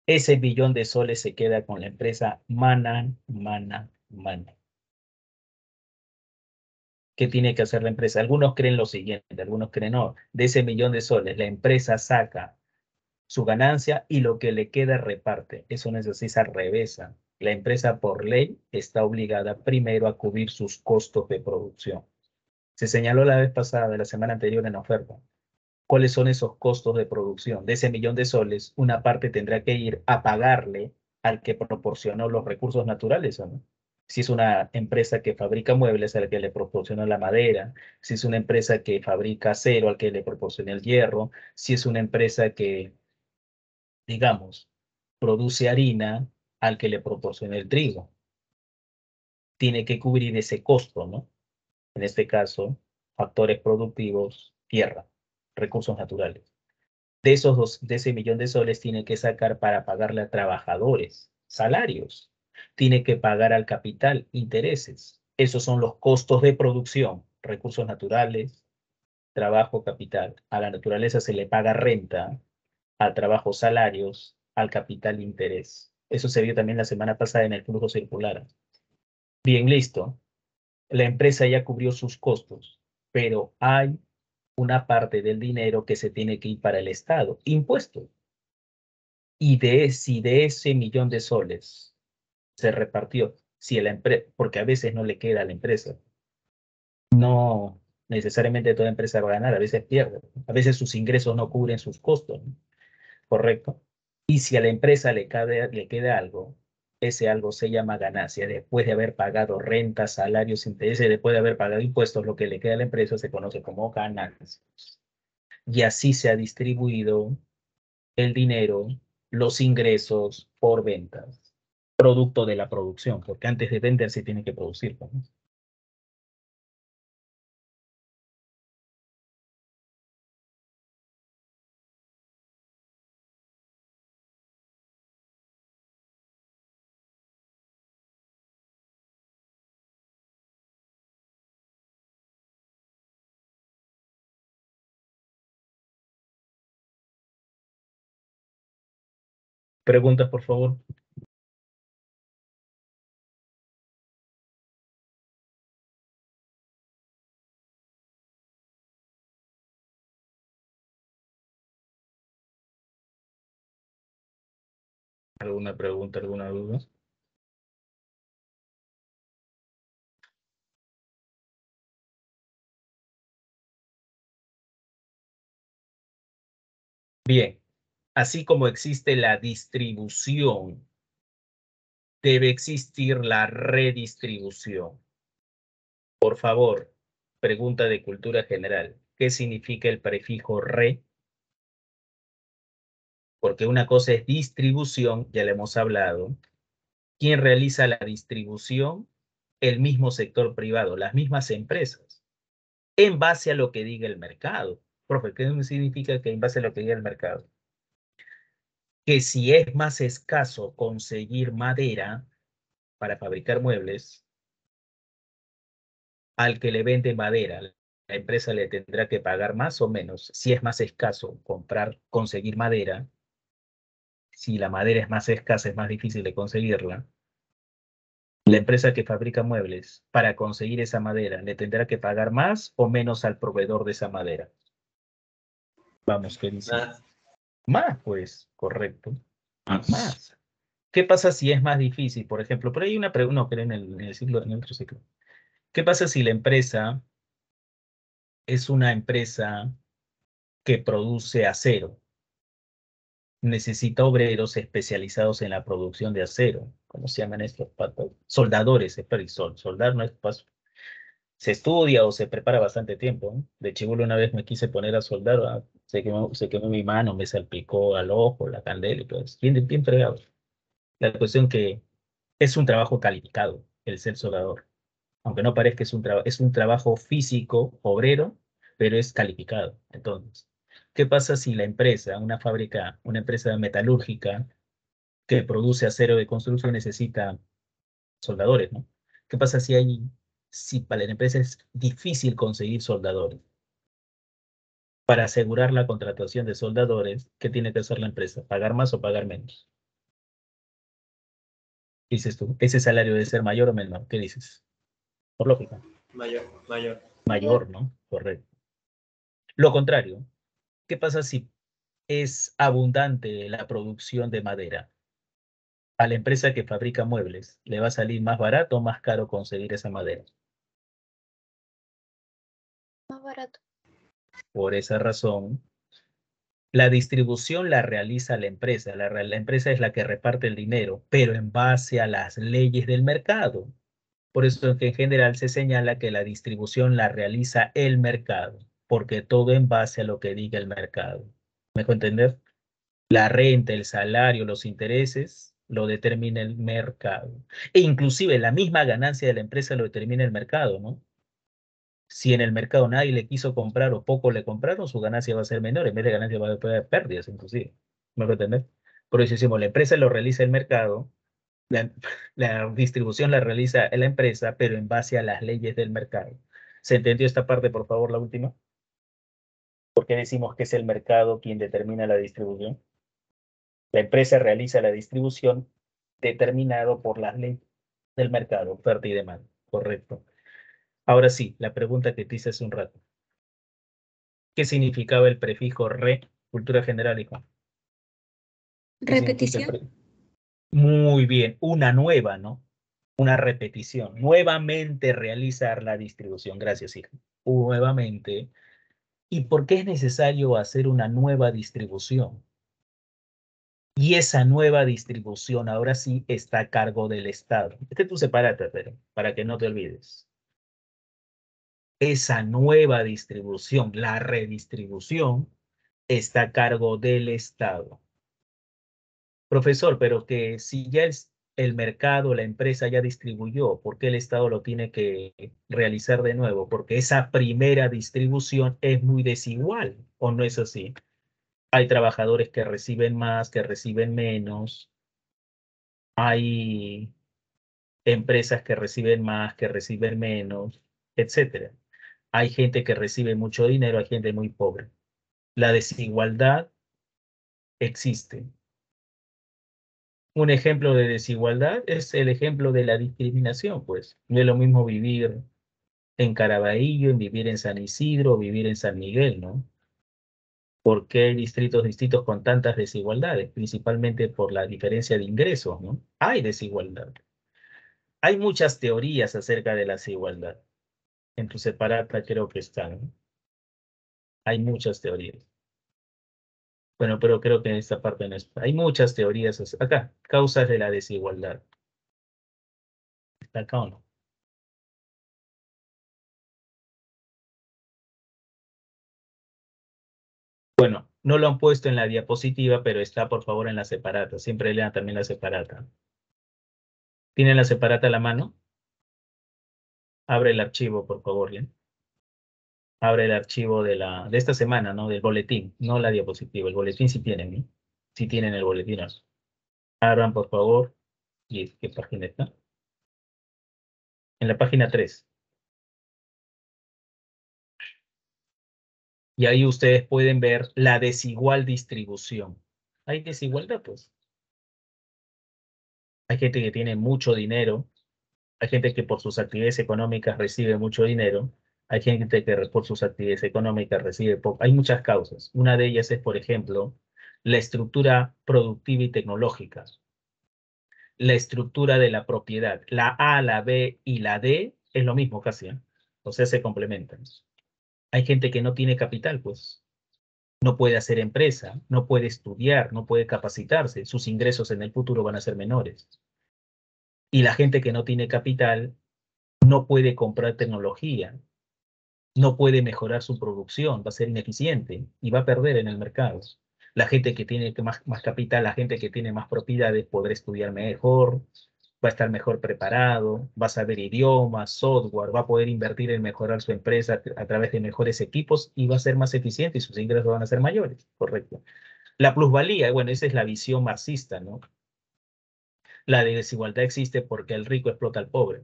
Ese 1.000.000 de soles se queda con la empresa mana. ¿Qué tiene que hacer la empresa? Algunos creen lo siguiente, algunos creen no. De ese 1.000.000 de soles, la empresa saca su ganancia y lo que le queda reparte. Eso no es así, es al revés. La empresa por ley está obligada primero a cubrir sus costos de producción. Se señaló la vez pasada, la semana anterior en la oferta. ¿Cuáles son esos costos de producción? De ese 1.000.000 de soles, una parte tendrá que ir a pagarle al que proporcionó los recursos naturales, ¿o no? Si es una empresa que fabrica muebles, al que le proporciona la madera. Si es una empresa que fabrica acero, al que le proporciona el hierro. Si es una empresa que, digamos, produce harina, al que le proporciona el trigo. Tiene que cubrir ese costo, ¿no? En este caso, factores productivos, tierra, recursos naturales. De ese 1.000.000 de soles tiene que sacar para pagarle a trabajadores, salarios. Tiene que pagar al capital, intereses. Esos son los costos de producción, recursos naturales, trabajo, capital. A la naturaleza se le paga renta, al trabajo salarios, al capital interés. Eso se vio también la semana pasada en el flujo circular. Bien, listo. La empresa ya cubrió sus costos, pero hay una parte del dinero que se tiene que ir para el Estado, impuestos. Y si de ese 1.000.000 de soles se repartió, si la empresa, porque a veces no le queda a la empresa, no necesariamente toda empresa va a ganar, a veces pierde, a veces sus ingresos no cubren sus costos, ¿no? ¿Correcto? Y si a la empresa le queda algo, ese algo se llama ganancia. Después de haber pagado rentas, salarios, intereses, después de haber pagado impuestos, lo que le queda a la empresa se conoce como ganancias. Y así se ha distribuido el dinero, los ingresos por ventas, producto de la producción, porque antes de vender se tiene que producir, ¿no? Preguntas, por favor. ¿Alguna pregunta, alguna duda? Bien, así como existe la distribución, debe existir la redistribución. Por favor, pregunta de cultura general. ¿Qué significa el prefijo re? Porque una cosa es distribución, ya le hemos hablado. ¿Quién realiza la distribución? El mismo sector privado, las mismas empresas, en base a lo que diga el mercado. Profe, ¿qué significa que en base a lo que diga el mercado? Que si es más escaso conseguir madera para fabricar muebles, al que le vende madera, la empresa le tendrá que pagar más o menos. Si es más escaso conseguir madera, si la madera es más escasa, es más difícil de conseguirla, la empresa que fabrica muebles, para conseguir esa madera, le tendrá que pagar más o menos al proveedor de esa madera. Vamos, ¿qué dice? Más, pues, correcto. Más. ¿Qué pasa si es más difícil? Por ejemplo, por ahí hay una pregunta, no, pero en el otro ciclo. ¿Qué pasa si la empresa es una empresa que produce acero? Necesita obreros especializados en la producción de acero. ¿Cómo se llaman estos patos? Soldadores, espera, soldar no es paso. Se estudia o se prepara bastante tiempo, ¿no? De chibolo una vez me quise poner a soldar, se quemó mi mano, me salpicó al ojo, la candela y todo eso. Bien fregado. La cuestión que es un trabajo calificado, el ser soldador. Aunque no parezca, es un trabajo físico, obrero, pero es calificado. Entonces, ¿qué pasa si la empresa, una fábrica, una empresa metalúrgica que produce acero de construcción necesita soldadores, ¿no? ¿Qué pasa si para la empresa es difícil conseguir soldadores? Para asegurar la contratación de soldadores, ¿qué tiene que hacer la empresa? ¿Pagar más o pagar menos? Dices tú, ¿ese salario debe ser mayor o menor? ¿Qué dices? Por lógica. Mayor. Mayor, ¿no? Correcto. Lo contrario, ¿qué pasa si es abundante la producción de madera? A la empresa que fabrica muebles, ¿le va a salir más barato o más caro conseguir esa madera? Más barato. Por esa razón, la distribución la realiza la empresa. La empresa es la que reparte el dinero, pero en base a las leyes del mercado. Por eso es que en general se señala que la distribución la realiza el mercado, porque todo en base a lo que diga el mercado. ¿Me dejo entender? La renta, el salario, los intereses, lo determina el mercado. E inclusive la misma ganancia de la empresa lo determina el mercado, ¿no? Si en el mercado nadie le quiso comprar o poco le compraron, su ganancia va a ser menor. En vez de ganancia va a haber pérdidas, inclusive. ¿Me dejo entender? Por eso decimos, la empresa lo realiza el mercado, la, la distribución la realiza la empresa, pero en base a las leyes del mercado. ¿Se entendió esta parte, por favor, la última? ¿Por qué decimos que es el mercado quien determina la distribución? La empresa realiza la distribución determinado por las leyes del mercado, oferta y demanda. Correcto. Ahora sí, la pregunta que te hice hace un rato. ¿Qué significaba el prefijo re? Cultura general, hijo. ¿Qué significa el Repetición. Muy bien, una nueva, ¿no? Una repetición. Nuevamente realizar la distribución. Gracias, hijo. Nuevamente. ¿Y por qué es necesario hacer una nueva distribución? Y esa nueva distribución ahora sí está a cargo del Estado. Tú sepárate, pero para que no te olvides. Esa nueva distribución, la redistribución, está a cargo del Estado. Profesor, pero que si ya el mercado, la empresa ya distribuyó, ¿por qué el Estado lo tiene que realizar de nuevo? Porque esa primera distribución es muy desigual, ¿o no es así? Hay trabajadores que reciben más, que reciben menos. Hay empresas que reciben más, que reciben menos, etcétera. Hay gente que recibe mucho dinero, hay gente muy pobre. La desigualdad existe. Un ejemplo de desigualdad es el ejemplo de la discriminación, pues. No es lo mismo vivir en Caraballo, en vivir en San Isidro, vivir en San Miguel, ¿no? ¿Por qué hay distritos distintos con tantas desigualdades? Principalmente por la diferencia de ingresos, ¿no? Hay desigualdad. Hay muchas teorías acerca de la desigualdad. En tu separata creo que están, ¿no? Hay muchas teorías. Bueno, pero creo que en esta parte no está. Hay muchas teorías. Acá, causas de la desigualdad. ¿Está acá o no? Bueno, no lo han puesto en la diapositiva, pero está por favor en la separata. Siempre lean también la separata. ¿Tienen la separata a la mano? Abre el archivo, por favor, ¿bien? Abre el archivo de esta semana, ¿no? Del boletín, no la diapositiva. El boletín sí tienen, ¿no? Sí tienen el boletín. ¿No? Abran, por favor. ¿Y qué página está? En la página 3. Y ahí ustedes pueden ver la desigual distribución. Hay desigualdad, pues. Hay gente que tiene mucho dinero. Hay gente que por sus actividades económicas recibe mucho dinero. Hay gente que por sus actividades económicas recibe poco. Hay muchas causas. Una de ellas es, por ejemplo, la estructura productiva y tecnológica. La estructura de la propiedad. La A, la B y la D es lo mismo casi, ¿eh? O sea, se complementan. Hay gente que no tiene capital, pues. No puede hacer empresa, no puede estudiar, no puede capacitarse. Sus ingresos en el futuro van a ser menores. Y la gente que no tiene capital no puede comprar tecnología, no puede mejorar su producción, va a ser ineficiente y va a perder en el mercado. La gente que tiene más capital, la gente que tiene más propiedades podrá estudiar mejor, va a estar mejor preparado, va a saber idiomas, software, va a poder invertir en mejorar su empresa a través de mejores equipos y va a ser más eficiente y sus ingresos van a ser mayores, correcto. La plusvalía, bueno, esa es la visión marxista, ¿no? La desigualdad existe porque el rico explota al pobre.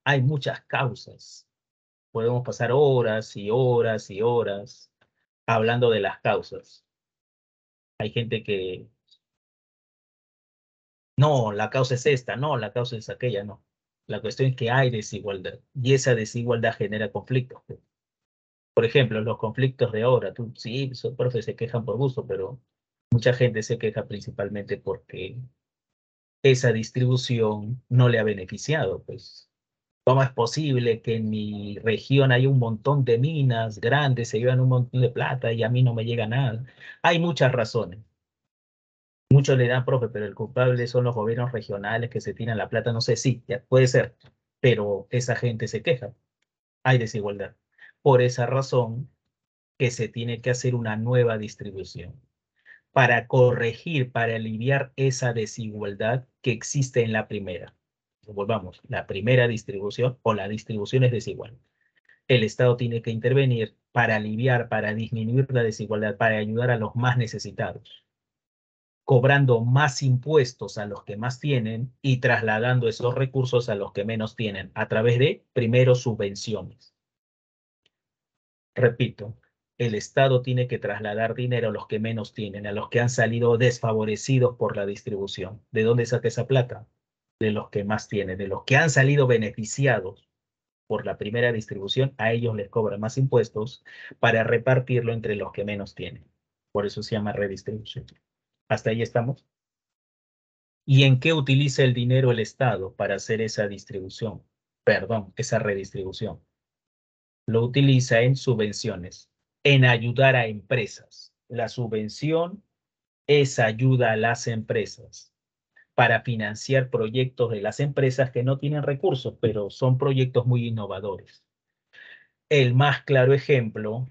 Hay muchas causas. Podemos pasar horas y horas y horas hablando de las causas. Hay gente que, no, la causa es esta, no, la causa es aquella, no. La cuestión es que hay desigualdad y esa desigualdad genera conflictos. Por ejemplo, los conflictos de ahora, tú sí, son profes se quejan por gusto, pero mucha gente se queja principalmente porque esa distribución no le ha beneficiado, pues. ¿Cómo es posible que en mi región haya un montón de minas grandes, se llevan un montón de plata y a mí no me llega nada? Hay muchas razones. Muchos le dan, profe, pero el culpable son los gobiernos regionales que se tiran la plata. No sé, sí, ya puede ser, pero esa gente se queja. Hay desigualdad. Por esa razón que se tiene que hacer una nueva distribución para corregir, para aliviar esa desigualdad que existe en la primera. Volvamos, la primera distribución o la distribución es desigual. El Estado tiene que intervenir para aliviar, para disminuir la desigualdad, para ayudar a los más necesitados, cobrando más impuestos a los que más tienen y trasladando esos recursos a los que menos tienen, a través de, primero, subvenciones. Repito, el Estado tiene que trasladar dinero a los que menos tienen, a los que han salido desfavorecidos por la distribución. ¿De dónde saca esa plata? De los que más tienen, de los que han salido beneficiados por la primera distribución, a ellos les cobran más impuestos para repartirlo entre los que menos tienen. Por eso se llama redistribución. ¿Hasta ahí estamos? ¿Y en qué utiliza el dinero el Estado para hacer esa distribución? Perdón, esa redistribución. Lo utiliza en subvenciones, en ayudar a empresas. La subvención es ayuda a las empresas para financiar proyectos de las empresas que no tienen recursos, pero son proyectos muy innovadores. El más claro ejemplo,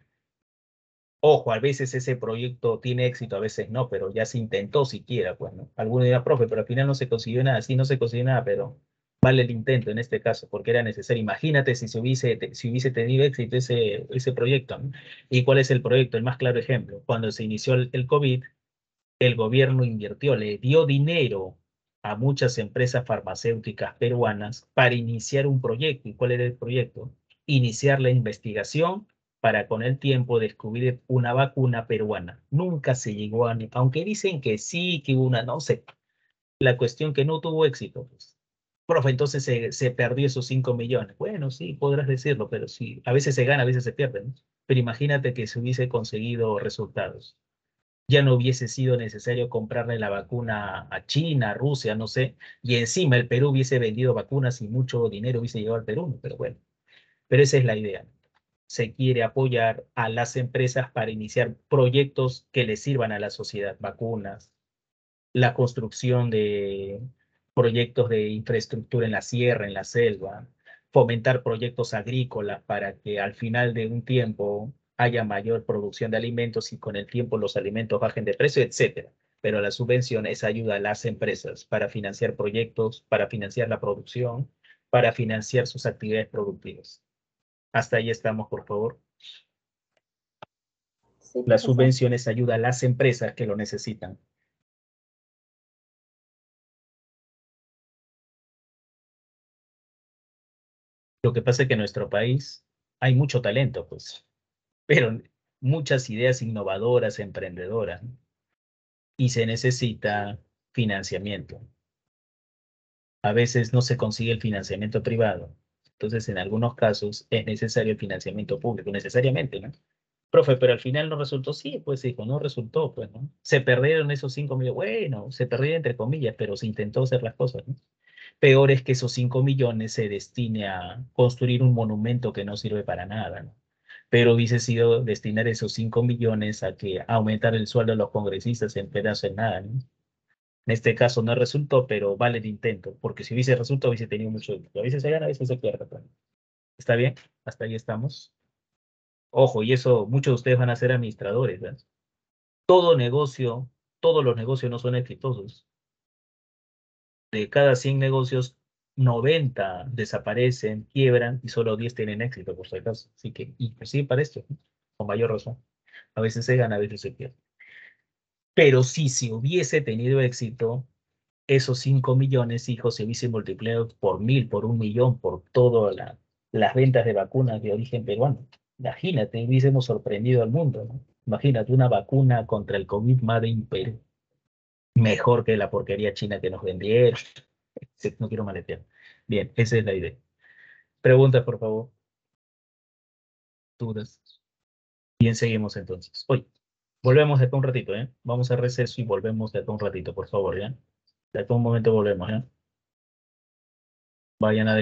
ojo, a veces ese proyecto tiene éxito, a veces no, pero ya se intentó siquiera, pues, ¿no? Alguno dirá, profe, pero al final no se consiguió nada, sí, no se consiguió nada, pero vale el intento en este caso, porque era necesario. Imagínate si hubiese tenido éxito ese proyecto, ¿no? ¿Y cuál es el proyecto? El más claro ejemplo, cuando se inició el COVID, el gobierno invirtió, le dio dinero a muchas empresas farmacéuticas peruanas para iniciar un proyecto. ¿Y cuál era el proyecto? Iniciar la investigación para con el tiempo descubrir una vacuna peruana. Nunca se llegó a, aunque dicen que sí, que hubo una, no sé, La cuestión que no tuvo éxito, pues. Profe, entonces se perdió esos 5 millones. Bueno, sí, podrás decirlo, pero sí, a veces se gana, a veces se pierde, ¿no? Pero imagínate que se hubiese conseguido resultados. Ya no hubiese sido necesario comprarle la vacuna a China, a Rusia, no sé, y encima el Perú hubiese vendido vacunas y mucho dinero hubiese llegado al Perú, pero bueno, pero esa es la idea. Se quiere apoyar a las empresas para iniciar proyectos que les sirvan a la sociedad, vacunas, la construcción de proyectos de infraestructura en la sierra, en la selva, fomentar proyectos agrícolas para que al final de un tiempo haya mayor producción de alimentos y con el tiempo los alimentos bajen de precio, etcétera. Pero la subvención es ayuda a las empresas para financiar proyectos, para financiar la producción, para financiar sus actividades productivas. Hasta ahí estamos, por favor. Sí, La profesor. subvención es ayuda a las empresas que lo necesitan. Lo que pasa es que en nuestro país hay mucho talento, pues, pero muchas ideas innovadoras, emprendedoras, ¿no? Y se necesita financiamiento. A veces no se consigue el financiamiento privado. Entonces, en algunos casos es necesario el financiamiento público, necesariamente, ¿no? Profe, pero al final no resultó. Sí, pues hijo, no resultó, pues, ¿no? Se perdieron esos 5 millones. Bueno, se perdieron entre comillas, pero se intentó hacer las cosas, ¿no? Peor es que esos 5 millones se destine a construir un monumento que no sirve para nada, ¿no? Pero hubiese sido destinar esos 5 millones a que aumentar el sueldo de los congresistas en pedazo de nada, ¿no? En este caso no resultó, pero vale el intento, porque si hubiese resultado hubiese tenido mucho éxito. A veces se gana, a veces se pierde. Pues. ¿Está bien? Hasta ahí estamos. Ojo, y eso, muchos de ustedes van a ser administradores, ¿verdad? Todo negocio, todos los negocios no son exitosos. De cada 100 negocios, 90 desaparecen, quiebran y solo 10 tienen éxito, por si acaso. Así que, y pues sí, para esto, ¿no? Con mayor razón. A veces se gana, a veces se pierde. Pero sí, si hubiese tenido éxito, esos 5 millones, hijos, se hubiesen multiplicado por 1000, por 1 millón, por todas las ventas de vacunas de origen peruano. Imagínate, hubiésemos sorprendido al mundo, ¿no? Imagínate una vacuna contra el COVID made in Perú. Mejor que la porquería china que nos vendieron. No quiero maletear. Bien, esa es la idea. Preguntas, por favor. Dudas. Bien, seguimos entonces. Oye, volvemos de acá un ratito, ¿eh? Vamos a receso y volvemos de acá un ratito, por favor, ¿ya? De acá un momento volvemos, ¿ya? Vayan a